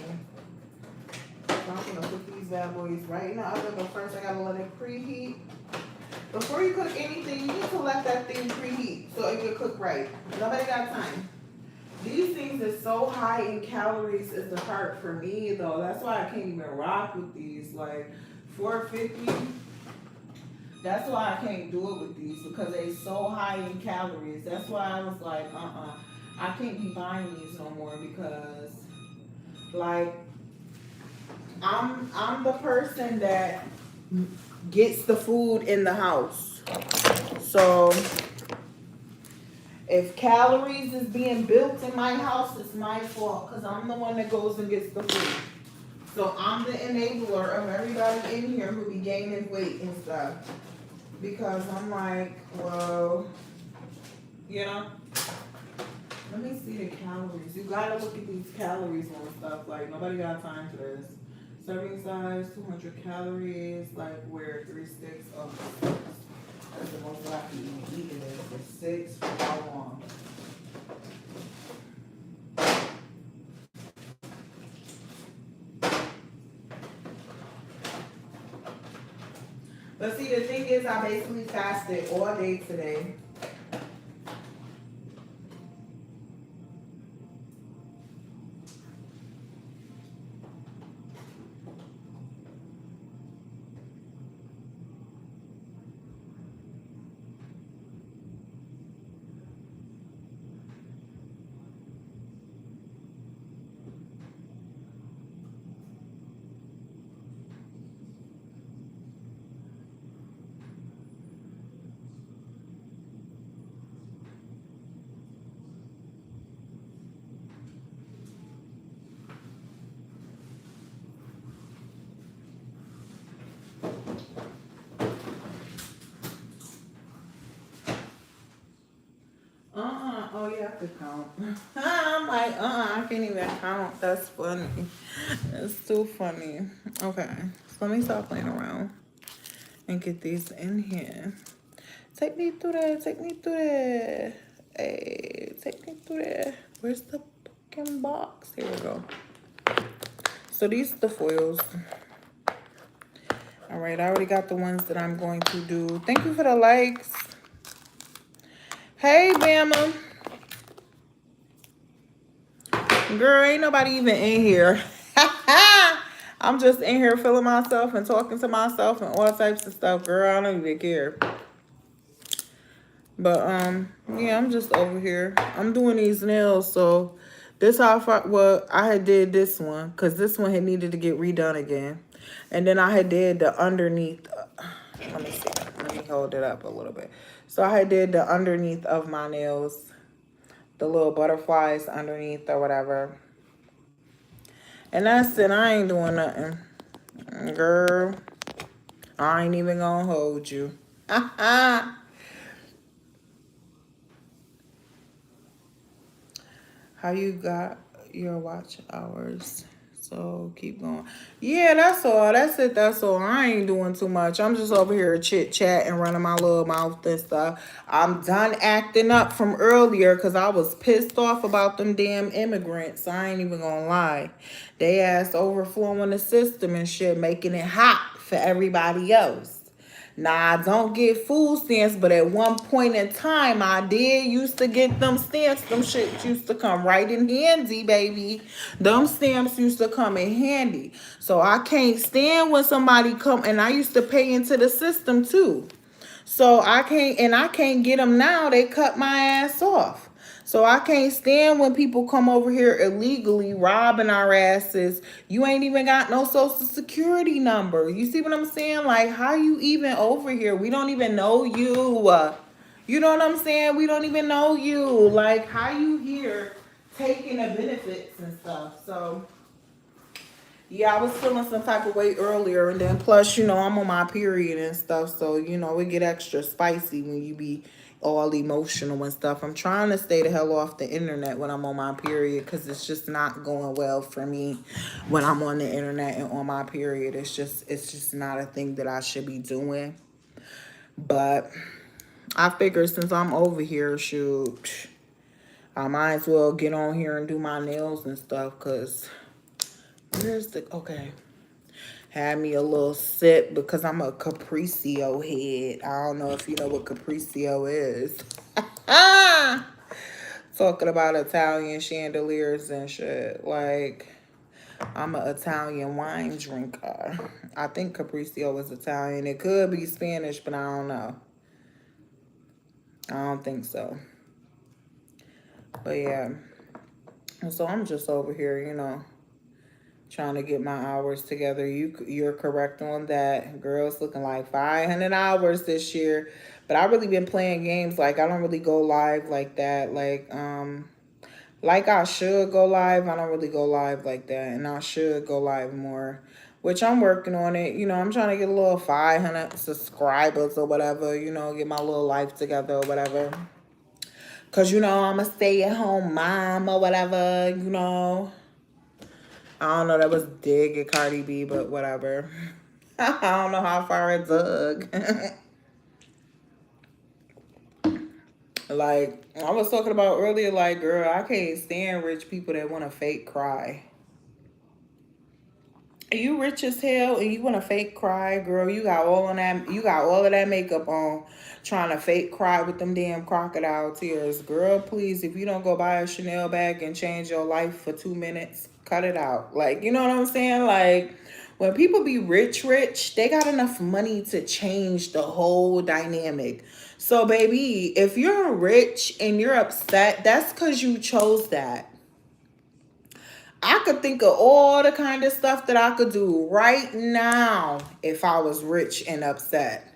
So I'm gonna put these bad boys right in the oven, but first I gotta let it preheat. Before you cook anything, you need to let that thing preheat so it can cook right. Nobody got time. These things are so high in calories is the part for me though. That's why I can't even rock with these. Like 450. That's why I can't do it with these because they so high in calories. That's why I was like, I can't be buying these no more because like I'm the person that gets the food in the house. So if calories is being built in my house, it's my fault because I'm the one that goes and gets the food. So I'm the enabler of everybody in here who be gaining weight and stuff. Because I'm like, well, you know, let me see the calories. You gotta look at these calories and stuff. Like, nobody got time for this. Serving size, 200 calories, like where 3 sticks of that's the most I can eat it is for 6 for how long? But see, the thing is, I basically fasted all day today. Oh, you have to count. I'm like, I can't even count. That's funny. It's too funny. Okay, so let me stop playing around and get these in here. Take me through there. Take me through there. Hey, take me through there. Where's the fucking box? Here we go. So these are the foils. All right, I already got the ones that I'm going to do. Thank you for the likes. Hey, Bama. Girl, ain't nobody even in here. I'm just in here feeling myself and talking to myself and all types of stuff. Girl, I don't even care. But, yeah, I'm just over here. I'm doing these nails, so this how I had did this one, because this one had needed to get redone again. And then I had did the underneath. Let me see. Let me hold it up a little bit. So I had did the underneath of my nails. The little butterflies underneath or whatever. And that's it. I ain't doing nothing. Girl, I ain't even gonna hold you. How you got your watch hours So keep going. Yeah, that's all. That's it. That's all. I ain't doing too much. I'm just over here chit chat and running my little mouth and stuff. I'm done acting up from earlier because I was pissed off about them damn immigrants. I ain't even gonna lie. They ass overflowing the system and shit, making it hot for everybody else. Nah, I don't get food stamps, but at one point in time, I did used to get them stamps. Them shit used to come right in handy, baby. Them stamps used to come in handy. So I can't stand when somebody come, and I used to pay into the system too. So I can't get them now. They cut my ass off. So I can't stand when people come over here illegally robbing our asses. You ain't even got no social security number. You see what I'm saying? Like, how you even over here? We don't even know you. You know what I'm saying? We don't even know you. Like, how you here taking the benefits and stuff? So yeah, I was feeling some type of way earlier, and then plus, I'm on my period and stuff, so it get extra spicy when you be all emotional and stuff. I'm trying to stay the hell off the internet when I'm on my period because it's just not going well for me when I'm on the internet and on my period. It's just not a thing that I should be doing. But I figure since I'm over here, shoot, I might as well get on here and do my nails and stuff because okay. Had me a little sip because I'm a Capriccio head. I don't know if you know what Capriccio is. Talking about Italian chandeliers and shit. Like, I'm an Italian wine drinker. I think Capriccio is Italian. It could be Spanish, but I don't know. I don't think so. But yeah. So I'm just over here, trying to get my hours together. You're correct on that. Girls looking like 500 hours this year. But I really been playing games. Like, I don't really go live like that. Like I should go live. I don't really go live like that. And I should go live more. Which I'm working on it. I'm trying to get a little 500 subscribers or whatever. Get my little life together or whatever. Because, I'm a stay-at-home mom or whatever. I don't know, that was dig at Cardi B, but whatever. I don't know how far it dug. Like, I was talking about earlier, like, girl, I can't stand rich people that want to fake cry. You rich as hell and you want to fake cry, girl. You got all of that makeup on, trying to fake cry with them damn crocodile tears. Girl, please, if you don't go buy a Chanel bag and change your life for 2 minutes, cut it out. Like, you know what I'm saying? Like, when people be rich, they got enough money to change the whole dynamic. So, baby, if you're rich and you're upset, that's because you chose that. I could think of all the kind of stuff that I could do right now if I was rich and upset.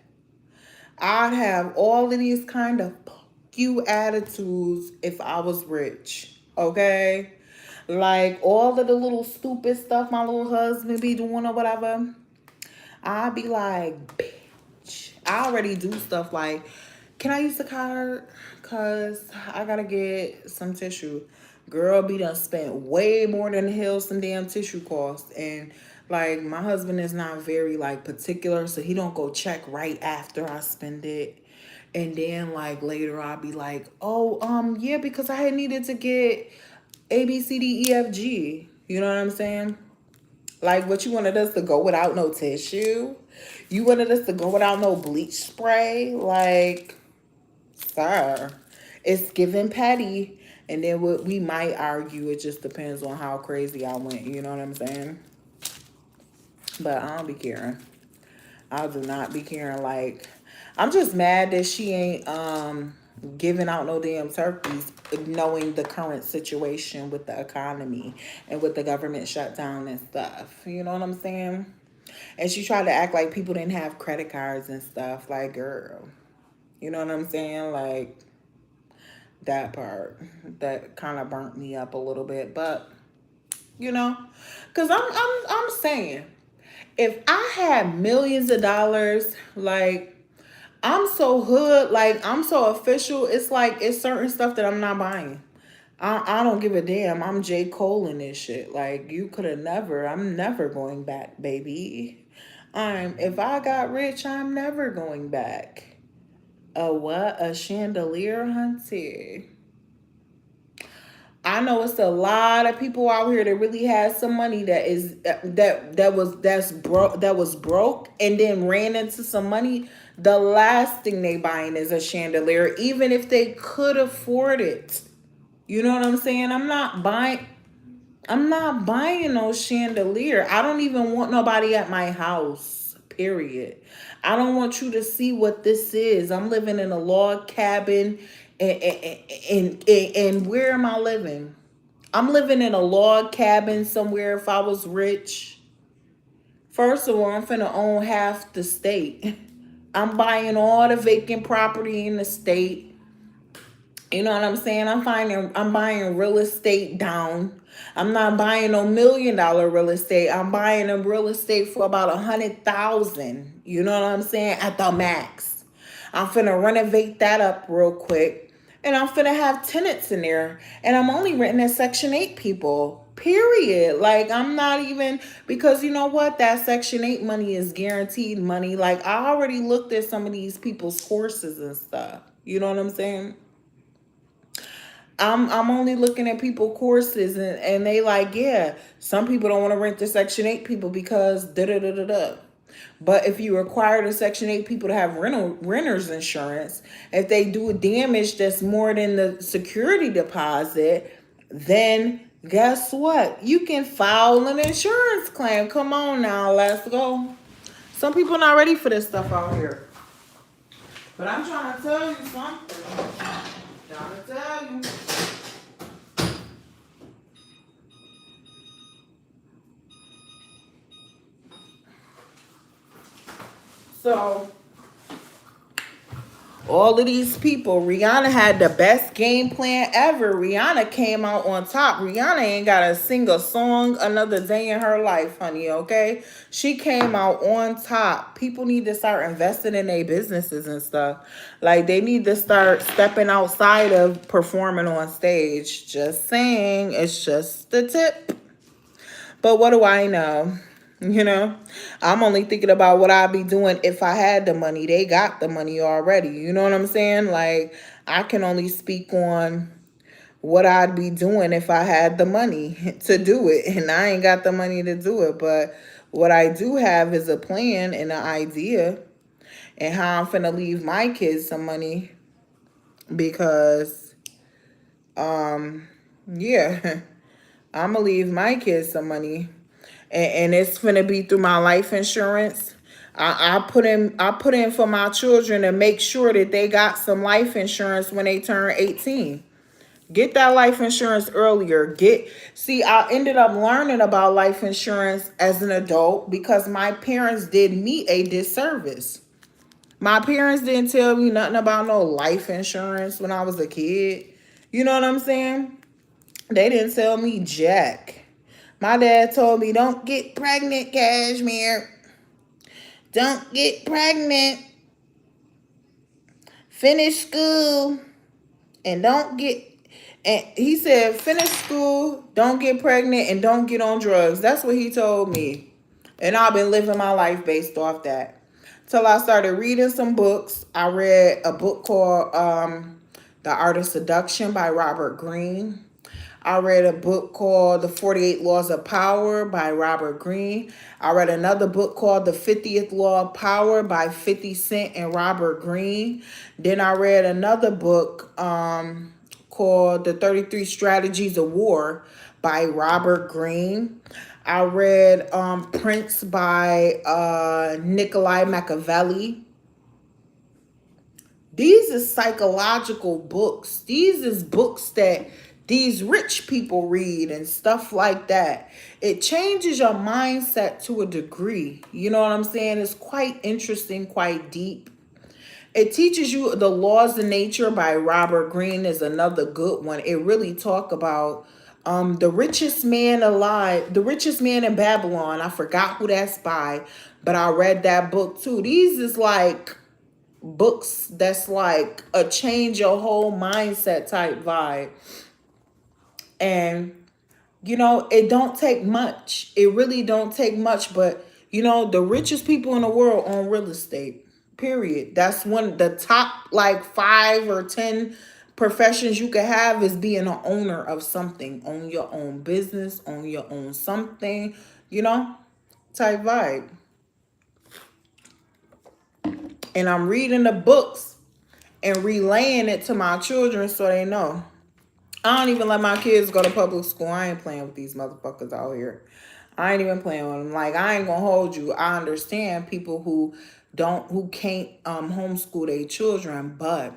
I'd have all of these kind of few attitudes if I was rich. Okay? Like all of the little stupid stuff my little husband be doing or whatever. I'd be like, bitch. I already do stuff like, can I use the card? Cause I gotta get some tissue. Girl, be done spent way more than the hell some damn tissue costs. And like my husband is not very like particular, so he don't go check right after I spend it. And then like later I'll be like, oh, yeah, because I had needed to get ABCDEFG. You know what I'm saying? Like, what you wanted us to go without no tissue? You wanted us to go without no bleach spray? Like, sir, it's giving petty. And then what we might argue, it just depends on how crazy I went. You know what I'm saying? But I don't be caring. I do not be caring. Like, I'm just mad that she ain't giving out no damn turkeys, knowing the current situation with the economy and with the government shutdown and stuff. You know what I'm saying? And she tried to act like people didn't have credit cards and stuff. Like, girl, you know what I'm saying? Like, that part that kind of burnt me up a little bit. But because I'm saying, if I had millions of dollars, like, I'm so hood, like, I'm so official. It's like, it's certain stuff that I'm not buying. I don't give a damn. I'm J. Cole in this shit. Like, you could have never. I'm never going back, baby. If I got rich, I'm never going back. A what? A chandelier, hunty. I know it's a lot of people out here that really has some money that is that was broke and then ran into some money. The last thing they buying is a chandelier, even if they could afford it. You know what I'm saying? I'm not buying no chandelier. I don't even want nobody at my house. Period. I don't want you to see what this is. I'm living in a log cabin, and where am I living? I'm living in a log cabin somewhere. If I was rich, first of all, I'm finna own half the state. I'm buying all the vacant property in the state. You know what I'm saying? I'm buying real estate down. I'm not buying no $1 million real estate. I'm buying a real estate for about 100,000. You know what I'm saying? At the max. I'm finna renovate that up real quick. And I'm finna have tenants in there. And I'm only renting at Section 8 people. Period. Like, I'm not even, because you know what? That Section 8 money is guaranteed money. Like, I already looked at some of these people's courses and stuff. You know what I'm saying? I'm only looking at people courses, and they like, yeah, some people don't want to rent to Section 8 people because da da da da da. But if you require the Section 8 people to have renter's insurance, if they do a damage that's more than the security deposit, then guess what? You can file an insurance claim. Come on now, let's go. Some people not ready for this stuff out here. But I'm trying to tell you something. Trying to tell you. So, all of these people, Rihanna had the best game plan ever. Rihanna came out on top. Rihanna ain't got a single song another day in her life, honey, okay? She came out on top. People need to start investing in their businesses and stuff. Like, they need to start stepping outside of performing on stage. Just saying. It's just the tip. But what do I know? You know, I'm only thinking about what I'd be doing if I had the money. They got the money already. You know what I'm saying? Like, I can only speak on what I'd be doing if I had the money to do it. And I ain't got the money to do it. But what I do have is a plan and an idea and how I'm finna leave my kids some money because, yeah, I'm gonna leave my kids some money, and it's gonna be through my life insurance. I put in for my children to make sure that they got some life insurance when they turn 18. Get that life insurance earlier. See, I ended up learning about life insurance as an adult because my parents did me a disservice. My parents didn't tell me nothing about no life insurance when I was a kid. You know what I'm saying? They didn't tell me jack. My dad told me, don't get pregnant, Cashmere. Don't get pregnant. Finish school. And don't get... And he said, finish school, don't get pregnant, and don't get on drugs. That's what he told me. And I've been living my life based off that. Till I started reading some books. I read a book called The Art of Seduction by Robert Greene. I read a book called The 48 Laws of Power by Robert Greene. I read another book called The 50th Law of Power by 50 Cent and Robert Greene. Then I read another book called The 33 Strategies of War by Robert Greene. I read Prince by Nikolai Machiavelli. These are psychological books. These is books that these rich people read and stuff like that. It changes your mindset to a degree. You know what I'm saying? It's quite interesting, quite deep. It teaches you The Laws of Nature by Robert Greene is another good one. It really talk about the richest man alive, the richest man in Babylon. I forgot who that's by, but I read that book too. These is like books that's like a change your whole mindset type vibe. And it don't take much. It really don't take much. But the richest people in the world own real estate. Period. That's one the top like 5 or 10 professions you could have is being an owner of something. Own your own business, own your own something, you know, type vibe. And I'm reading the books and relaying it to my children so they know. I don't even let my kids go to public school. I ain't playing with these motherfuckers out here. I ain't even playing with them. Like, I ain't gonna hold you. I understand people who can't homeschool their children, but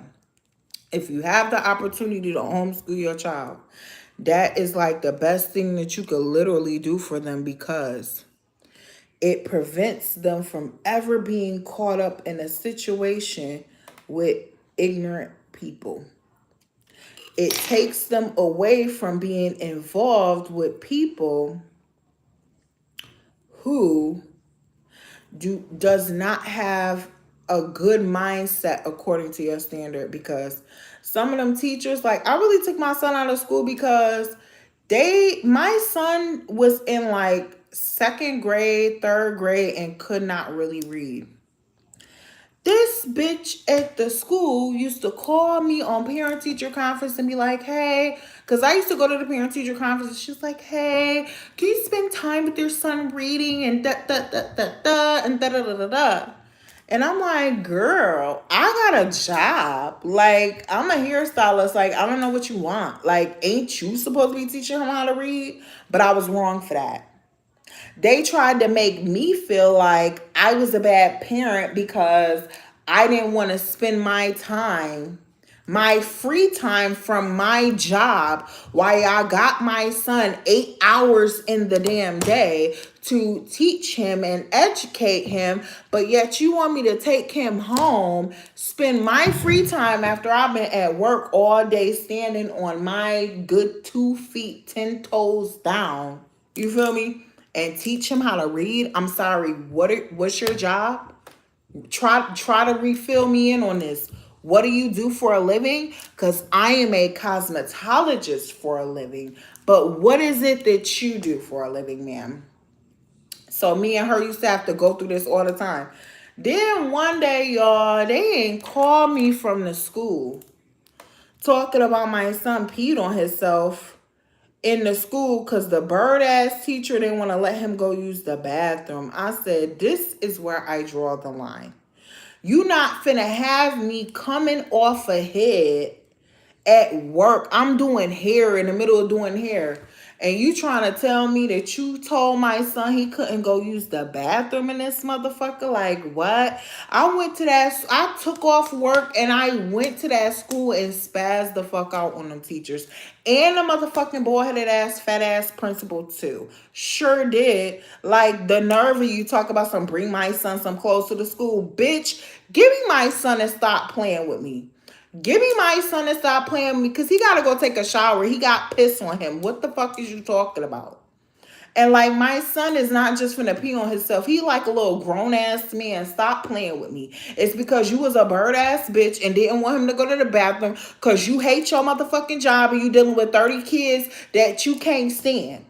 if you have the opportunity to homeschool your child, that is like the best thing that you could literally do for them, because it prevents them from ever being caught up in a situation with ignorant people. It takes them away from being involved with people who does not have a good mindset according to your standard. Because some of them teachers, like, I really took my son out of school because my son was in like second grade, third grade, and could not really read. This bitch at the school used to call me on parent teacher conference and be like, hey, because I used to go to the parent teacher conference, and she was like, hey, can you spend time with your son reading and da da da da da and da da da da da. And I'm like, girl, I got a job. Like, I'm a hairstylist. Like, I don't know what you want. Like, ain't you supposed to be teaching him how to read? But I was wrong for that. They tried to make me feel like I was a bad parent because I didn't want to spend my free time from my job while I got my son 8 hours in the damn day to teach him and educate him, but yet you want me to take him home, spend my free time after I've been at work all day standing on my good 2 feet, 10 toes down. You feel me? And teach him how to read. I'm sorry, what's your job? Try to refill me in on this. What do you do for a living? Because I am a cosmetologist for a living. But what is it that you do for a living, ma'am? So me and her used to have to go through this all the time. Then one day, y'all, they ain't called me from the school talking about my son peed on himself in the school because the bird ass teacher didn't want to let him go use the bathroom. I said, this is where I draw the line. You not finna have me coming off ahead at work. I'm doing hair, in the middle of doing hair. And you trying to tell me that you told my son he couldn't go use the bathroom in this motherfucker? Like, what? I took off work and I went to that school and spazzed the fuck out on them teachers. And the motherfucking bald-headed ass, fat ass principal too. Sure did. Like, the nerve of you talk about bring my son some clothes to the school. Bitch, give me my son and stop playing with me. Give me my son and stop playing with me because he got to go take a shower. He got piss on him. What the fuck is you talking about? And like, my son is not just finna pee on himself. He like a little grown ass man. Stop playing with me. It's because you was a bird ass bitch and didn't want him to go to the bathroom because you hate your motherfucking job and you dealing with 30 kids that you can't stand.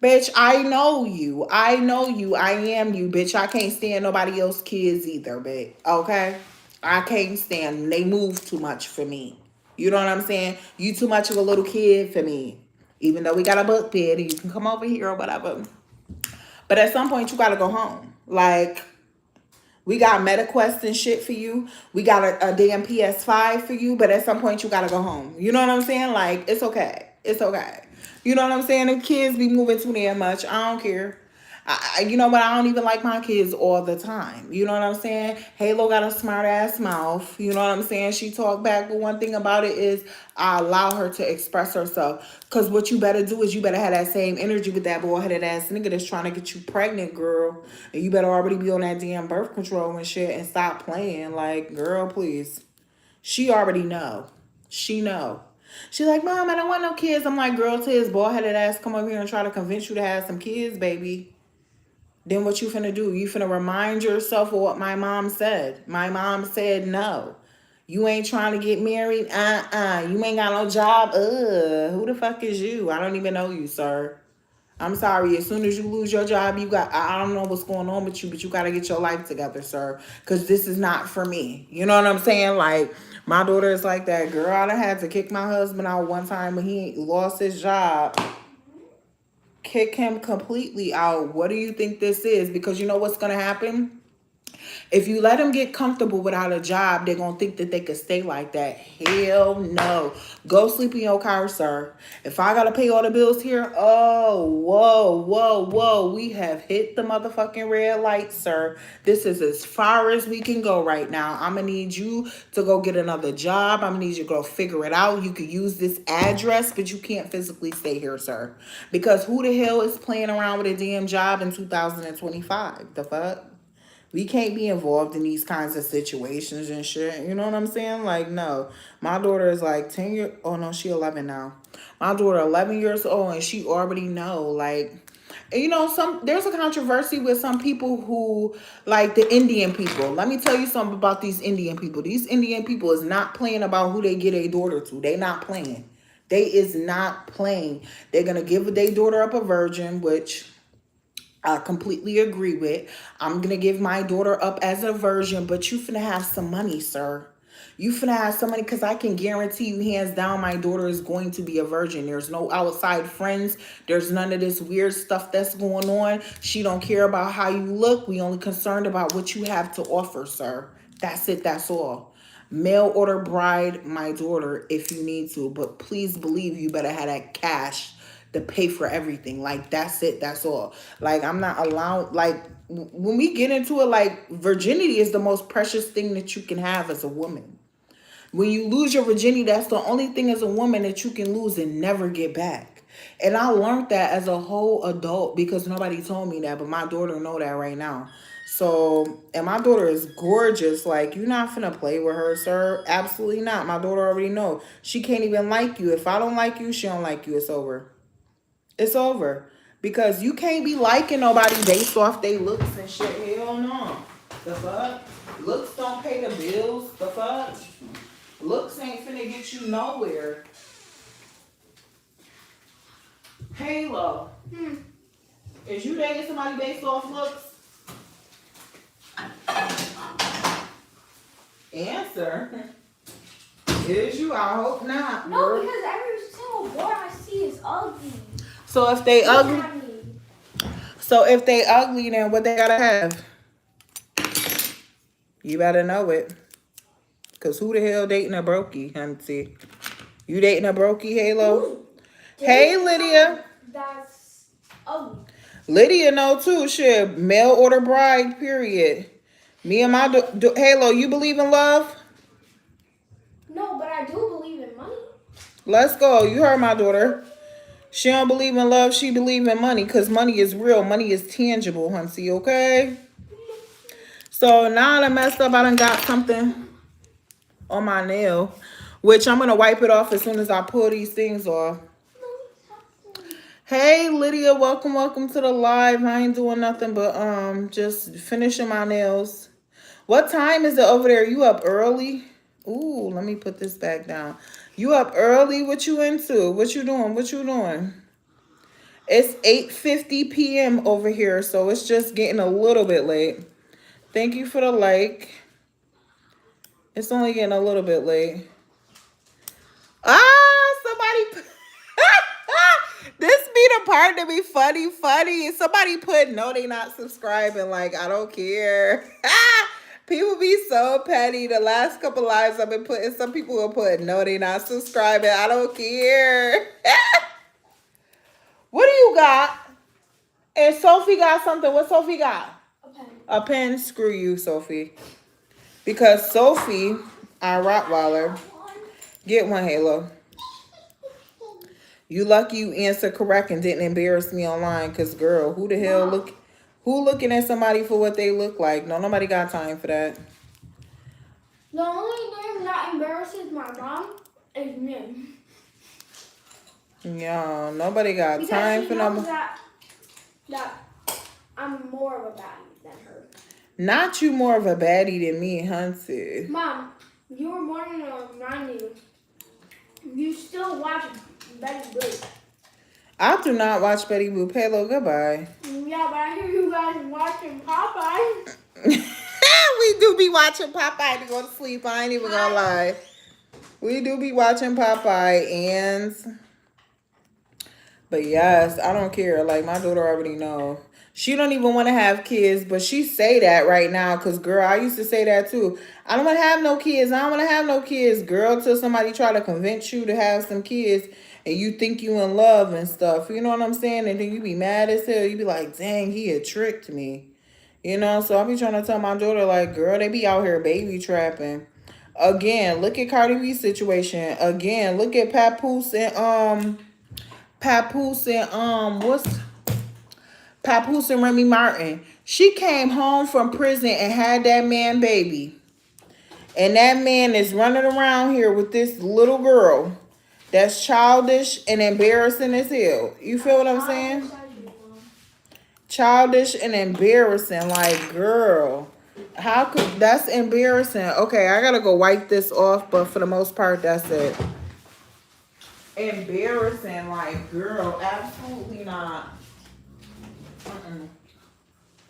Bitch, I know you. I know you. I am you, bitch. I can't stand nobody else's kids either, bitch. Okay? I can't stand them. They move too much for me. You know what I'm saying? You too much of a little kid for me. Even though we got a book bed and you can come over here or whatever. But at some point, you got to go home. Like, we got MetaQuest and shit for you. We got a damn PS5 for you. But at some point, you got to go home. You know what I'm saying? Like, it's okay. It's okay. You know what I'm saying? The kids be moving too damn much. I don't care. You know what? I don't even like my kids all the time. You know what I'm saying? Halo got a smart ass mouth. You know what I'm saying? She talk back, but one thing about it is I allow her to express herself. Because what you better do is you better have that same energy with that bald-headed ass nigga that's trying to get you pregnant, girl. And you better already be on that damn birth control and shit and stop playing. Like, girl, please. She already know. She know. She's like, Mom, I don't want no kids. I'm like, girl, till his bald-headed ass come over here and try to convince you to have some kids, baby. Then what you finna do? You finna remind yourself of what my mom said. My mom said no. You ain't trying to get married? You ain't got no job? Who the fuck is you? I don't even know you, sir. I'm sorry. As soon as you lose your job, I don't know what's going on with you, but you got to get your life together, sir. Because this is not for me. You know what I'm saying? Like, my daughter is like that. Girl, I done had to kick my husband out one time when he lost his job. Kick him completely out. What do you think this is? Because you know what's going to happen? If you let them get comfortable without a job, they're going to think that they could stay like that. Hell no. Go sleep in your car, sir. If I got to pay all the bills here, oh, whoa. We have hit the motherfucking red light, sir. This is as far as we can go right now. I'm going to need you to go get another job. I'm going to need you to go figure it out. You could use this address, but you can't physically stay here, sir. Because who the hell is playing around with a damn job in 2025? The fuck? We can't be involved in these kinds of situations and shit. You know what I'm saying? Like, no. My daughter is like 10 years. Oh, no, she 11 now. My daughter 11 years old, and she already know, like, you know, there's a controversy with some people who, like the Indian people. Let me tell you something about these Indian people. These Indian people is not playing about who they get a daughter to. They not playing. They is not playing. They're going to give their daughter up a virgin, which I completely agree with. I'm going to give my daughter up as a virgin, but you finna have some money, sir. You finna have some money, because I can guarantee you hands down my daughter is going to be a virgin. There's no outside friends. There's none of this weird stuff that's going on. She don't care about how you look. We only concerned about what you have to offer, sir. That's it. That's all. Mail order bride my daughter if you need to, but please believe you better have that cash to pay for everything. Like, that's it. That's all. Like, I'm not allowed, like, when we get into it, like, virginity is the most precious thing that you can have as a woman. When you lose your virginity, that's the only thing as a woman that you can lose and never get back. And I learned that as a whole adult, because nobody told me that, but my daughter know that right now. So, and my daughter is gorgeous. Like, you're not finna play with her, sir. Absolutely not. My daughter already know. She can't even like you. If I don't like you, she don't like you. It's over. It's over. Because you can't be liking nobody based off they looks and shit. Hell no. The fuck? Looks don't pay the bills. The fuck? Looks ain't finna get you nowhere. Halo. Is you dating somebody based off looks? Answer. Is you? I hope not. No, girl. Because every single boy I see is ugly. So if they ugly, then what they gotta have? You better know it. Cause who the hell dating a brokey, hunty? You dating a brokey, Halo? Hey, Lydia. That's ugly. Lydia know too. Shit, mail order bride. Period. Me and my Halo. You believe in love? No, but I do believe in money. Let's go. You heard my daughter. She don't believe in love. She believe in money, because money is real. Money is tangible, hunty, okay? So now I done messed up. I done got something on my nail, which I'm going to wipe it off as soon as I pull these things off. Hey, Lydia. Welcome to the live. I ain't doing nothing but just finishing my nails. What time is it over there? You up early? Ooh, let me put this back down. You up early? What you into? What you doing? It's 8:50 p.m. over here, so it's just getting a little bit late. Thank you for the like. It's only getting a little bit late. Somebody... This be the part that be funny. Somebody put, no, they not subscribing. Like, I don't care. People be so petty. The last couple lives I've been putting, some people will put, no, they not subscribing. I don't care. What do you got? And Sophie got something. What Sophie got? A pen. A pen? Screw you, Sophie. Because Sophie, our Rottweiler, get one, Halo. You lucky you answered correct and didn't embarrass me online. Because, girl, who the hell looking at somebody for what they look like? No, nobody got time for that. The only thing that embarrasses my mom is me. Yeah, nobody got time for nobody. That I'm more of a baddie than her. Not you more of a baddie than me, Hunty. Mom, You were born in the 90s. You still watch Betty Boop. I do not watch Betty Boop. Hello, goodbye. Yeah, but I hear you guys watching Popeye. We do be watching Popeye to go to sleep. I ain't even gonna lie. We do be watching Popeye and... But yes, I don't care. Like, my daughter already know. She don't even want to have kids, but she say that right now. Because, girl, I used to say that too. I don't want to have no kids. I don't want to have no kids, girl, till somebody try to convince you to have some kids and you think you in love and stuff. You know what I'm saying? And then you be mad as hell. You be like, dang, he had tricked me. You know? So I be trying to tell my daughter, like, girl, they be out here baby trapping. Again, look at Cardi B's situation. Again, look at Papoose and Remy Martin. She came home from prison and had that man baby. And that man is running around here with this little girl that's childish and embarrassing as hell. You feel what I'm saying? Childish and embarrassing. Like, girl, how could... That's embarrassing. Okay, I gotta go wipe this off, but for the most part, that's it. Embarrassing. Like, girl, absolutely not.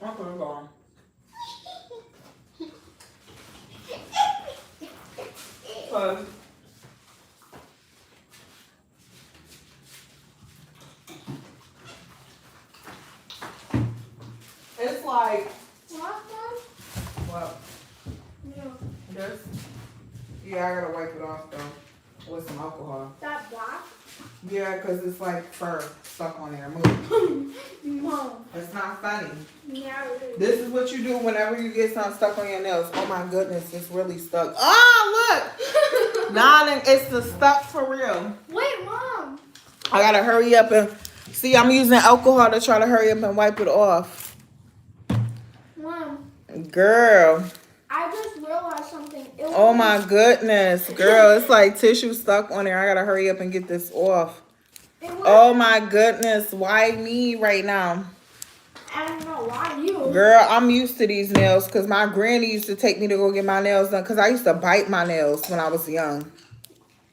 I'm gonna go. Cause it's like, what? No. This? Yeah, I gotta wipe it off though with some alcohol. That black? Yeah, cause it's like fur stuck on there. Move. No. It's not funny. Yeah, it is. This is what you do whenever you get something stuck on your nails. Oh my goodness, it's really stuck. Oh, look! Nah, it's the stuck for real. Wait, Mom. I gotta hurry up and... See, I'm using alcohol to try to hurry up and wipe it off. Mom. Girl. I just realized something. Oh my goodness. Girl, it's like tissue stuck on there. I gotta hurry up and get this off. Oh my goodness. Why me right now? I don't know. Why you? Girl, I'm used to these nails because my granny used to take me to go get my nails done because I used to bite my nails when I was young.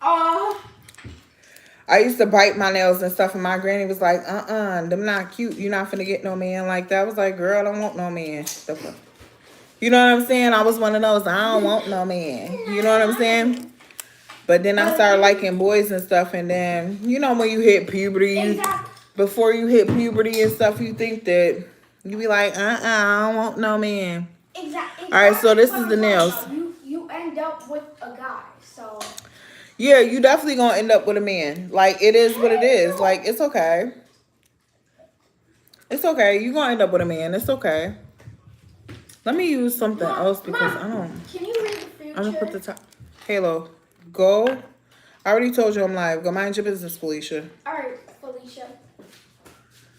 I used to bite my nails and stuff, and my granny was like, them not cute. You're not finna get no man like that. I was like, girl, I don't want no man. You know what I'm saying? I was one of those, I don't want no man. You know what I'm saying? But then I started liking boys and stuff, and then, you know, when you hit puberty, before you hit puberty and stuff, you think that, you be like, I don't want no man. Exactly. All right, so this is the nails. You end up with a guy, so... Yeah, you definitely gonna end up with a man. Like, it is what it is. Like, it's okay. It's okay. You gonna end up with a man. It's okay. Let me use something else because I don't... Can you read the future? I'm gonna put the top... Halo, go. I already told you I'm live. Go mind your business, Felicia. All right, Felicia.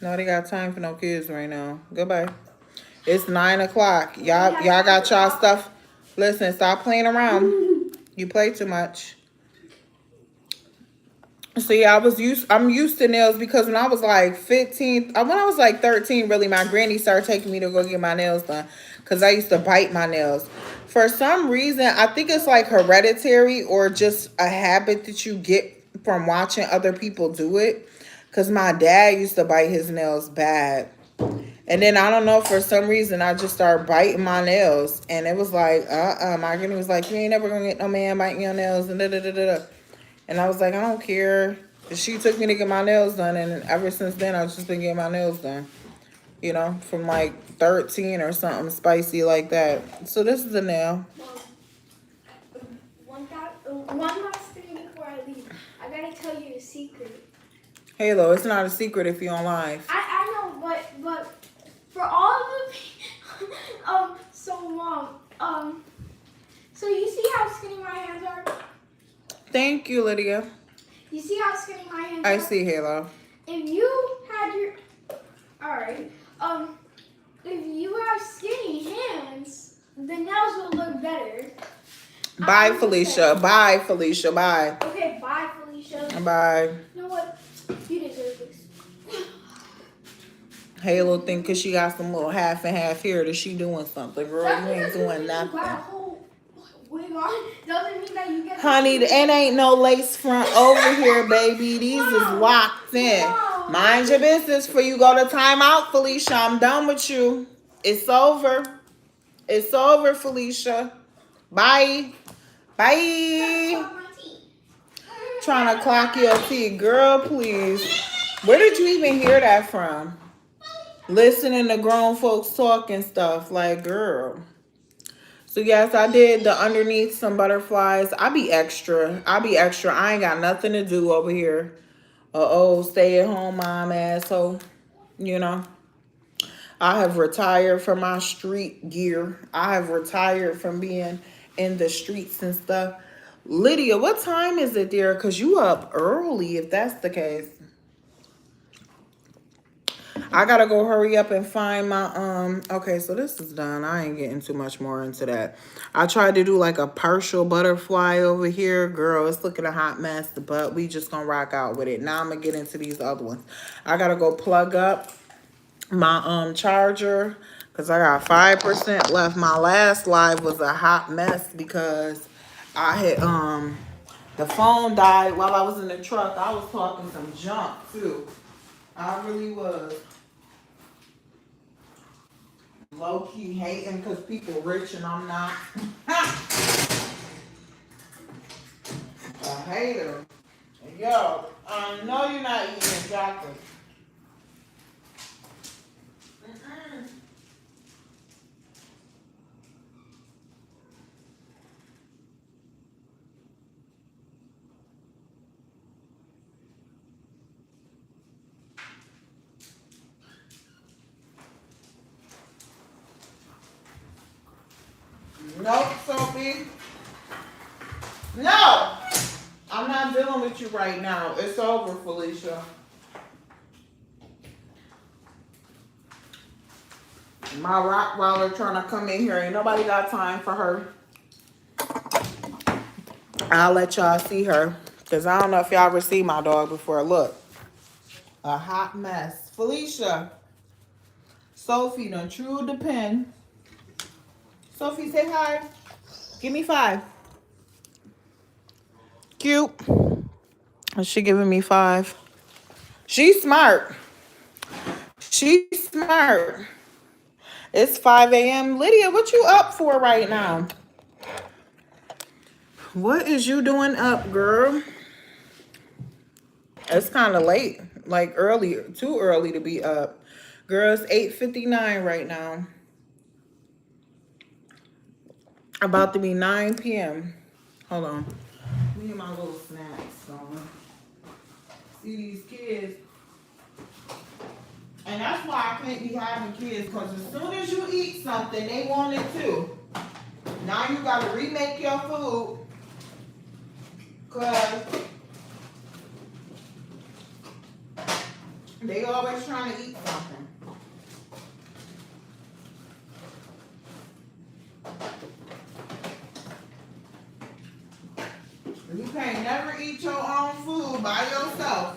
Nobody got time for no kids right now. Goodbye. It's 9 o'clock. Y'all got y'all stuff. Listen, stop playing around. You play too much. So yeah, I'm used to nails because when I was like 15, when I was like 13, really, my granny started taking me to go get my nails done because I used to bite my nails. For some reason, I think it's like hereditary or just a habit that you get from watching other people do it. Because my dad used to bite his nails bad. And then I don't know, for some reason, I just started biting my nails. And it was like, my granny was like, you ain't never going to get no man biting your nails and da-da-da-da-da. And I was like, I don't care. She took me to get my nails done, and ever since then, I've just been getting my nails done. You know, from like 13 or something spicy like that. So this is the nail. One last thing before I leave. I gotta tell you a secret. Halo, it's not a secret if you're on live. I know, but for all of the so Mom, so you see how skinny my hands are? Thank you, Lydia. You see how skinny my hands are? I see, Halo. If you had your... Alright. If you have skinny hands, the nails will look better. Bye, Felicia. Bye, Felicia. Bye. Okay, bye, Felicia. Bye. You know what? You deserve this. Halo think because she got some little half and half here that she doing something. Girl, you ain't doing nothing. You got a whole wig moving on doesn't mean that you get. Honey, it ain't no lace front over here, baby. These is locked in. Mom. Mind your business before you go to timeout, Felicia. I'm done with you. It's over. It's over, Felicia. Bye. Bye. Trying to clock your teeth. Girl, please. Where did you even hear that from? Listening to grown folks talk and stuff. Like, girl. So, yes, I did the underneath some butterflies. I be extra. I ain't got nothing to do over here. Stay-at-home mom asshole. You know. I have retired from my street gear. I have retired from being in the streets and stuff. Lydia, what time is it there? Because you up early if that's the case. I gotta go hurry up and find my okay, so this is done. I ain't getting too much more into that. I tried to do like a partial butterfly over here. Girl, it's looking a hot mess, but we just gonna rock out with it. Now I'm gonna get into these other ones. I gotta go plug up my charger because I got 5% left. My last live was a hot mess because I had the phone died while I was in the truck. I was talking some junk too. I really was. Low-key hating because people rich and I'm not. A hater. Yo, I know you're not eating chocolate. Nope, Sophie. No! I'm not dealing with you right now. It's over, Felicia. My Rottweiler trying to come in here. Ain't nobody got time for her. I'll let y'all see her. Because I don't know if y'all ever see my dog before. Look. A hot mess. Felicia. Sophie done chewed the pen. Sophie, say hi. Give me 5. Cute. She giving me 5. She's smart. She's smart. It's 5 a.m. Lydia, what you up for right now? What is you doing up, girl? It's kind of late. Like early. Too early to be up. Girl, it's 8:59 right now. About to be 9 p.m. Hold on. Me and my little snacks going. See these kids. And that's why I can't be having kids, because as soon as you eat something, they want it too. Now you gotta remake your food, because they always trying to eat something. You can't never eat your own food by yourself.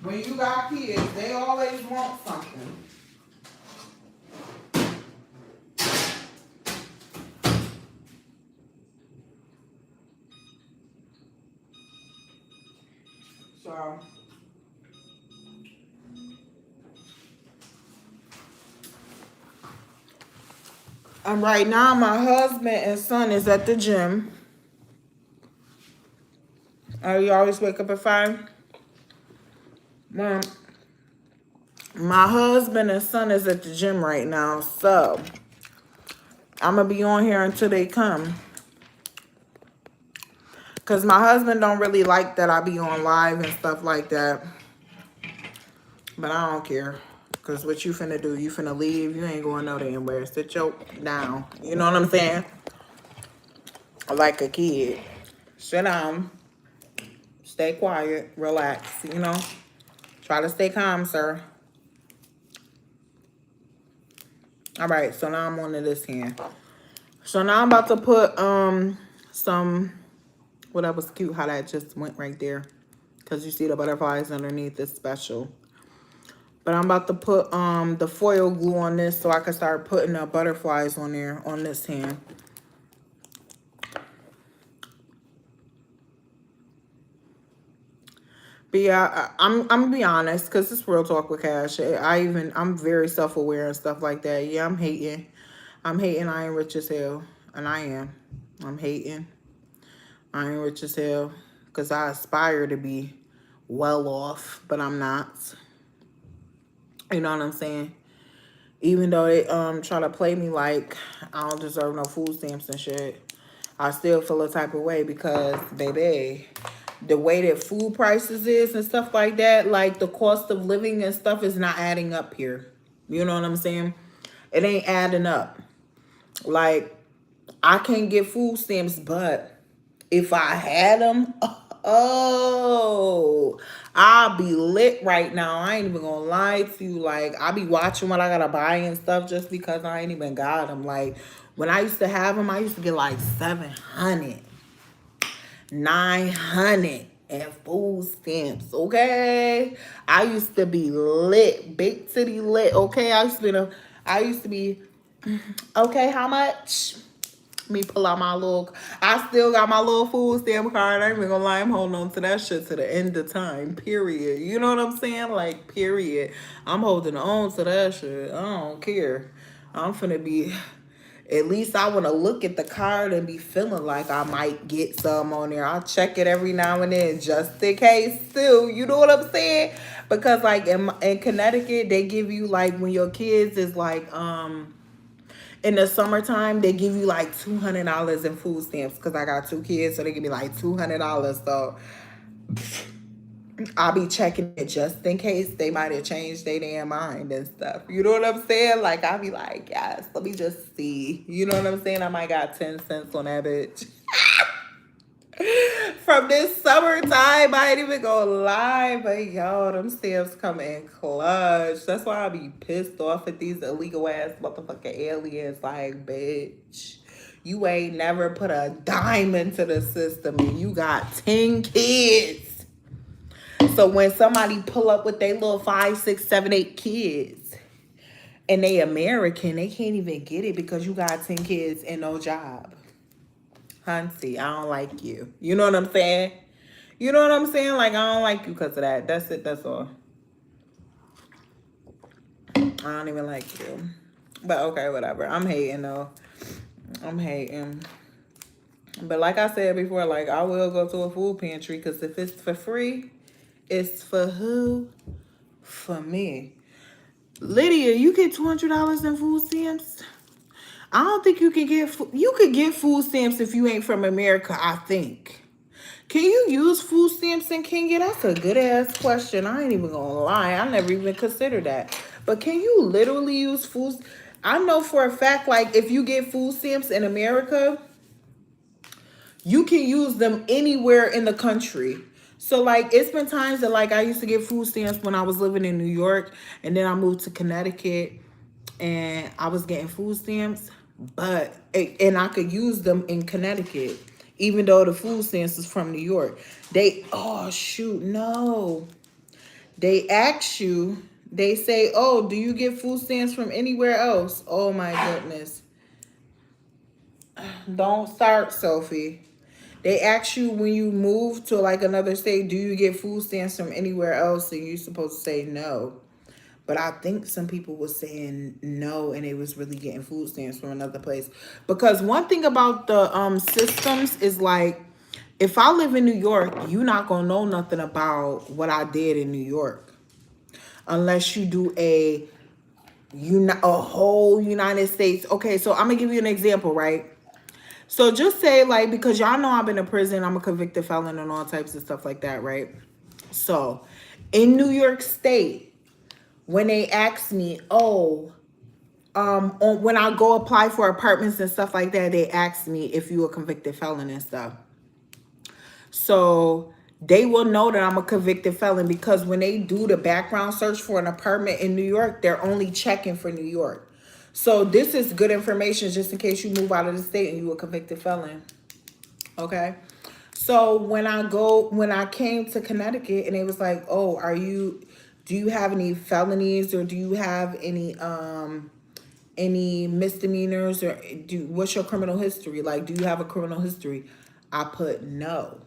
When you got kids, they always want something. So, and right now my husband and son is at the gym. You always wake up at 5? Well, my husband and son is at the gym right now, so I'm gonna be on here until they come. Cause my husband don't really like that I be on live and stuff like that. But I don't care. Cause what you finna do? You finna leave? You ain't going no damn where. Sit your down. You know what I'm saying? Like a kid. Sit down. Stay quiet. Relax. You know? Try to stay calm, sir. Alright, so now I'm on to this hand. So now I'm about to put some, well, that was cute how that just went right there. Because you see the butterflies underneath. It's special. But I'm about to put the foil glue on this so I can start putting the butterflies on there on this hand. But yeah, I'm gonna be honest, cause it's real talk with Cash. I'm very self aware and stuff like that. Yeah, I'm hating. I'm hating. I ain't rich as hell, and I am. I'm hating. I ain't rich as hell, cause I aspire to be well off, but I'm not. You know what I'm saying? Even though they try to play me like I don't deserve no food stamps and shit, I still feel a type of way because baby, the way that food prices is and stuff like that, like the cost of living and stuff is not adding up here. You know what I'm saying? It ain't adding up. Like I can't get food stamps, but if I had them, oh, I'll be lit right now. I ain't even gonna lie to you. Like, I'll be watching what I gotta buy and stuff just because I ain't even got them. Like, when I used to have them, I used to get like 700, 900 and food stamps, okay? I used to be lit, big titty lit, okay? I used to be, okay, how much? Me pull out my little, I still got my little food stamp card. I ain't even gonna lie, I'm holding on to that shit to the end of time, period. You know what I'm saying? Like, period. I'm holding on to that shit. I don't care. I'm finna be, at least I wanna look at the card and be feeling like I might get some on there. I'll check it every now and then just in case too. You know what I'm saying? Because like in Connecticut, they give you like when your kids is like, in the summertime, they give you like $200 in food stamps because I got two kids, so they give me like $200. So I'll be checking it just in case they might have changed their damn mind and stuff. You know what I'm saying? Like I'll be like, yes, let me just see. You know what I'm saying? I might got 10 cents on that bitch. From this summertime, I ain't even gonna lie, but yo, them stamps come in clutch. That's why I be pissed off at these illegal ass motherfucking aliens. Like, bitch, you ain't never put a dime into the system and you got 10 kids. So when somebody pull up with their little 5, 6, 7, 8 kids and they American, they can't even get it because you got 10 kids and no job. Hunty, I don't like you. You know what I'm saying? You know what I'm saying? Like, I don't like you because of that. That's it. That's all. I don't even like you. But okay, whatever. I'm hating, though. I'm hating. But like I said before, like, I will go to a food pantry because if it's for free, it's for who? For me. Lydia, you get $200 in food stamps? I don't think you can get... You could get food stamps if you ain't from America, I think. Can you use food stamps in Kenya? That's a good ass question. I ain't even gonna lie. I never even considered that. But can you literally use food? I know for a fact, like if you get food stamps in America, you can use them anywhere in the country. So like it's been times that like I used to get food stamps when I was living in New York, and then I moved to Connecticut and I was getting food stamps, but and I could use them in Connecticut, even though the food stamps is from New York. They oh shoot no, they ask you. They say, "Oh, do you get food stamps from anywhere else?" Oh my goodness! Don't start, Sophie. They ask you when you move to like another state, do you get food stamps from anywhere else? And you're supposed to say no. But I think some people were saying no and they was really getting food stamps from another place. Because one thing about the systems is like, if I live in New York, you're not going to know nothing about what I did in New York. Unless you do a whole United States. Okay, so I'm going to give you an example, right? So just say like, because y'all know I've been in prison, I'm a convicted felon and all types of stuff like that, right? So in New York State, when they ask me, when I go apply for apartments and stuff like that, they ask me if you a convicted felon and stuff. So they will know that I'm a convicted felon because when they do the background search for an apartment in New York, they're only checking for New York. So this is good information just in case you move out of the state and you a convicted felon. Okay. So when I came to Connecticut and it was like, oh, do you have any felonies or do you have any misdemeanors or what's your criminal history? Like, do you have a criminal history? I put no.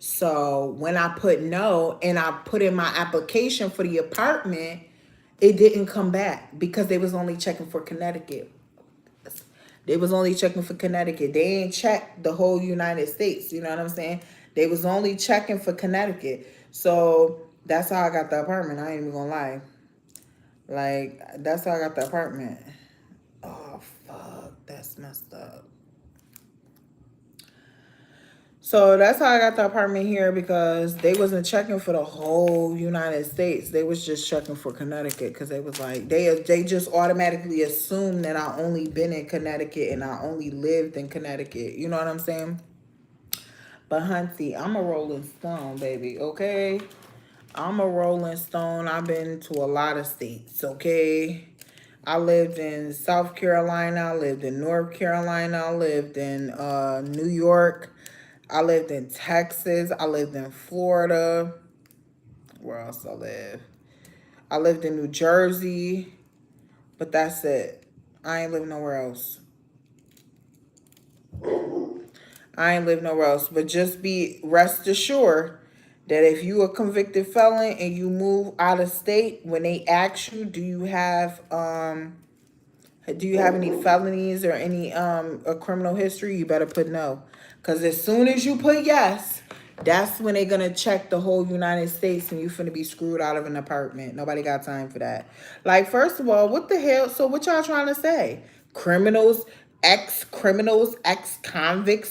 So when I put no and I put in my application for the apartment, it didn't come back because they was only checking for Connecticut. They was only checking for Connecticut. They ain't checked the whole United States. You know what I'm saying? They was only checking for Connecticut. So that's how I got the apartment. I ain't even gonna lie. Like, that's how I got the apartment. Oh, fuck. That's messed up. So that's how I got the apartment here because they wasn't checking for the whole United States. They was just checking for Connecticut because they was like, they just automatically assumed that I only been in Connecticut and I only lived in Connecticut. You know what I'm saying? But Hunty, I'm a Rolling Stone, baby, okay? I'm a Rolling Stone. I've been to a lot of states, okay? I lived in South Carolina. I lived in North Carolina. I lived in New York. I lived in Texas. I lived in Florida. Where else I live? I lived in New Jersey. But that's it. I ain't lived nowhere else. I ain't lived nowhere else. But just be rest assured that if you a convicted felon and you move out of state, when they ask you, do you have any felonies or any a criminal history, you better put no. Cause as soon as you put yes, that's when they're gonna check the whole United States and you finna be screwed out of an apartment. Nobody got time for that. Like, first of all, what the hell? So what y'all trying to say? Criminals, ex-convicts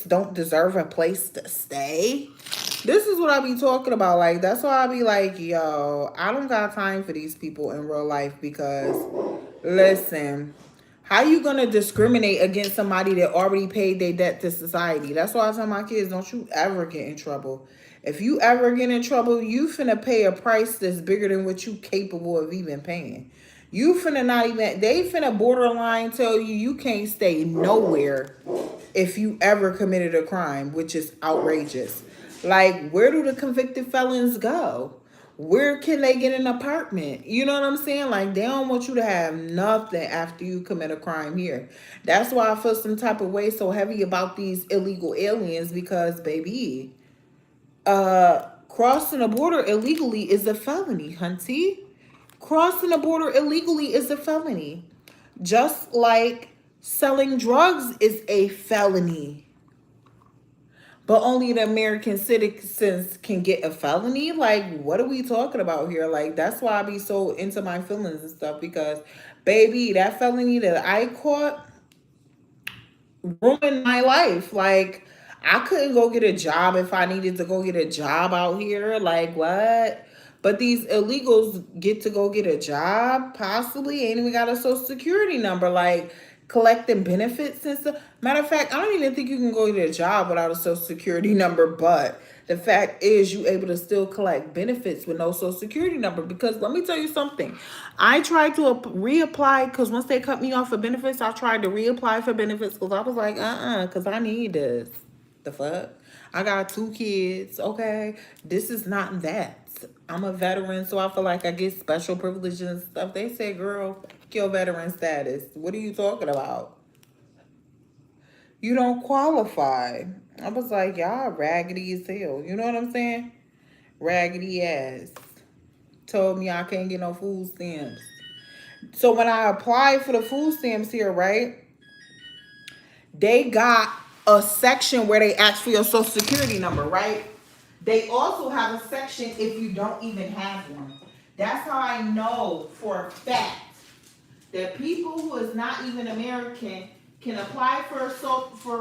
don't deserve a place to stay? This is what I be talking about. Like, that's why I be like, yo, I don't got time for these people in real life because, listen, how you gonna discriminate against somebody that already paid their debt to society? That's why I tell my kids, don't you ever get in trouble. If you ever get in trouble, you finna pay a price that's bigger than what you capable of even paying. You finna not even, they finna borderline tell you you can't stay nowhere if you ever committed a crime, which is outrageous. Like, where do the convicted felons go? Where can they get an apartment? You know what I'm saying? Like, they don't want you to have nothing after you commit a crime here. That's why I feel some type of way so heavy about these illegal aliens because, baby, crossing the border illegally is a felony, hunty. Crossing the border illegally is a felony. Just like selling drugs is a felony. But only the American citizens can get a felony? Like, what are we talking about here? Like, that's why I be so into my feelings and stuff because, baby, that felony that I caught ruined my life. Like, I couldn't go get a job if I needed to go get a job out here. Like, what? But these illegals get to go get a job, possibly, ain't even got a social security number, like collecting benefits and stuff. Matter of fact, I don't even think you can go get a job without a social security number, but the fact is you able to still collect benefits with no social security number. Because let me tell you something. I tried to reapply because once they cut me off of benefits, I tried to reapply for benefits because I was like, because I need this. The fuck? I got 2 kids, okay? This is not that. I'm a veteran, so I feel like I get special privileges and stuff. They say, girl, fuck your veteran status. What are you talking about? You don't qualify. I was like, y'all raggedy as hell. You know what I'm saying? Raggedy ass. Told me I can't get no food stamps. So when I applied for the food stamps here, right? They got a section where they ask for your social security number, right? They also have a section if you don't even have one. That's how I know for a fact that people who is not even American can apply for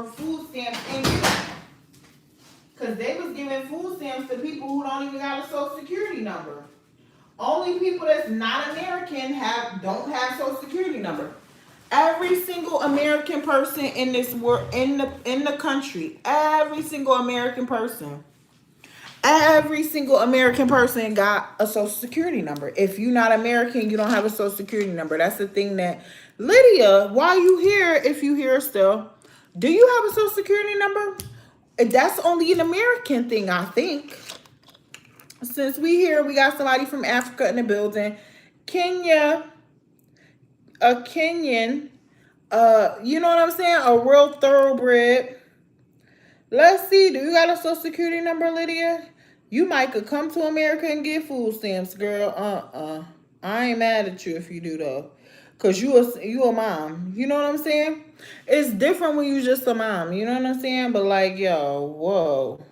food stamps in here. Because they was giving food stamps to people who don't even got a social security number. Only people that's not American don't have social security number. Every single American person in this world, in the country, every single American person got a social security number. If you're not American, you don't have a social security number. That's the thing that, Lydia, why you here, if you here still, do you have a social security number? That's only an American thing, I think. Since we got somebody from Africa in the building. Kenya, a Kenyan, you know what I'm saying? A real thoroughbred. Let's see. Do you got a social security number, Lydia? You might could come to America and get food stamps, girl. I ain't mad at you if you do though. Cause you a mom. You know what I'm saying? It's different when you just a mom. You know what I'm saying? But like, yo, whoa.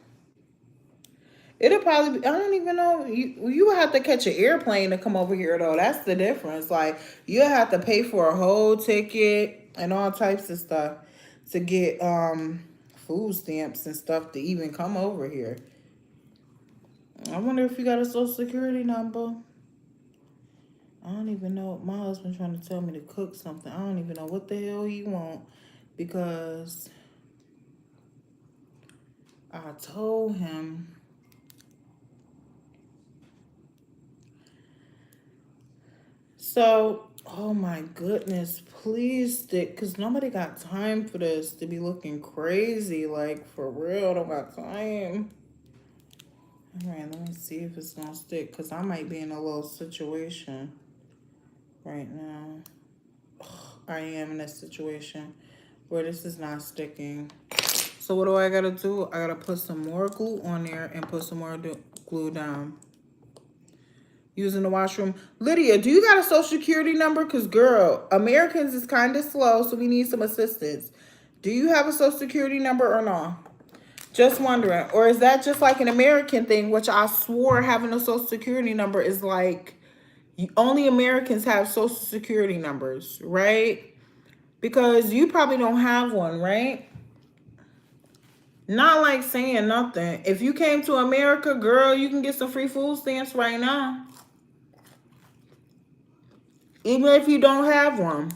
It'll probably be, I don't even know. You would have to catch an airplane to come over here though. That's the difference. Like you'll have to pay for a whole ticket and all types of stuff to get food stamps and stuff to even come over here. I wonder if you got a social security number. I don't even know. My husband trying to tell me to cook something. I don't even know what the hell he want because I told him. So, oh my goodness, please stick, because nobody got time for this to be looking crazy. Like, for real, don't got time. All right, let me see if it's gonna stick, because I might be in a little situation right now. I am in a situation where this is not sticking. So what do I gotta do? I gotta put some more glue on there and put some more glue down. Using the washroom. Lydia, do you got a social security number? Because, girl, Americans is kind of slow, so we need some assistance. Do you have a social security number or not? Just wondering. Or is that just like an American thing, which I swore having a social security number is like, only Americans have social security numbers, right? Because you probably don't have one, right? Not like saying nothing. If you came to America, girl, you can get some free food stamps right now. Even if you don't have one.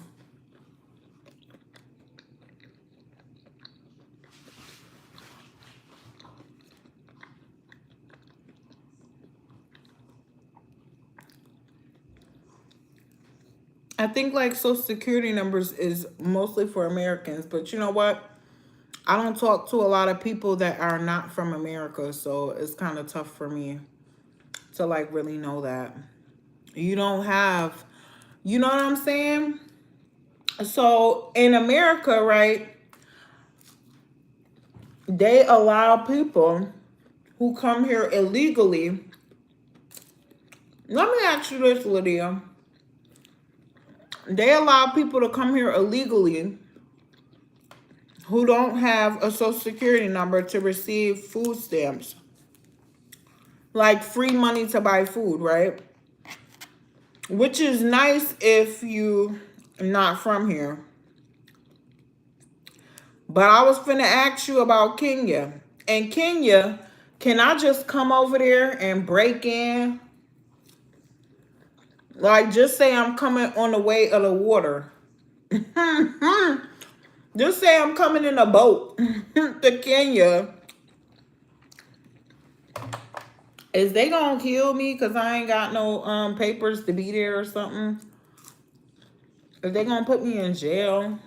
I think like social security numbers is mostly for Americans, but you know what? I don't talk to a lot of people that are not from America, so it's kind of tough for me to like really know that. You don't have, you know what I'm saying? So in America, right, they allow people who come here illegally. Let me ask you this, Lydia. They allow people to come here illegally who don't have a social security number to receive food stamps. Like free money to buy food, right? Which is nice if you not from here. But I was finna ask you about Kenya. In Kenya, can I just come over there and break in? Like just say I'm coming on the way of the water. Just say I'm coming in a boat to Kenya. Is they gonna kill me because I ain't got no papers to be there or something? Is they gonna put me in jail?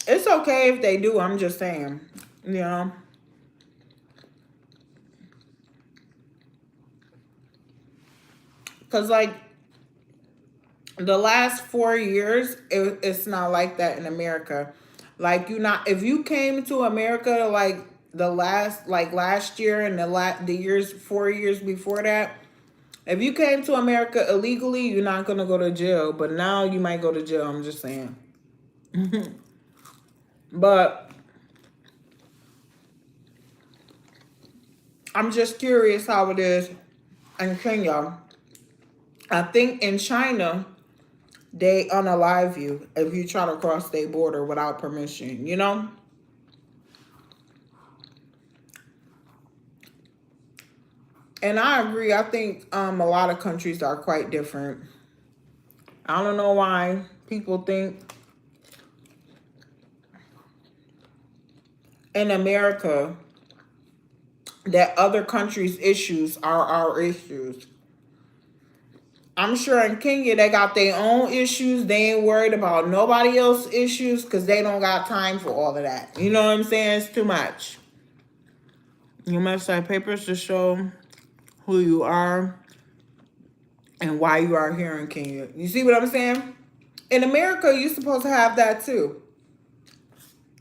It's okay if they do. I'm just saying, you know. Because like the last 4 years, it's not like that in America. Like you not, if you came to America like last year and the years 4 years before that, if you came to America illegally, you're not gonna go to jail. But now you might go to jail. I'm just saying. But I'm just curious how it is in Kenya. I think in China, they unalive you if you try to cross their border without permission, you know? And I agree. I think a lot of countries are quite different. I don't know why people think in America that other countries' issues are our issues. I'm sure in Kenya they got their own issues. They ain't worried about nobody else's issues because they don't got time for all of that. You know what I'm saying? It's too much. You must have papers to show who you are and why you are here in Kenya. You see what I'm saying? In America, you're supposed to have that too.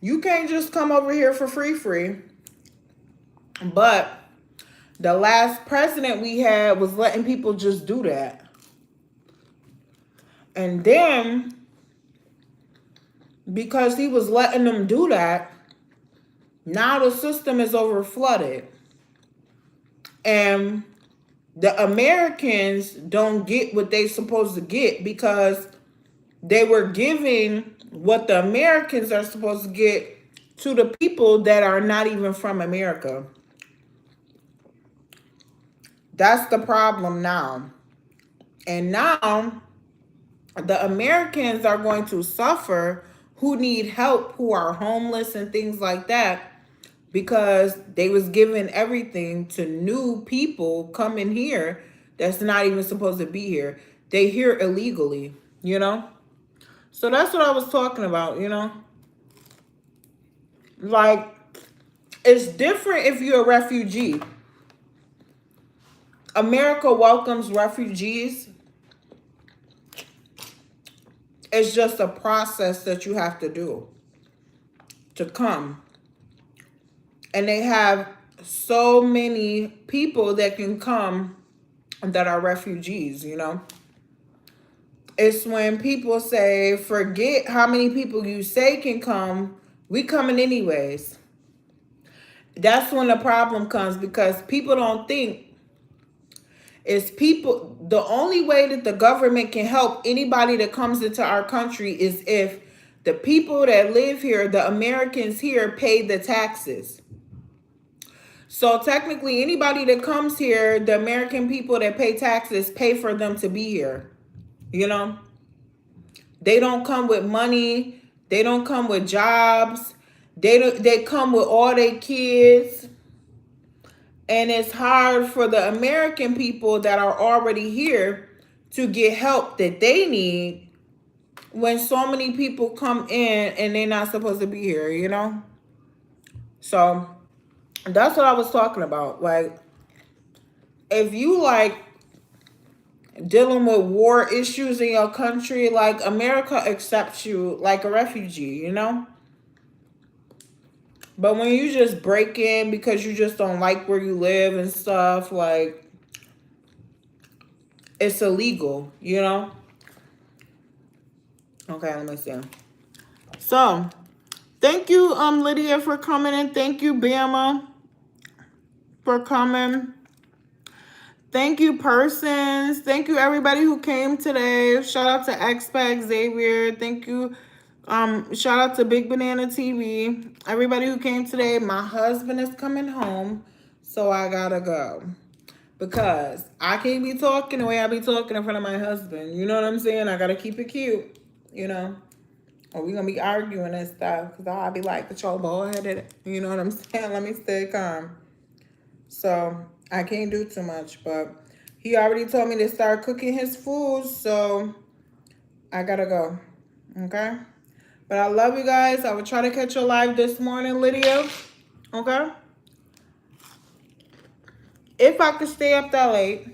You can't just come over here for free. But the last president we had was letting people just do that. And then, because he was letting them do that, now the system is over flooded. And the Americans don't get what they supposed to get because they were giving what the Americans are supposed to get to the people that are not even from America. That's the problem now. And now the Americans are going to suffer who need help, who are homeless and things like that, because they was giving everything to new people coming here that's not even supposed to be here. They here illegally, you know? So that's what I was talking about, you know? Like, it's different if you're a refugee. America welcomes refugees. It's just a process that you have to do to come. And they have so many people that can come that are refugees, you know? It's when people say, forget how many people you say can come, we coming anyways. That's when the problem comes, because people don't think the only way that the government can help anybody that comes into our country is if the people that live here, the Americans here, pay the taxes. So technically, anybody that comes here, the American people that pay taxes pay for them to be here. You know? They don't come with money. They don't come with jobs. They come with all their kids. And it's hard for the American people that are already here to get help that they need when so many people come in and they're not supposed to be here, you know? So that's what I was talking about. Like, if you like dealing with war issues in your country, like, America accepts you like a refugee, you know? But when you just break in because you just don't like where you live and stuff, like, it's illegal, you know? Okay, let me see. So, thank you, Lydia, for coming, and thank you, Bama, for coming. Thank you, persons. Thank you, everybody who came today. Shout out to X-Pac Xavier. Thank you. Shout out to Big Banana TV. Everybody who came today. My husband is coming home, so I gotta go. Because I can't be talking the way I be talking in front of my husband. You know what I'm saying? I gotta keep it cute, you know? Or we gonna be arguing and stuff. Because I'll be like, but y'all bald-headed. You know what I'm saying? Let me stay calm. So I can't do too much. But he already told me to start cooking his food. So I gotta go. Okay? But I love you guys. I will try to catch you live this morning, Lydia. Okay? If I could stay up that late.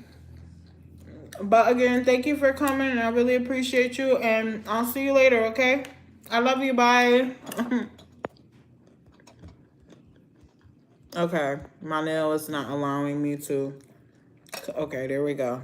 But again, thank you for coming, and I really appreciate you, and I'll see you later, okay? I love you. Bye. Okay, my nail is not allowing me to. Okay, there we go.